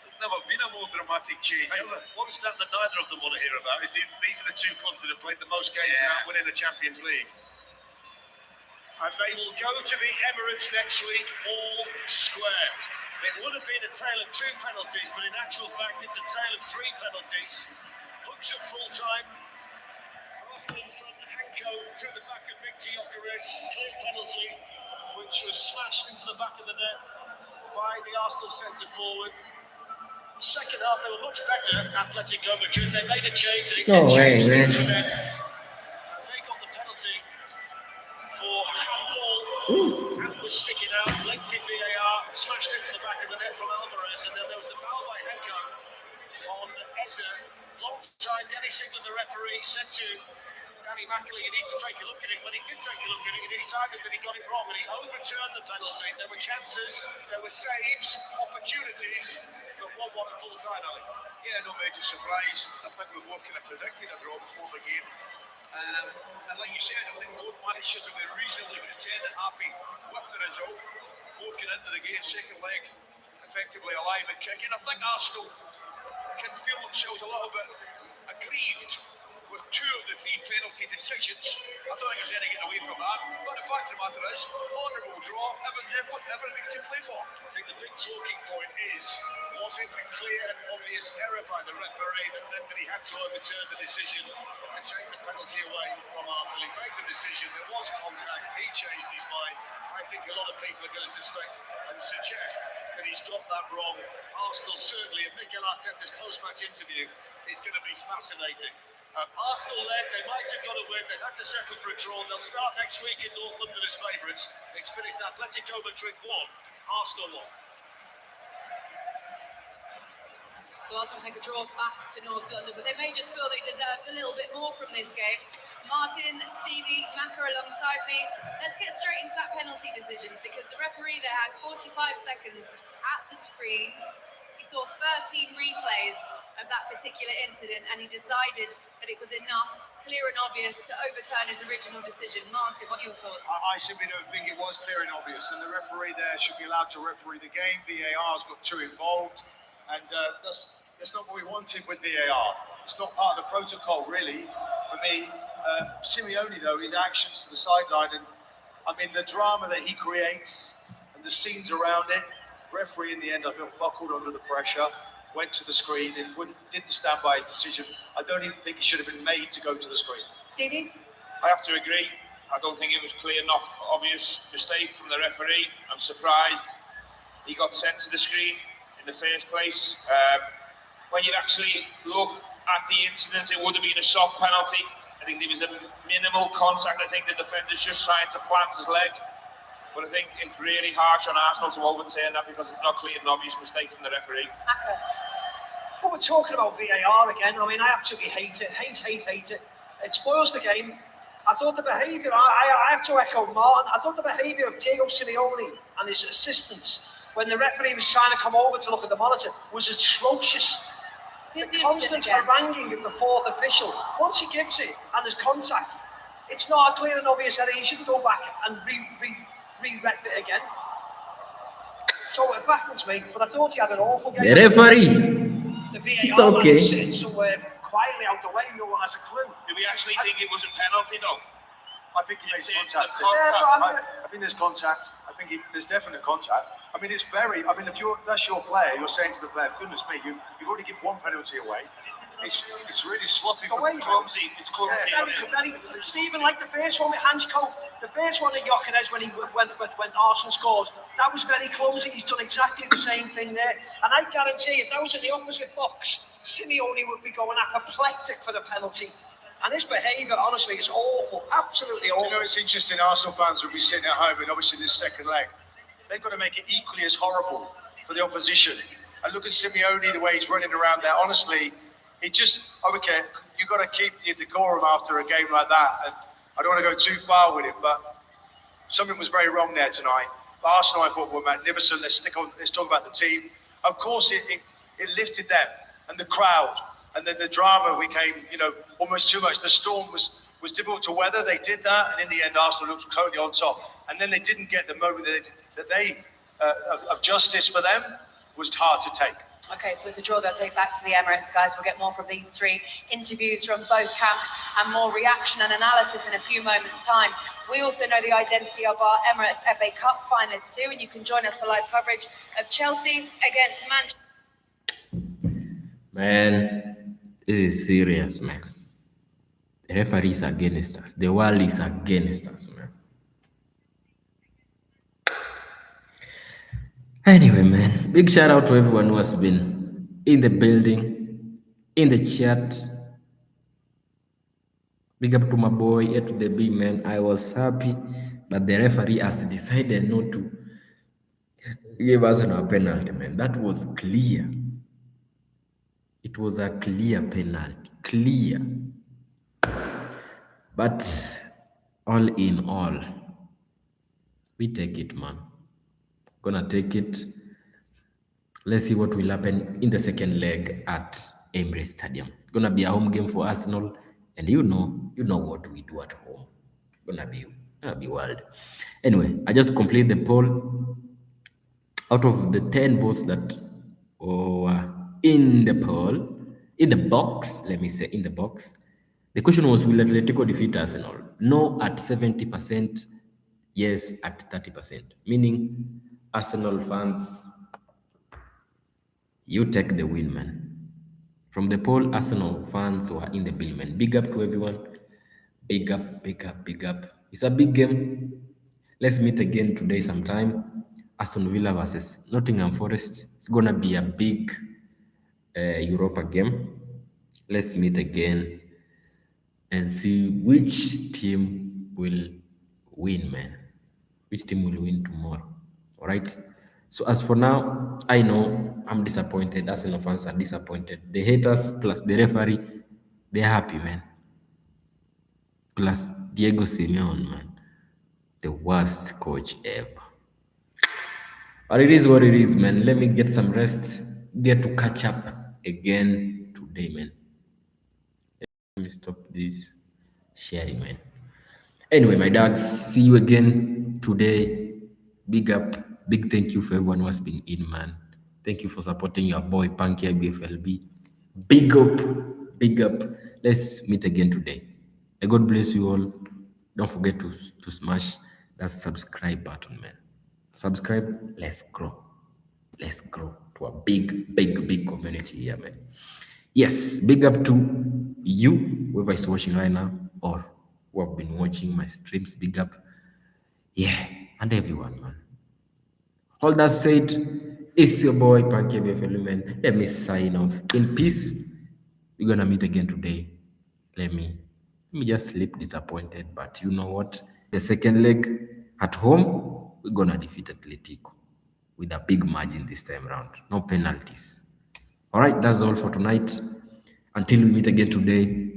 Speaker 3: There's never been a more dramatic change, ever.
Speaker 4: One stat that neither of them want to hear about is these are the two clubs that have played the most games without winning the Champions League. And they will go to the Emirates next week all square. It would have been a tale of 2 penalties, but in actual fact it's a tale of 3 penalties. Hooks at full time. Arsenal in front, Hanko to the back of Victor Gyökeres. Clear penalty, which was smashed into the back of the net by the Arsenal centre forward. Second half, they were much better, Atletico Madrid. They made a change.
Speaker 1: No way, man.
Speaker 4: They got the penalty for handball. Hand was sticking out, lengthy VAR, smashed into the back of the net from Alvarez, and then there was the foul by Henko on Eze. Long time, Danny Sigler, the referee, said to Danny Mikel, you need to take a look at it. When he did take a look at it, he decided that he got it wrong, and he overturned the penalty. There were chances, there were saves, opportunities, but 1-1 at full time, Ali.
Speaker 3: Yeah, no major surprise. I think we both kind of predicted a draw before the game. And like you said, I think both managers will be reasonably content and happy with the result. Both get into the game, second leg, effectively alive and kicking. I think Arsenal can feel themselves a little bit aggrieved with 2 of the 3 penalty decisions. I don't think there's any getting away from that. But the fact of the matter is, honourable draw, everything to play for.
Speaker 4: I think the big talking point is, was it a clear and obvious error by the referee that meant that he had to overturn the decision to take the penalty away from Arsenal? He made the decision, there was contact, he changed his mind. I think a lot of people are going to suspect and suggest that he's got that wrong. Arsenal certainly, and Mikel Arteta's post-match interview is going to be fascinating. Arsenal led, they might have got a win, they've had to settle for a draw. They'll start next week in North London as favourites. It's finished Atletico Madrid 1, Arsenal 1.
Speaker 6: So Arsenal take a draw back to North London, but they may just feel they deserved a little bit more from this game. Martin, Stevie, Maka alongside me. Let's get straight into that penalty decision, because the referee there had 45 seconds at the screen. He saw 13 replays of that particular incident, and he decided that it was enough, clear and obvious, to overturn his original decision. Martin, what are your thoughts?
Speaker 3: I simply don't think it was clear and obvious, and the referee there should be allowed to referee the game. VAR's got 2 involved. And that's not what we wanted with VAR. It's not part of the protocol, really, for me. Simeone, though, his actions to the sideline, and I mean, the drama that he creates and the scenes around it, referee in the end, I felt buckled under the pressure, went to the screen and didn't stand by his decision. I don't even think he should have been made to go to the screen.
Speaker 6: Stevie?
Speaker 5: I have to agree. I don't think it was clear enough, obvious mistake from the referee. I'm surprised he got sent to the screen in the first place. When you actually look at the incident, it would have been a soft penalty. I think there was a minimal contact. I think the defender's just trying to plant his leg. But I think it's really harsh on Arsenal to overturn that because it's not clear and obvious mistake from the referee.
Speaker 2: But we're talking about VAR again. I mean, I absolutely hate it. Hate it. It spoils the game. I thought the behaviour, I have to echo Martin, I thought the behaviour of Diego Simeone and his assistants when the referee was trying to come over to look at the monitor was atrocious. The constant haranguing of the fourth official. Once he gives it and there's contact, it's not a clear and obvious error. He shouldn't go back and re-ref it again. So it baffles me, but I thought he had an awful game.
Speaker 1: The referee,
Speaker 2: The VAR
Speaker 1: it's okay.
Speaker 2: sitting somewhere quietly out the way, no one has a clue.
Speaker 5: Do we actually think it was a penalty, though?
Speaker 3: I think he makes contact.
Speaker 2: Yeah,
Speaker 3: I think there's contact. I think there's definite contact. I mean, it's very. I mean, if that's your player, you're saying to the player, "Goodness me, you've already given one penalty away." It's really sloppy.
Speaker 5: Clumsy. It's clumsy.
Speaker 2: Stephen, like the first one with Hansko, the first one at Gyökeres when Arsenal scored, that was very clumsy. He's done exactly the same thing there, and I guarantee if that was in the opposite box, Simeone would be going apoplectic for the penalty. And his behaviour, honestly, is awful. Absolutely awful.
Speaker 3: You know, it's interesting. Arsenal fans will be sitting at home, and obviously this second leg, they've got to make it equally as horrible for the opposition. And look at Simeone, the way he's running around there. Honestly, it just, okay, you've got to keep your decorum after a game like that. And I don't want to go too far with it, but something was very wrong there tonight. Arsenal, I thought, were magnificent. Let's talk about the team. Of course, it lifted them and the crowd. And then the drama became, almost too much. The storm was difficult to weather. They did that, and in the end, Arsenal looked totally on top. And then they didn't get the moment that they of justice for them was hard to take.
Speaker 6: Okay, so it's a draw they'll take back to the Emirates, guys. We'll get more from these three interviews from both camps and more reaction and analysis in a few moments' time. We also know the identity of our Emirates FA Cup finalists too, and you can join us for live coverage of Chelsea against Manchester.
Speaker 1: Man, this is serious, man. The referee is against us. The world is against us, man. Anyway, man, big shout out to everyone who has been in the building, in the chat. Big up to my boy, A to the B, man. I was happy, but the referee has decided not to give us a penalty, man. That was clear. It was a clear penalty, clear. But all in all, we take it, man. Gonna take it. Let's see what will happen in the second leg at Emirates Stadium. Gonna be a home game for Arsenal, and you know what we do at home. Gonna be wild. Anyway, I just complete the poll. Out of the 10 votes that were in the poll, in the box, let me say in the box, the question was, will Atletico defeat Arsenal? No at 70%, yes at 30%. Meaning, Arsenal fans, you take the win, man. From the poll, Arsenal fans were in the bill, man. Big up to everyone. Big up, big up, big up. It's a big game. Let's meet again today sometime. Aston Villa versus Nottingham Forest. It's gonna be a big Europa game. Let's meet again and see which team will win, man. Which team will win tomorrow? All right. So as for now, I know I'm disappointed. Arsenal fans are disappointed. The haters plus the referee, they're happy, man. Plus Diego Simeone, man, the worst coach ever. But it is what it is, man. Let me get some rest. Get to catch up again today, man. Let me stop this sharing, man. Anyway, my dogs, see you again today. Big up, big thank you for everyone who has been in, man. Thank you for supporting your boy Punky BFLB. Big up, big up. Let's meet again today. May God bless you all. Don't forget to smash that subscribe button, man. Subscribe. Let's grow. Let's grow to a big, big, big community here, man. Yes, big up to you, whoever is watching right now, or who have been watching my streams. Big up. Yeah, and everyone, man. All that said, it's your boy Pankebe man. Let me sign off in peace. We're gonna meet again today. Let me just sleep disappointed, but you know what? The second leg at home, we're gonna defeat Atletico with a big margin this time around. No penalties. All right, that's all for tonight. Until we meet again today.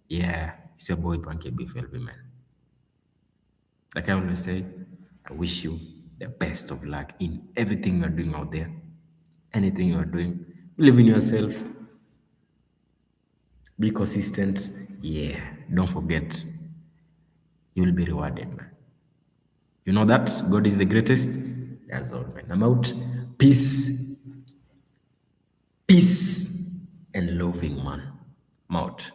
Speaker 1: Yeah, it's your boy Pankebe man. Like I always say, I wish you the best of luck in everything you're doing out there. Anything you're doing, believe in yourself, be consistent. Yeah, don't forget, you will be rewarded, man. You know that God is the greatest. That's all, man. I'm out. Peace, peace, and loving, man. I'm out.